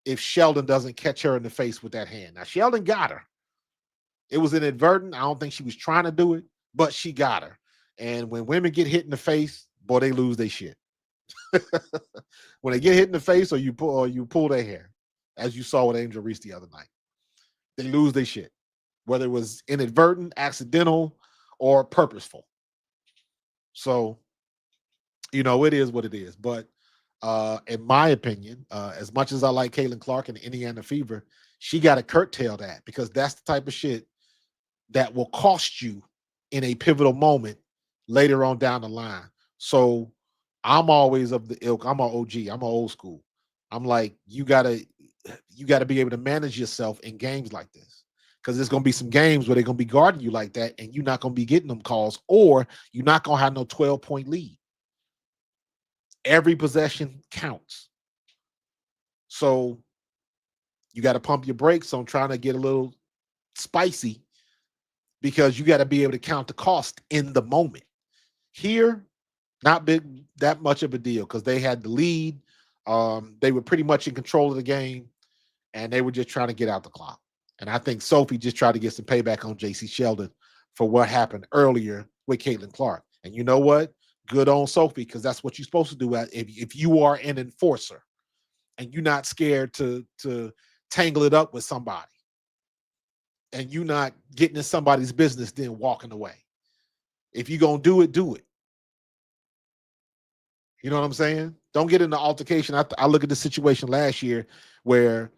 if Sheldon doesn't catch her in the face with that hand. Now, Sheldon got her. It was inadvertent. I don't think she was trying to do it, but she got her. And when women get hit in the face, boy, they lose their shit. When they get hit in the face or you pull their hair, as you saw with Angel Reese the other night, they lose their shit, whether it was inadvertent, accidental, or purposeful. So, it is what it is. But in my opinion, as much as I like Caitlin Clark and Indiana Fever, she got to curtail that because that's the type of shit that will cost you in a pivotal moment later on down the line. So I'm always of the ilk. I'm an OG. I'm an old school. I'm like, you gotta be able to manage yourself in games like this. Because there's gonna be some games where they're gonna be guarding you like that, and you're not gonna be getting them calls, or you're not gonna have no 12-point lead. Every possession counts. So you got to pump your brakes on trying to get a little spicy because you got to be able to count the cost in the moment. Here, not big that much of a deal because they had the lead. They were pretty much in control of the game, and they were just trying to get out the clock. And I think Sophie just tried to get some payback on J.C. Sheldon for what happened earlier with Caitlin Clark. And you know what? Good on Sophie, because that's what you're supposed to do if you are an enforcer and you're not scared to tangle it up with somebody and you're not getting in somebody's business then walking away. If you're going to do it, do it. You know what I'm saying? Don't get in the altercation. I look at the situation last year where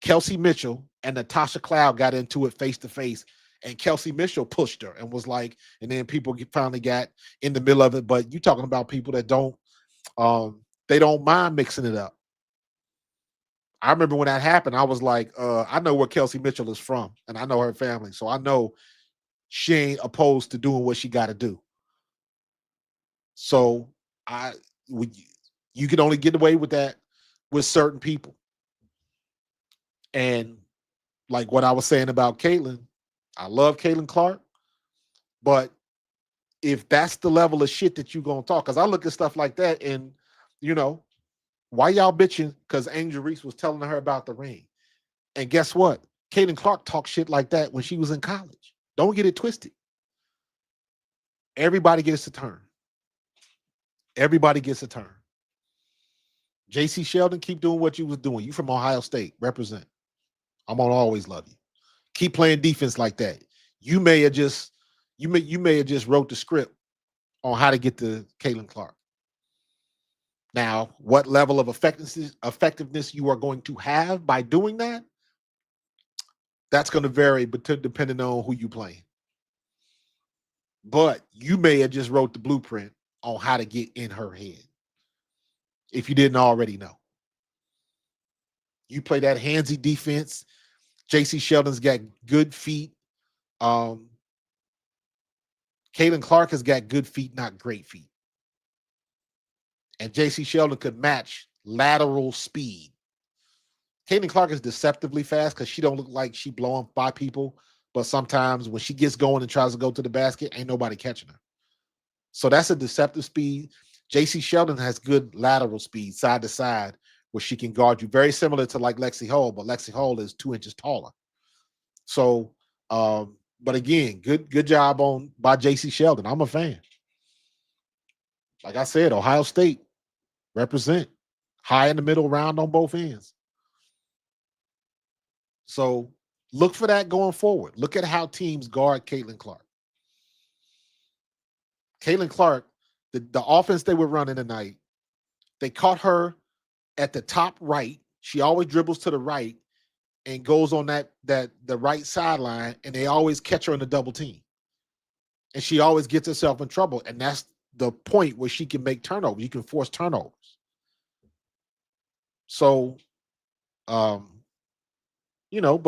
Kelsey Mitchell and Natasha Cloud got into it face to face, and Kelsey Mitchell pushed her and was like, and then people finally got in the middle of it. But you're talking about people that they don't mind mixing it up. I remember when that happened, I was like, I know where Kelsey Mitchell is from, and I know her family, so I know she ain't opposed to doing what she got to do. So you can only get away with that with certain people. And like what I was saying about Caitlin, I love Caitlin Clark, but if that's the level of shit that you're gonna talk, because I look at stuff like that, and why y'all bitching? Because Angel Reese was telling her about the ring, and guess what? Caitlin Clark talked shit like that when she was in college. Don't get it twisted. Everybody gets a turn. Everybody gets a turn. J.C. Sheldon, keep doing what you was doing. You from Ohio State, represent. I'm gonna always love you. Keep playing defense like that. You may have just wrote the script on how to get to Caitlin Clark. Now, what level of effectiveness you are going to have by doing that, that's going to vary, but depending on who you play. But you may have just wrote the blueprint on how to get in her head if you didn't already know. You play that handsy defense. J.C. Sheldon's got good feet. Caitlin Clark has got good feet, not great feet. And J.C. Sheldon could match lateral speed. Caitlin Clark is deceptively fast because she don't look like she blowing by people, but sometimes when she gets going and tries to go to the basket, ain't nobody catching her. So that's a deceptive speed. J.C. Sheldon has good lateral speed, side to side, where she can guard you. Very similar to like Lexi Hull, but Lexi Hull is 2 inches taller. So, but again, good job by J.C. Sheldon. I'm a fan. Like I said, Ohio State represent high in the middle round on both ends. So look for that going forward. Look at how teams guard Caitlin Clark. Caitlin Clark, the offense they were running tonight, they caught her at the top right. She always dribbles to the right and goes on the right sideline, and they always catch her in the double team. And she always gets herself in trouble. And that's the point where she can make turnovers. You can force turnovers. So, but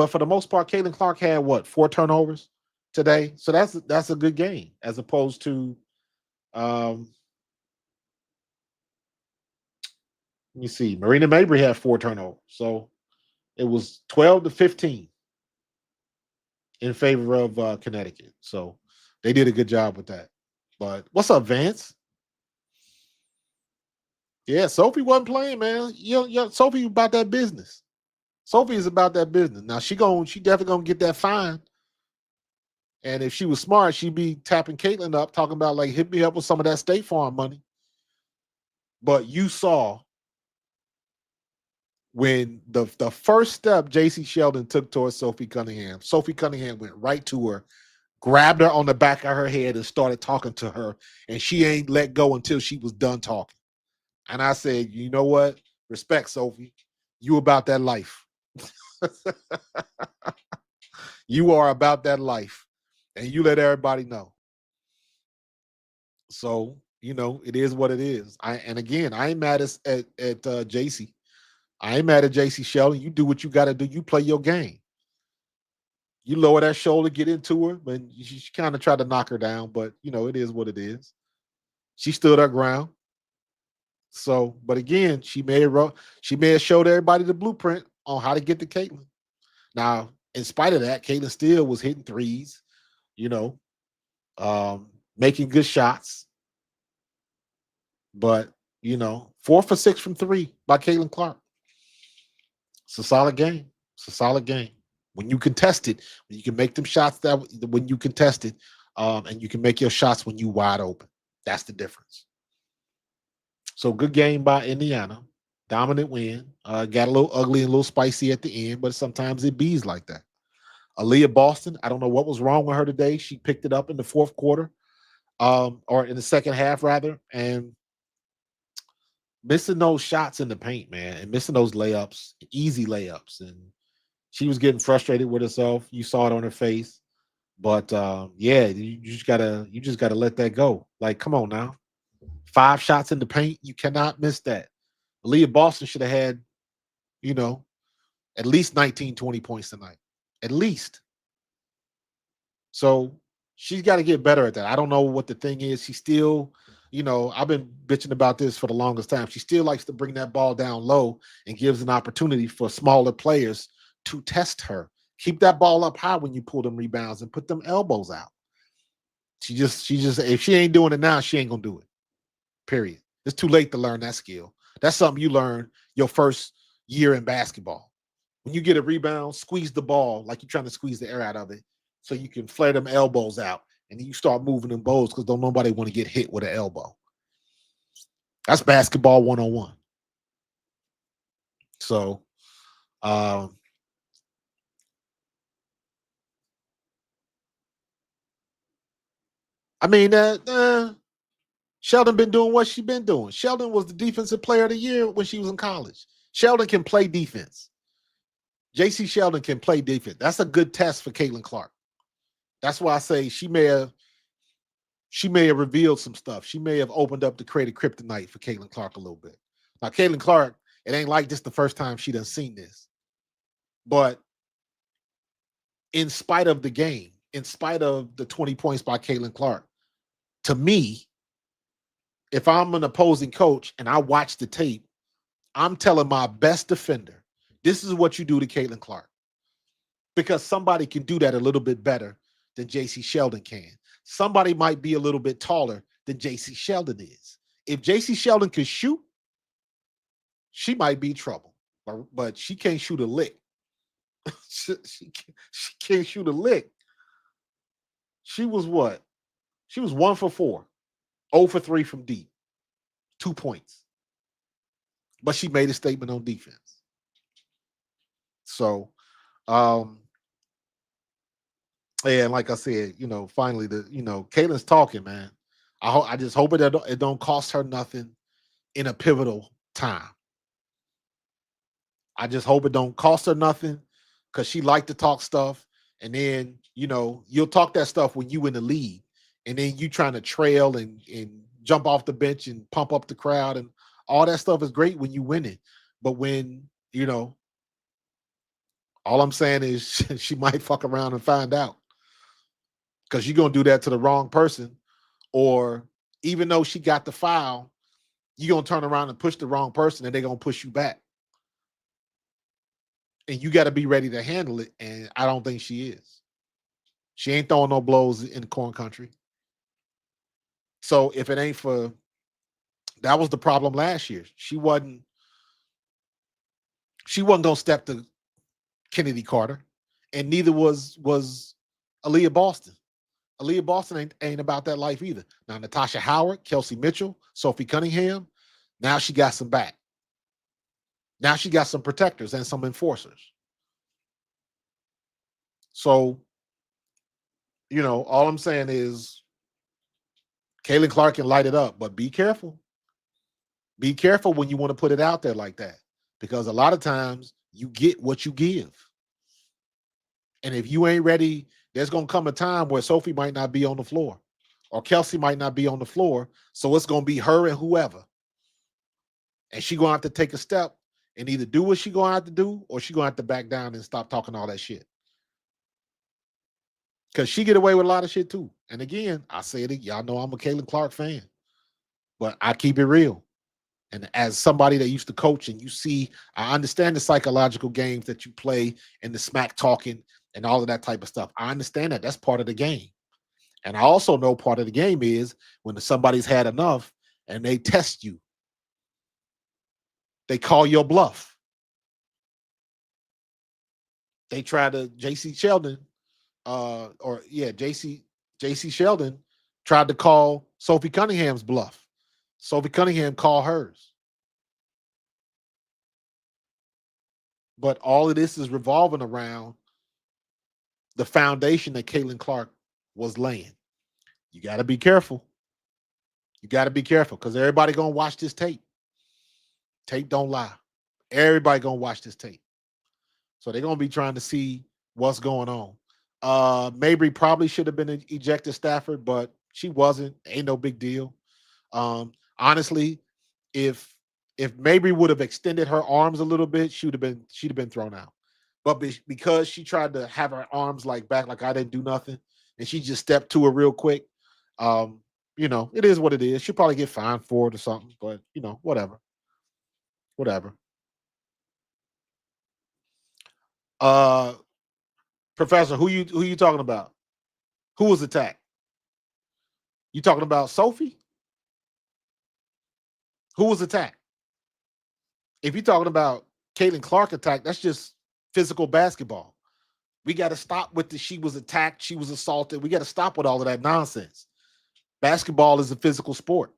for the most part, Caitlin Clark had 4 turnovers today. So that's a good game as opposed to, let me see, Marina Mabrey had 4 turnovers. So it was 12-15 in favor of Connecticut. So they did a good job with that. But what's up, Vance? Yeah, Sophie wasn't playing, man. Sophie about that business. Sophie is about that business. Now she definitely gonna get that fine. And if she was smart, she'd be tapping Caitlin up, talking about like, hit me up with some of that State Farm money. But you saw when the first step J.C. Sheldon took towards Sophie Cunningham went right to her, grabbed her on the back of her head and started talking to her. And she ain't let go until she was done talking. And I said, you know what? Respect, Sophie. You about that life. You are about that life. And you let everybody know. So, it is what it is. I ain't mad at JC. I ain't mad at JC Sheldon. You do what you got to do. You play your game. You lower that shoulder, get into her, but she kind of tried to knock her down, but it is what it is. She stood her ground. So, but again, she may have showed everybody the blueprint on how to get to Caitlin. Now, in spite of that, Caitlin still was hitting threes, making good shots. But 4 for 6 from 3 by Caitlin Clark. It's a solid game. It's a solid game. When you contest it, when you can make them shots when you contest it, and you can make your shots when you wide open. That's the difference. So good game by Indiana. Dominant win. Got a little ugly and a little spicy at the end, but sometimes it bees like that. Aaliyah Boston, I don't know what was wrong with her today. She picked it up in the fourth quarter, or in the second half, rather, and missing those shots in the paint, man, and missing those layups, easy layups. And she was getting frustrated with herself. You saw it on her face. But yeah, you just gotta let that go. Like, come on now. 5 shots in the paint, you cannot miss that. Aaliyah Boston should have had, at least 19, 20 points tonight. At least. So she's got to get better at that. I don't know what the thing is. She still, I've been bitching about this for the longest time. She still likes to bring that ball down low and gives an opportunity for smaller players to test her. Keep that ball up high when you pull them rebounds and put them elbows out. She just, if she ain't doing it now, she ain't gonna do it. Period. It's too late to learn that skill. That's something you learn your first year in basketball. When you get a rebound, squeeze the ball like you're trying to squeeze the air out of it so you can flare them elbows out, and then you start moving them bows because don't nobody want to get hit with an elbow. That's basketball 101. So, I mean, Sheldon been doing what she been doing. Sheldon was the defensive player of the year when she was in college. Sheldon can play defense. J.C. Sheldon can play defense. That's a good test for Caitlin Clark. That's why I say she may have revealed some stuff. She may have opened up the crate of kryptonite for Caitlin Clark a little bit. Now, Caitlin Clark, it ain't like this the first time she done seen this. But in spite of the game, in spite of the 20 points by Caitlin Clark, to me, if I'm an opposing coach and I watch the tape, I'm telling my best defender, this is what you do to Caitlin Clark. Because somebody can do that a little bit better than J.C. Sheldon can. Somebody might be a little bit taller than J.C. Sheldon is. If J.C. Sheldon could shoot, she might be in trouble. But she can't shoot a lick. she can't shoot a lick. She was what? She was 1 for 4. 0 for 3 from deep. 2 points. But she made a statement on defense. So, and like I said, finally Caitlin's talking, man. I just hope it don't cost her nothing in a pivotal time. I just hope it don't cost her nothing because she like to talk stuff. And then, you'll talk that stuff when you in the league. And then you trying to trail and jump off the bench and pump up the crowd. And all that stuff is great when you win it. But when, all I'm saying is she might fuck around and find out. Because you're going to do that to the wrong person. Or even though she got the foul, you're going to turn around and push the wrong person and they're going to push you back. And you got to be ready to handle it. And I don't think she is. She ain't throwing no blows in the corn country. So if it ain't for that was the problem last year. She wasn't gonna step to Kennedy Carter, and neither was Aaliyah Boston. Aaliyah Boston ain't about that life either. Now Natasha Howard, Kelsey Mitchell, Sophie Cunningham. Now she got some back. Now she got some protectors and some enforcers. So, all I'm saying is Caitlin Clark can light it up, but be careful. Be careful when you want to put it out there like that, because a lot of times you get what you give. And if you ain't ready, there's going to come a time where Sophie might not be on the floor or Kelsey might not be on the floor. So it's going to be her and whoever. And she going to have to take a step and either do what she going to have to do, or she going to have to back down and stop talking all that shit. Because she get away with a lot of shit too. And again, I say it, y'all know I'm a Caitlin Clark fan, but I keep it real. And as somebody that used to coach, and I understand the psychological games that you play and the smack talking and all of that type of stuff. I understand that. That's part of the game. And I also know part of the game is when somebody's had enough and they test you. They call your bluff. They try to JC Sheldon, JC Sheldon tried to call Sophie Cunningham's bluff. Sophie Cunningham called hers. But all of this is revolving around the foundation that Caitlin Clark was laying. You got to be careful. You got to be careful because everybody going to watch this tape. Tape don't lie. Everybody going to watch this tape. So they're going to be trying to see what's going on. Mabrey probably should have been ejected Stafford, but she wasn't. Ain't no big deal. Honestly, if Mabrey would have extended her arms a little bit, she'd have been thrown out. But because she tried to have her arms back, like I didn't do nothing, and she just stepped to her real quick, it is what it is. She'll probably get fined for it or something, but whatever. Professor, who you talking about? Who was attacked? You talking about Sophie? Who was attacked? If you're talking about Caitlin Clark attack, that's just physical basketball. We got to stop with she was attacked, she was assaulted. We got to stop with all of that nonsense. Basketball is a physical sport.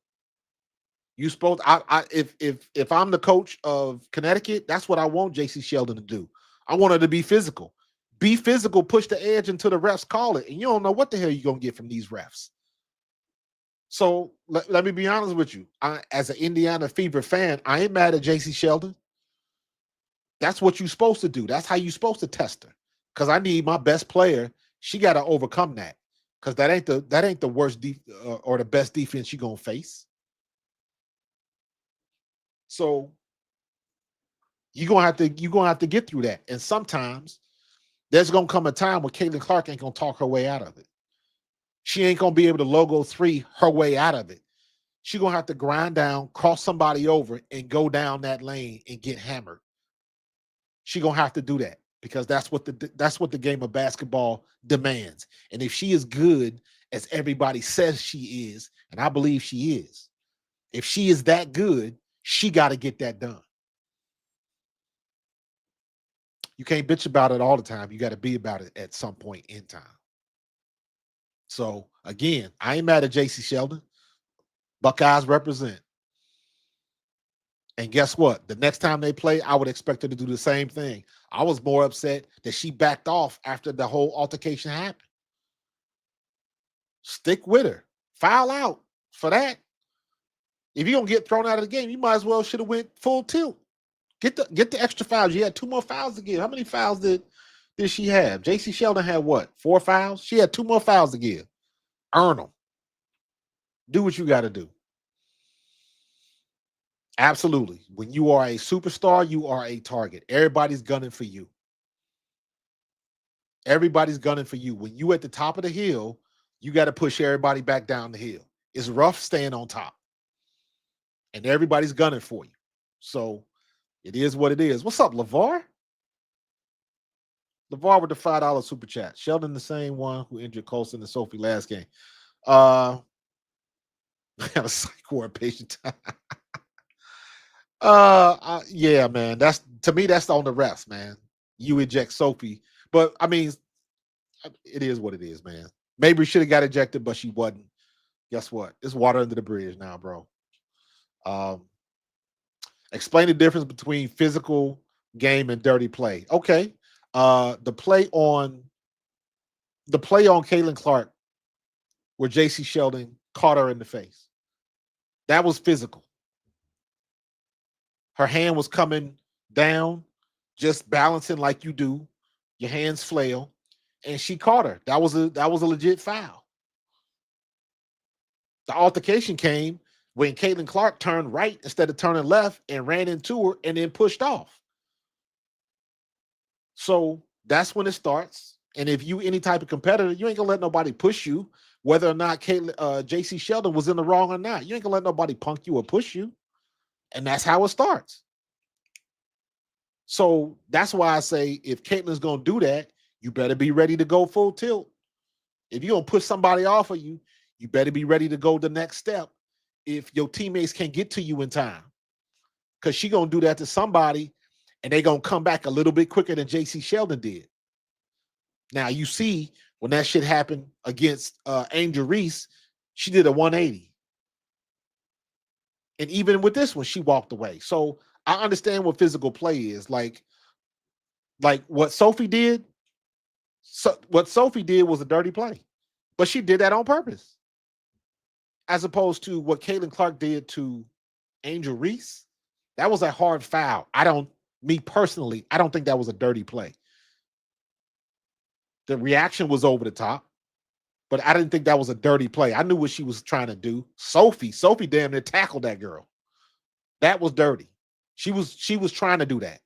You supposed if I'm the coach of Connecticut, that's what I want JC Sheldon to do. I want her to be physical. Be physical, push the edge until the refs call it. And you don't know what the hell you're going to get from these refs. So let me be honest with you. As an Indiana Fever fan, I ain't mad at JC Sheldon. That's what you're supposed to do. That's how you're supposed to test her. Because I need my best player. She got to overcome that. Because that ain't the worst or the best defense you're gonna face. So you're gonna have to get through that. And sometimes there's gonna come a time where Caitlin Clark ain't gonna talk her way out of it. She ain't gonna be able to logo 3 her way out of it. She's gonna have to grind down, cross somebody over, and go down that lane and get hammered. She's gonna have to do that because that's what the game of basketball demands. And if she is good as everybody says she is, and I believe she is, if she is that good, she got to get that done. You can't bitch about it all the time. You got to be about it at some point in time. So again, I ain't mad at JC Sheldon. Buckeyes represent. And guess what? The next time they play, I would expect her to do the same thing. I was more upset that she backed off after the whole altercation happened. Stick with her. Foul out for that. If you're gonna get thrown out of the game, you might as well should have went full tilt. Get the extra fouls. You had 2 more fouls to give. How many fouls did she have? JC Sheldon had what? 4 fouls? She had 2 more fouls to give. Earn them. Do what you got to do. Absolutely. When you are a superstar, you are a target. Everybody's gunning for you. Everybody's gunning for you. When you at the top of the hill, you got to push everybody back down the hill. It's rough staying on top. And everybody's gunning for you. So it is what it is. What's up, LeVar? LeVar with the $5 super chat. Sheldon, the same one who injured Colson and Sophie last game. I have a psych ward patient. Yeah, man. That's to me. That's on the refs, man. You eject Sophie, but I mean, it is what it is, man. Maybe should have got ejected, but she wasn't. Guess what? It's water under the bridge now, bro. Um, Explain the difference between physical game and dirty play. Okay. The play on Caitlin Clark where JC Sheldon caught her in the face. That was physical. Her hand was coming down, just balancing like you do. Your hands flail, and she caught her. That was a legit foul. The altercation came when Caitlin Clark turned right instead of turning left and ran into her and then pushed off. So that's when it starts. And if you any type of competitor, you ain't gonna let nobody push you, whether or not JC Sheldon was in the wrong or not. You ain't gonna let nobody punk you or push you. And that's how it starts. So that's why I say if Caitlin's gonna do that, you better be ready to go full tilt. If you're gonna push somebody off of you, you better be ready to go the next step if your teammates can't get to you in time. Because she gonna do that to somebody and they gonna come back a little bit quicker than JC Sheldon did. Now you see when that shit happened against Angel Reese, she did a 180. And even with this one, she walked away. So I understand what physical play is. Like what Sophie did. So what Sophie did was a dirty play, but she did that on purpose. As opposed to what Caitlin Clark did to Angel Reese, that was a hard foul. Me personally, I don't think that was a dirty play. The reaction was over the top, but I didn't think that was a dirty play. I knew what she was trying to do. Sophie damn near tackled that girl. That was dirty. She was trying to do that.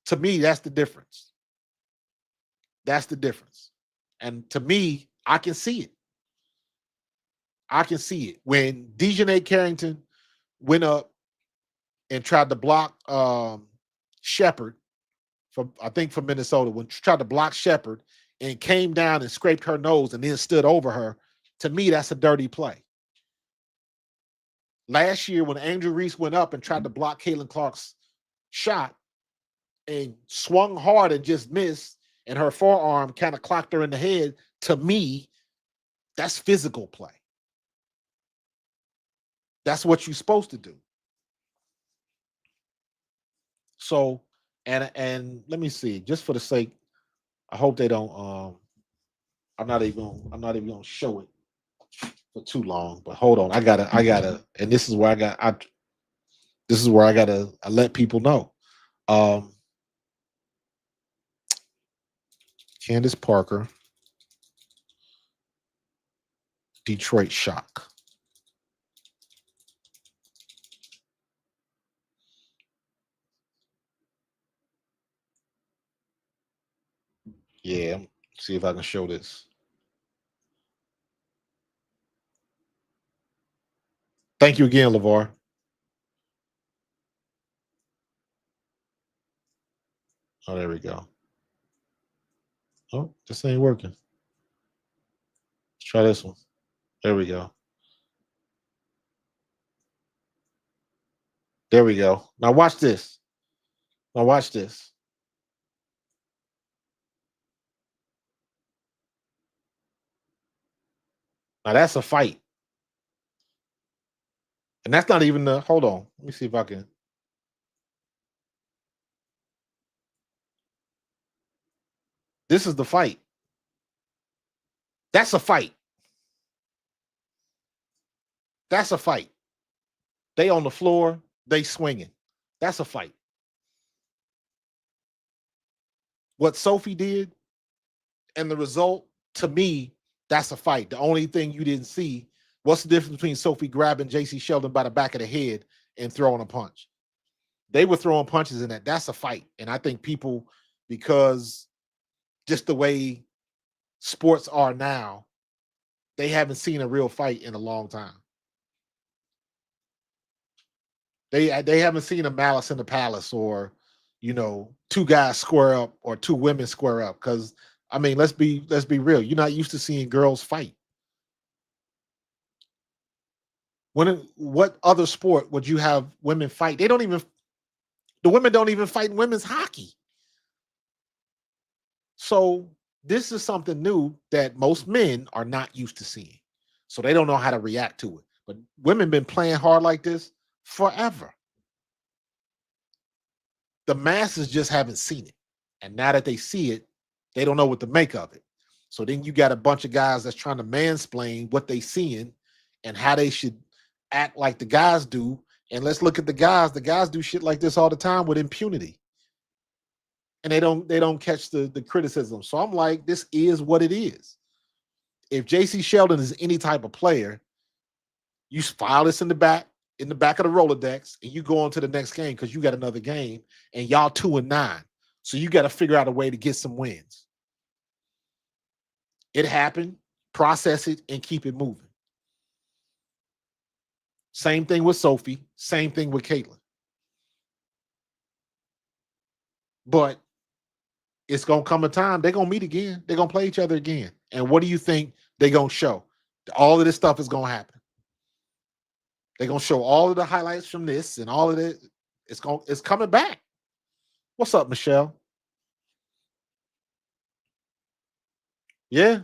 To me, that's the difference. That's the difference. And to me, I can see it. I can see it. When Dejanay Carrington went up and tried to block Shepard from Minnesota, when she tried to block Shepard and came down and scraped her nose and then stood over her, to me, that's a dirty play. Last year, when Angel Reese went up and tried to block Caitlin Clark's shot and swung hard and just missed, and her forearm kind of clocked her in the head, to me, that's physical play. That's what you're supposed to do. So, and let me see, just for the sake, I hope they don't. I'm not even gonna show it for too long. But hold on, I gotta, and this is where I gotta let people know. Candace Parker, Detroit Shock. Yeah, see if I can show this. Thank you again, LeVar. Oh, there we go. Oh, this ain't working. Let's try this one. There we go. There we go. Now watch this. Now watch this. Now that's a fight. And that's not even the, hold on. Let me see if I can. This is the fight. That's a fight. That's a fight. They on the floor, they swinging. That's a fight. What Sophie did and the result, to me, that's a fight. The only thing you didn't see, what's the difference between Sophie grabbing JC Sheldon by the back of the head and throwing a punch? They were throwing punches in that. That's a fight. And I think people, because just the way sports are now, they haven't seen a real fight in a long time. They haven't seen a Malice in the Palace or, two guys square up or two women square up. Because I mean, let's be real. You're not used to seeing girls fight. What other sport would you have women fight? The women don't even fight in women's hockey. So this is something new that most men are not used to seeing. So they don't know how to react to it. But women been playing hard like this forever. The masses just haven't seen it. And now that they see it, they don't know what to make of it. So then you got a bunch of guys that's trying to mansplain what they seeing and how they should act like the guys do. And let's look at the guys. The guys do shit like this all the time with impunity. And they don't catch the criticism. So I'm like, this is what it is. If JC Sheldon is any type of player, you file this in the back of the Rolodex, and you go on to the next game because you got another game, and y'all 2-9. So you got to figure out a way to get some wins. It happened, process it, and keep it moving. Same thing with Sophie, same thing with Caitlin. But it's going to come a time they're going to meet again. They're going to play each other again. And what do you think they're going to show? All of this stuff is going to happen. They're going to show all of the highlights from this and all of it. It's coming back. What's up, Michelle? Yeah,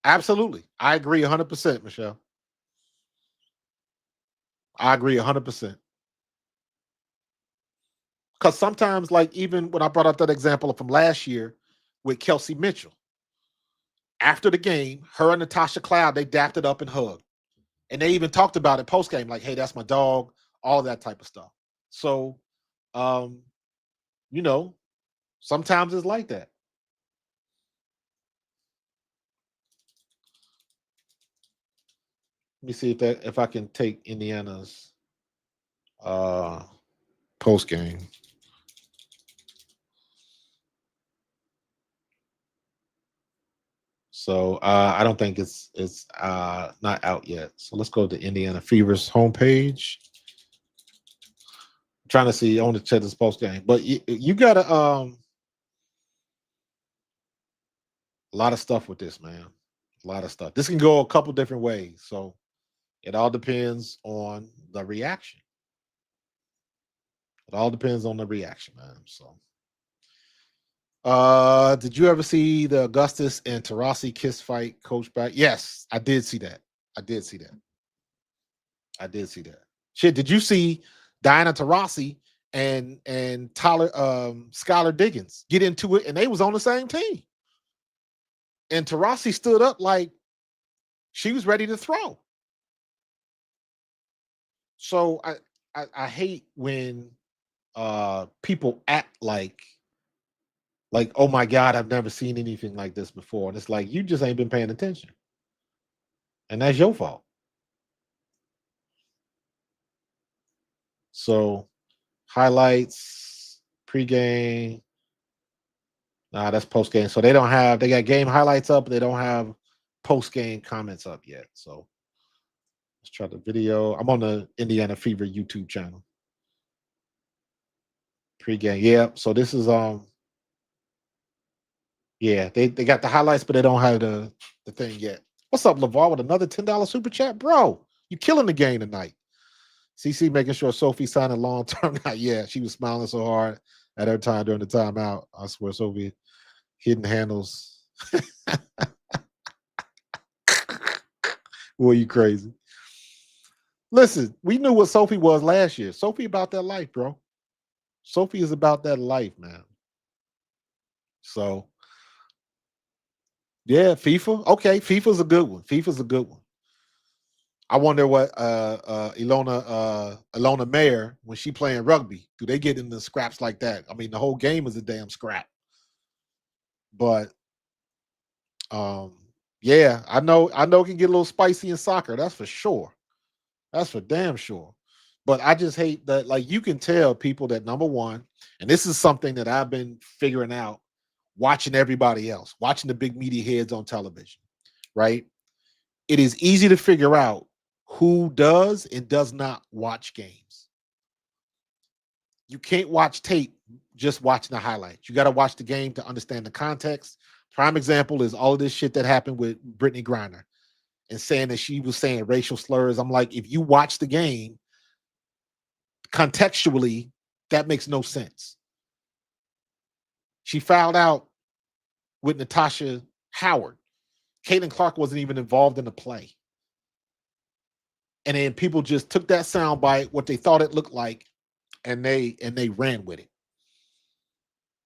absolutely. I agree 100%, Michelle. I agree 100%. Because sometimes, like even when I brought up that example from last year with Kelsey Mitchell, after the game, her and Natasha Cloud, they dapped it up and hugged. And they even talked about it post-game, like, hey, that's my dog, all that type of stuff. So, sometimes it's like that. Let me see if I can take Indiana's post-game. So I don't think it's not out yet. So let's go to Indiana Fever's homepage. I'm trying to see. I want to check this post game, but you got a lot of stuff with this, man. A lot of stuff. This can go a couple different ways. So it all depends on the reaction. It all depends on the reaction, man. So. Did you ever see the Augustus and Taurasi kiss fight coach back? Yes, I did see that. I did see that. Shit, did you see Diana Taurasi and Tyler Skylar Diggins get into it, and they was on the same team? And Taurasi stood up like she was ready to throw. So I hate when people act like, oh my God, I've never seen anything like this before. And it's like, you just ain't been paying attention. And that's your fault. So highlights, pregame. Nah, that's postgame. So they got game highlights up, but they don't have postgame comments up yet. So let's try the video. I'm on the Indiana Fever YouTube channel. Pregame. Yeah. So this is yeah, they got the highlights, but they don't have the thing yet. What's up, LeVar, with another $10 super chat? Bro, you killing the game tonight. CC making sure Sophie signed a long-term. Yeah, she was smiling so hard at her time during the timeout. I swear, Sophie hidden handles. Boy, you crazy. Listen, we knew what Sophie was last year. Sophie about that life, bro. Sophie is about that life, man. So, yeah, FIFA. Okay, FIFA's a good one. FIFA's a good one. I wonder what Ilona Mayer, when she playing rugby, do they get into scraps like that? I mean, the whole game is a damn scrap. But yeah, I know it can get a little spicy in soccer, that's for sure. That's for damn sure. But I just hate that, like, you can tell people that, number one, and this is something that I've been figuring out watching everybody else, watching the big media heads on television, right? It is easy to figure out who does and does not watch games. You can't watch tape just watching the highlights. You got to watch the game to understand the context. Prime example is all of this shit that happened with Brittany Griner. and saying that she was saying racial slurs. I'm like, if you watch the game contextually, that makes no sense. She fouled out with Natasha Howard. Caitlin Clark wasn't even involved in the play. And then people just took that soundbite, what they thought it looked like, and they ran with it.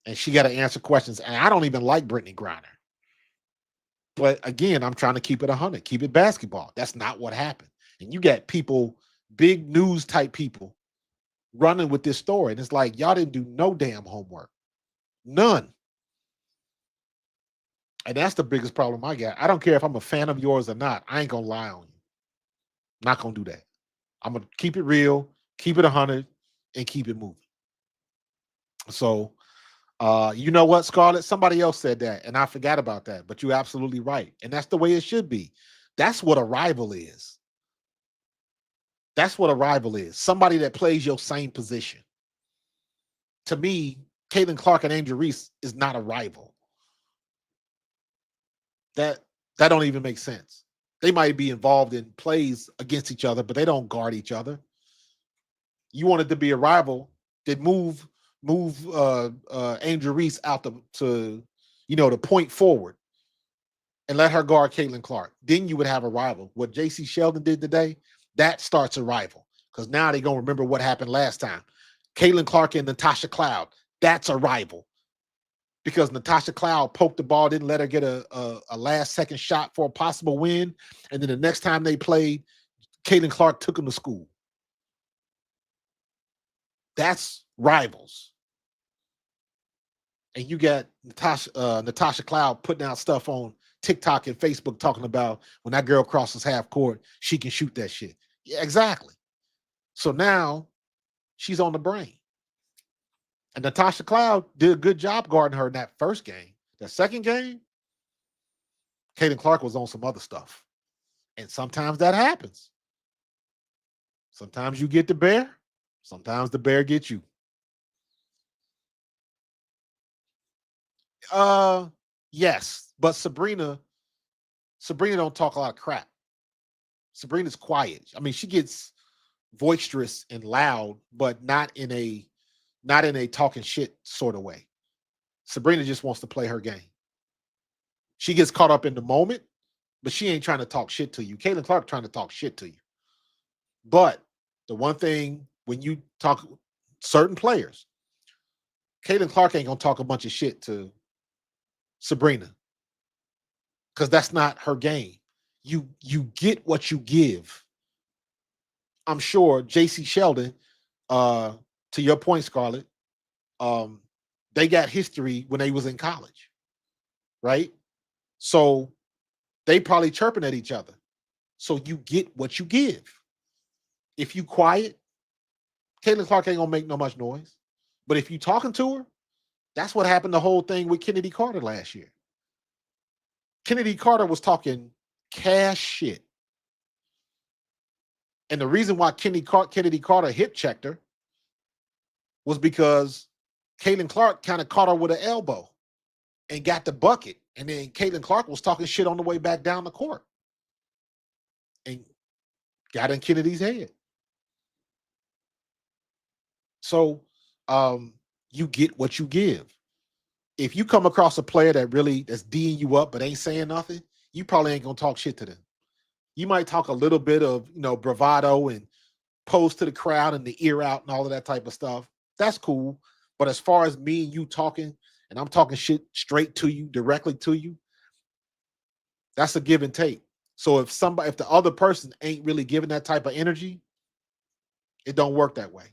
And she got to answer questions. And I don't even like Brittany Griner. But again, I'm trying to keep it 100, keep it basketball. That's not what happened. And you got people, big news type people, running with this story. And it's like, y'all didn't do no damn homework. None. And that's the biggest problem I got. I don't care if I'm a fan of yours or not. I ain't going to lie on you. Not going to do that. I'm going to keep it real, keep it 100, and keep it moving. So, you know what, Scarlett? Somebody else said that, and I forgot about that. But you're absolutely right. And that's the way it should be. That's what a rival is. That's what a rival is. Somebody that plays your same position. To me, Caitlin Clark and Angel Reese is not a rival. That don't even make sense. They might be involved in plays against each other, but they don't guard each other. You want it to be a rival that move Angel Reese out to point forward and let her guard Caitlin Clark. Then you would have a rival. What J.C. Sheldon did today, that starts a rival, because now they're going to remember what happened last time. Caitlin Clark and Natasha Cloud, that's a rival. Because Natasha Cloud poked the ball, didn't let her get a last-second shot for a possible win. And then the next time they played, Caitlin Clark took them to school. That's rivals. And you got Natasha Cloud putting out stuff on TikTok and Facebook talking about when that girl crosses half court, she can shoot that shit. Yeah, exactly. So now she's on the brain. And Natasha Cloud did a good job guarding her in that first game. That second game, Caitlin Clark was on some other stuff. And sometimes that happens. Sometimes you get the bear. Sometimes the bear gets you. Yes. But Sabrina don't talk a lot of crap. Sabrina's quiet. I mean, she gets boisterous and loud, but not in a talking shit sort of way. Sabrina just wants to play her game. She gets caught up in the moment, but she ain't trying to talk shit to you. Caitlin Clark trying to talk shit to you. But the one thing, when you talk certain players, Caitlin Clark ain't gonna talk a bunch of shit to Sabrina, because that's not her game. You get what you give. I'm sure J.C. Sheldon, to your point, Scarlett, they got history when they was in college, right? So they probably chirping at each other. So you get what you give. If you quiet, Caitlin Clark ain't gonna make no much noise. But if you talking to her, that's what happened the whole thing with Kennedy Carter last year. Kennedy Carter was talking cash shit. And the reason why Kennedy Carter hip checked her was because Caitlin Clark kind of caught her with an elbow and got the bucket. And then Caitlin Clark was talking shit on the way back down the court and got in Kennedy's head. So you get what you give. If you come across a player that's D'ing you up but ain't saying nothing, you probably ain't gonna talk shit to them. You might talk a little bit of bravado and pose to the crowd and the ear out and all of that type of stuff. That's cool. But as far as me and you talking, and I'm talking shit straight to you, directly to you, that's a give and take. So if the other person ain't really giving that type of energy, it don't work that way.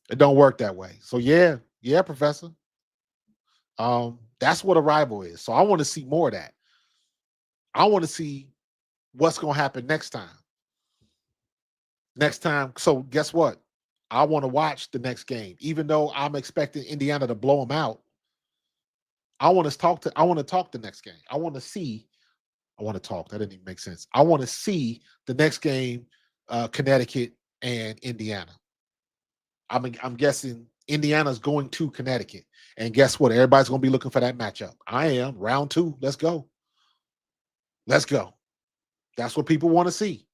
It don't work that way. So yeah, Professor. That's what a rival is. So I want to see more of that. I want to see what's going to happen next time. So guess what? I want to watch the next game. Even though I'm expecting Indiana to blow them out, I want to talk the next game. That didn't even make sense. I want to see the next game, Connecticut and Indiana. I'm guessing Indiana's going to Connecticut. And guess what? Everybody's going to be looking for that matchup. I am. Round 2. Let's go. Let's go. That's what people want to see.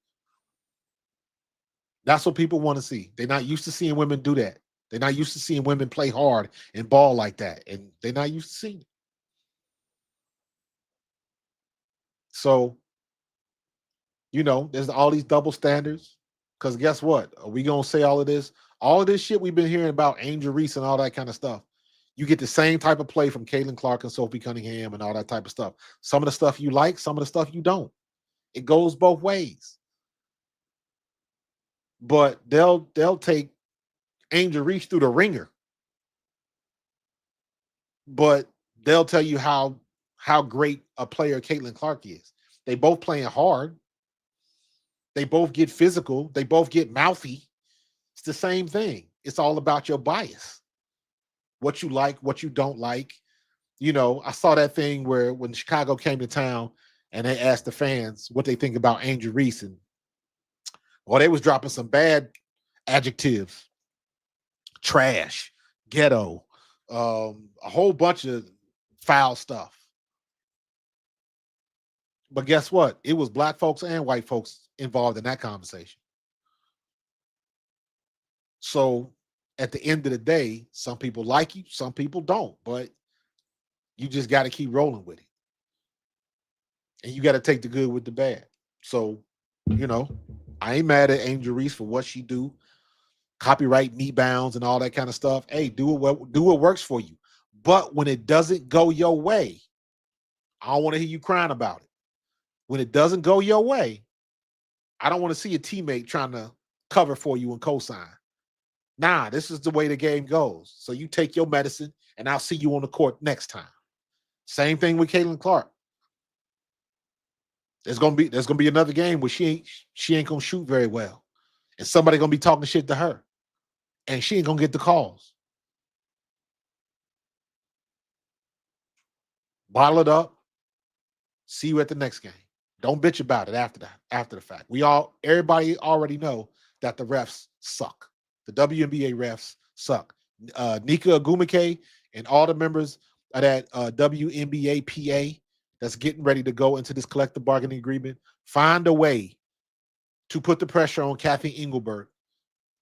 That's what people want to see. They're not used to seeing women do that. They're not used to seeing women play hard and ball like that. And they're not used to seeing it. So, there's all these double standards. Because guess what? Are we going to say all of this? All of this shit we've been hearing about Angel Reese and all that kind of stuff. You get the same type of play from Caitlin Clark and Sophie Cunningham and all that type of stuff. Some of the stuff you like, some of the stuff you don't. It goes both ways. But they'll take Angel Reese through the ringer. But they'll tell you how great a player Caitlin Clark is. They both playing hard. They both get physical. They both get mouthy. It's the same thing. It's all about your bias. What you like, what you don't like. I saw that thing where when Chicago came to town and they asked the fans what they think about Angel Reese, and they was dropping some bad adjectives, trash, ghetto, a whole bunch of foul stuff. But guess what? It was black folks and white folks involved in that conversation. So at the end of the day, some people like you, some people don't, but you just got to keep rolling with it. And you got to take the good with the bad. So, I ain't mad at Angel Reese for what she do. Copyright me bounds and all that kind of stuff. Hey, do what works for you. But when it doesn't go your way, I don't want to hear you crying about it. When it doesn't go your way, I don't want to see a teammate trying to cover for you and co-sign. Nah, this is the way the game goes. So you take your medicine, and I'll see you on the court next time. Same thing with Caitlin Clark. There's gonna be another game where she ain't gonna shoot very well, and somebody gonna be talking shit to her, and she ain't gonna get the calls. Bottle it up. See you at the next game. Don't bitch about it after the fact. Everybody already know that the refs suck. The WNBA refs suck. Nika Agumike and all the members of that WNBA PA that's getting ready to go into this collective bargaining agreement, find a way to put the pressure on Kathy Engelbert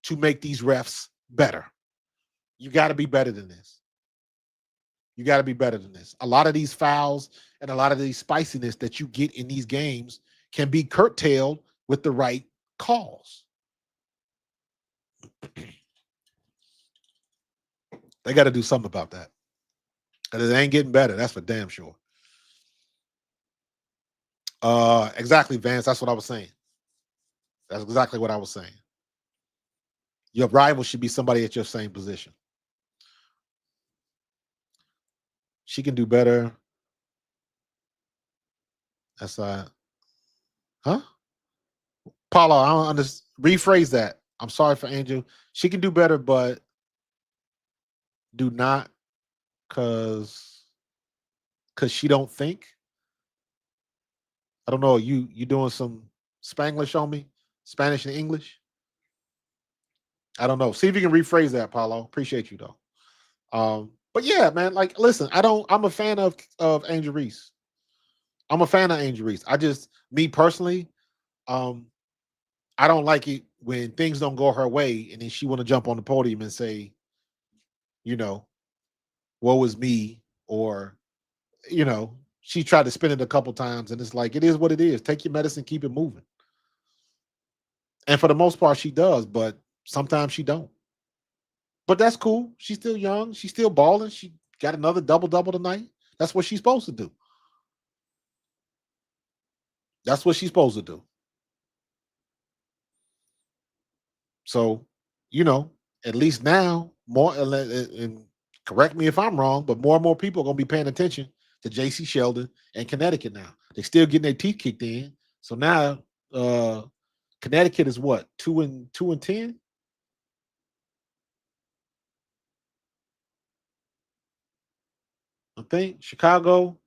to make these refs better. You got to be better than this. You got to be better than this. A lot of these fouls and a lot of these spiciness that you get in these games can be curtailed with the right calls. They got to do something about that. Because it ain't getting better. That's for damn sure. Exactly, Vance. That's what I was saying. That's exactly what I was saying. Your rival should be somebody at your same position. She can do better. That's huh? Paulo, I don't understand. Rephrase that. I'm sorry for Angel. She can do better, but do not because she don't think. I don't know. You doing some Spanglish on me? Spanish and English? I don't know. See if you can rephrase that, Paulo. Appreciate you though. But yeah, man, like listen, I'm a fan of Angel Reese. I'm a fan of Angel Reese. Me personally, I don't like it when things don't go her way and then she want to jump on the podium and say, woe is me, or, she tried to spin it a couple times, and it's like, it is what it is. Take your medicine, keep it moving. And for the most part, she does, but sometimes she don't. But that's cool. She's still young. She's still balling. She got another double-double tonight. That's what she's supposed to do. That's what she's supposed to do. So, at least now, more, and correct me if I'm wrong, but more and more people are going to be paying attention to JC Sheldon and Connecticut now. They're still getting their teeth kicked in. So now Connecticut is what? 2-10? I think Chicago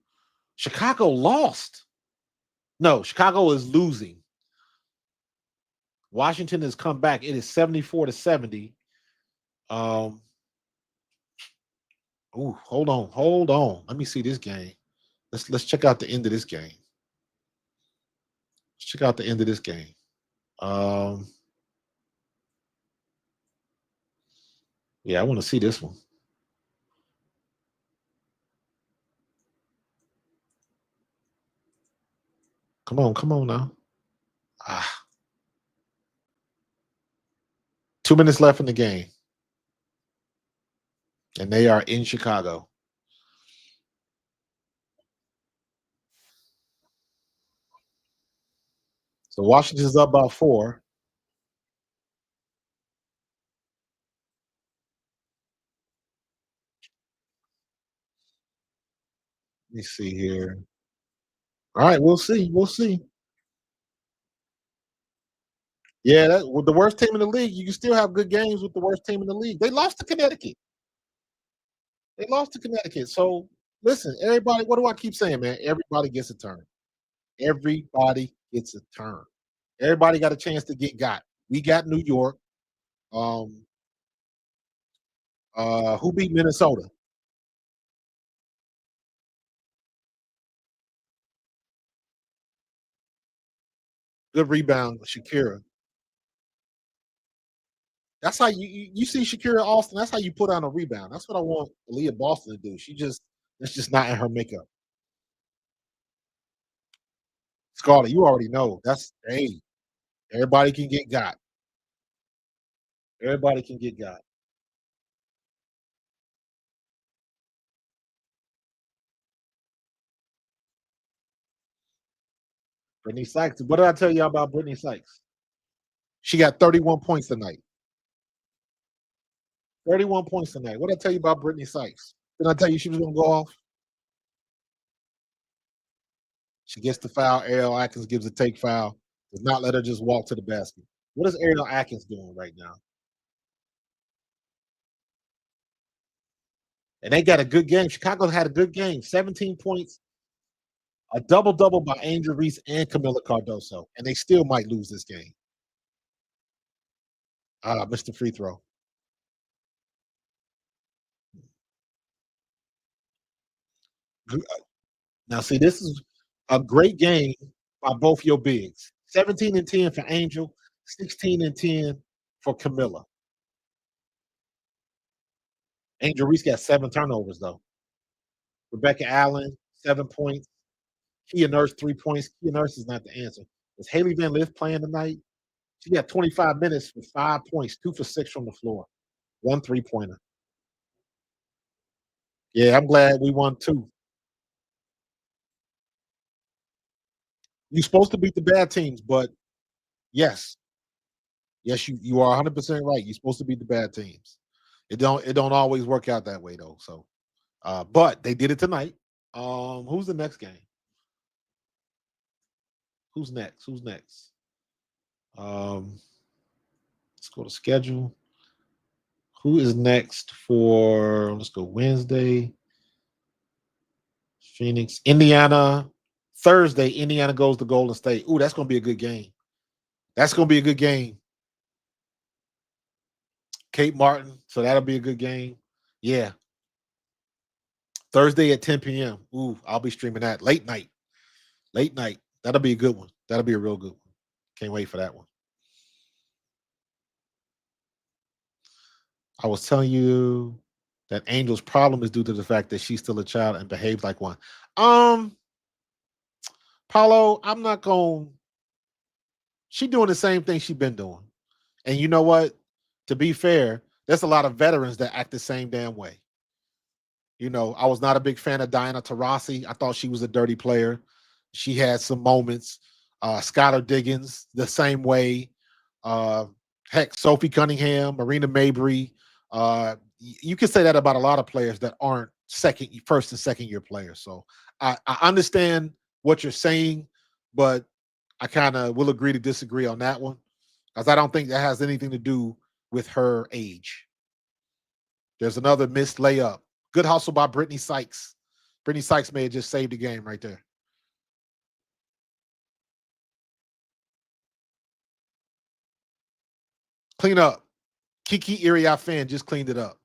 lost. No, Chicago is losing. Washington has come back. It is 74-70. Hold on. Let me see this game. Let's check out the end of this game. check out the end of this game. Um, yeah, I want to see this one. Come on now. Ah, 2 minutes left in the game, and they are in Chicago. So Washington's up by 4. Let me see here. All right, we'll see. We'll see. Yeah, with the worst team in the league, you can still have good games with the worst team in the league. They lost to Connecticut. They lost to Connecticut. So listen, everybody, what do I keep saying, man? Everybody gets a turn. Everybody gets a turn. Everybody got a chance to get got. We got New York. Um, who beat Minnesota? Good rebound, Shakira. That's how you see Shakira Austin. That's how you put on a rebound. That's what I want Aaliyah Boston to do. That's just not in her makeup. Scarlett, you already know. That's hey, everybody can get got. Everybody can get got. Brittany Sykes. What did I tell you about Brittany Sykes? She got 31 points tonight. 31 points tonight. What did I tell you about Brittany Sykes? Did I tell you she was going to go off? She gets the foul. Ariel Atkins gives a take foul. Does not let her just walk to the basket. What is Ariel Atkins doing right now? And they got a good game. Chicago had a good game. 17 points, a double-double by Angel Reese and Camila Cardoso. And they still might lose this game. Mr. Free Throw. Now, see, this is a great game by both your bigs. 17 and 10 for Angel, 16 and 10 for Camilla. Angel Reese got 7 turnovers, though. Rebecca Allen, 7 points. Kia Nurse, 3 points. Kia Nurse is not the answer. Is Haley Van Lith playing tonight? She got 25 minutes with 5 points, 2 for 6 from the floor, 1 3-pointer. Yeah, I'm glad we won 2. You're supposed to beat the bad teams, but yes, yes, you are 100% right. You're supposed to beat the bad teams. It don't always work out that way though. So, but they did it tonight. Who's the next game? Who's next? Who's next? Um, let's go to schedule. Who is next for? Let's go Wednesday. Phoenix, Indiana. Thursday, Indiana goes to Golden State. Ooh, that's gonna be a good game. That's gonna be a good game. Kate Martin, so that'll be a good game. Yeah, Thursday at 10 p.m. Ooh, I'll be streaming that late night. Late night. That'll be a good one. That'll be a real good one. Can't wait for that one. I was telling you that Angel's problem is due to the fact that she's still a child and behaves like one. Um, Paulo, I'm not going. She doing the same thing she been doing, and you know what? To be fair, there's a lot of veterans that act the same damn way. You know, I was not a big fan of Diana Taurasi. I thought she was a dirty player. She had some moments. Skylar Diggins, the same way. Uh, heck, Sophie Cunningham, Marina Mabrey. You can say that about a lot of players that aren't first and second year players. So I understand what you're saying, but I kind of will agree to disagree on that one because I don't think that has anything to do with her age. There's another missed layup. Good hustle by Brittany Sykes. Brittany Sykes may have just saved the game right there. Clean up. Kiki Iriai fan just cleaned it up.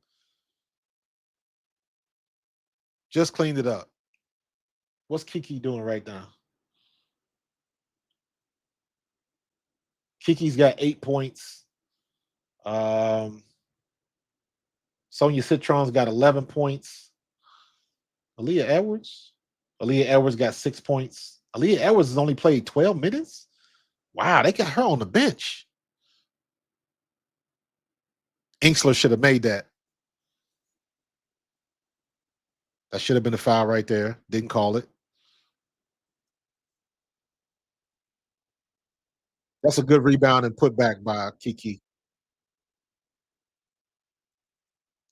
Just cleaned it up. What's Kiki doing right now? Kiki's got 8 points. Sonia Citron's got 11 points. Aaliyah Edwards. Aaliyah Edwards got 6 points. Aaliyah Edwards has only played 12 minutes. Wow, they got her on the bench. Inksler should have made that. That should have been a foul right there. Didn't call it. That's a good rebound and put back by Kiki.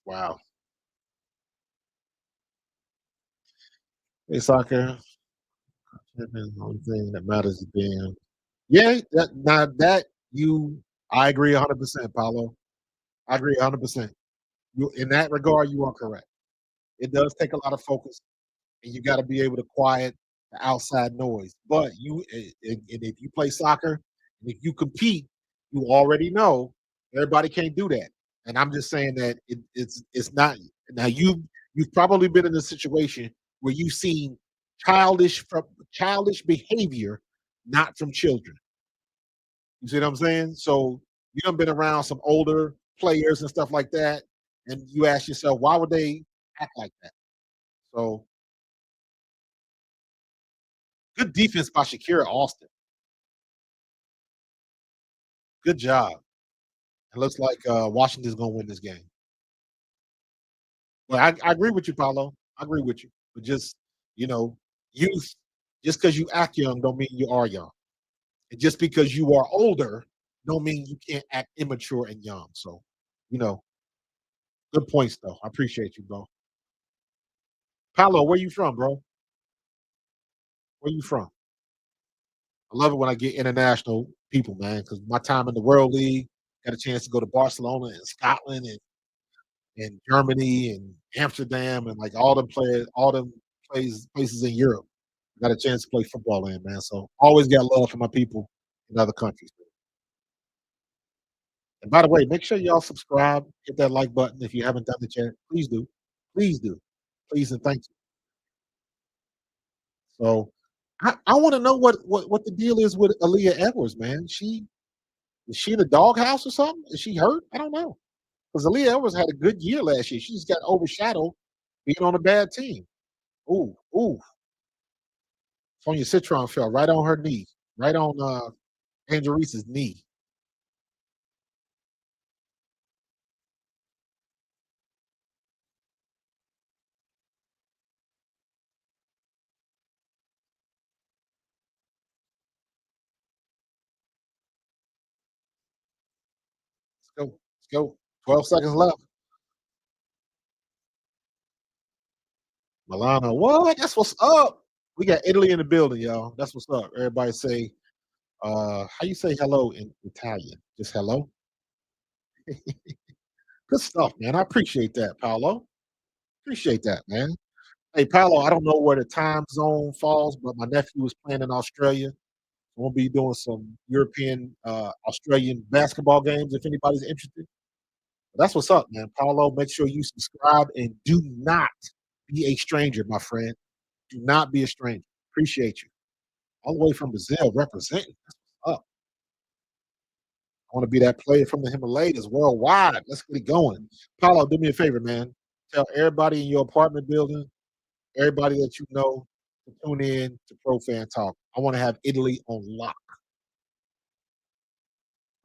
Wow. Hey, soccer. The only thing that matters is being. Yeah, I agree 100%, Paulo. I agree 100%. You in that regard, you are correct. It does take a lot of focus, and you got to be able to quiet the outside noise. But and if you play soccer, and if you compete, you already know everybody can't do that. And I'm just saying that it's not. Now you've probably been in a situation where you've seen childish behavior, not from children. You see what I'm saying? So you have been around some older players and stuff like that, and you ask yourself, why would they act like that? So good defense by Shakira Austin. Good job. It looks like Washington's going to win this game. Well, I agree with you, Paulo. I agree with you. But just youth. Just because you act young, don't mean you are young. And just because you are older, don't mean you can't act immature and young. So, you know, good points though. I appreciate you, bro. Paulo, where you from, bro? Where you from? I love it when I get international people, man, because my time in the World League, got a chance to go to Barcelona and Scotland and Germany and Amsterdam and like all them places in Europe. Got a chance to play football in, man. So always got love for my people in other countries. And by the way, make sure y'all subscribe, hit that like button if you haven't done it yet. Please do. Please do. Please and thank you. So I want to know what the deal is with Aaliyah Edwards, man. Is she in the doghouse or something? Is she hurt? I don't know. Because Aaliyah Edwards had a good year last year. She just got overshadowed being on a bad team. Ooh, ooh. Sonia Citron fell right on her knee, right on Angel Reese's knee. Let's go. Let's go. 12 seconds left. Milano, what? That's what's up. We got Italy in the building, y'all. That's what's up. Everybody say, how you say hello in Italian? Just hello? Good stuff, man. I appreciate that, Paolo. Appreciate that, man. Hey, Paolo, I don't know where the time zone falls, but my nephew is playing in Australia. We'll be doing some European, Australian basketball games if anybody's interested. That's what's up, man. Paolo, make sure you subscribe and do not be a stranger, my friend. Do not be a stranger. Appreciate you. All the way from Brazil representing. That's what's up. I want to be that player from the Himalayas worldwide. Let's get it going. Paulo, do me a favor, man. Tell everybody in your apartment building, everybody that you know, to tune in to Pro Fan Talk. I want to have Italy on lock.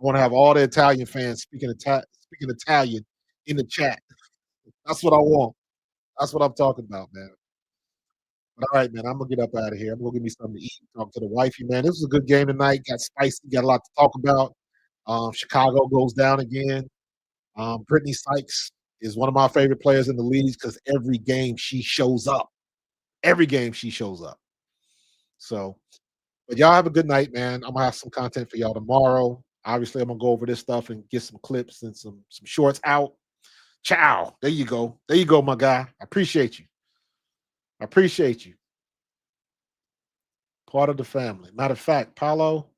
I want to have all the Italian fans speaking Italian in the chat. That's what I want. That's what I'm talking about, man. But all right, man, I'm gonna get up out of here. I'm gonna give me something to eat. Talk to the wifey, man. This was a good game tonight. Got spicy. Got a lot to talk about. Chicago goes down again. Brittany Sykes is one of my favorite players in the league because every game she shows up. Every game she shows up. So, but y'all have a good night, man. I'm gonna have some content for y'all tomorrow. Obviously, I'm gonna go over this stuff and get some clips and some shorts out. Ciao. There you go. There you go, my guy. I appreciate you. I appreciate you. Part of the family. Matter of fact, Paulo,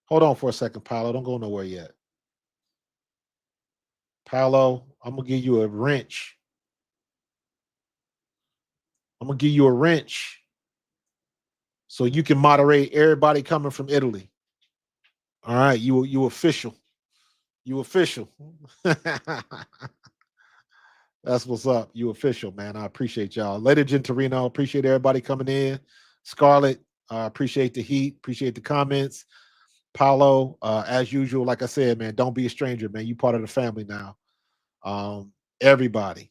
hold on for a second, Paulo. Don't go nowhere yet. Paulo, I'm gonna give you a wrench. I'm gonna give you a wrench so you can moderate everybody coming from Italy. All right, you official. You official. That's what's up. You official, man. I appreciate y'all. Later, Gentorino. Appreciate everybody coming in. Scarlett, appreciate the heat. Appreciate the comments. Paulo, as usual, like I said, man, don't be a stranger, man. You part of the family now. Everybody,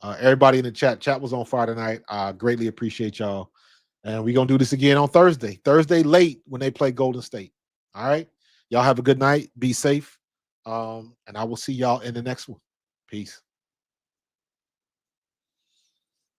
everybody in the chat. Chat was on fire tonight. I greatly appreciate y'all. And we're gonna do this again on Thursday. Thursday late when they play Golden State. All right. Y'all have a good night. Be safe. And I will see y'all in the next one. Peace.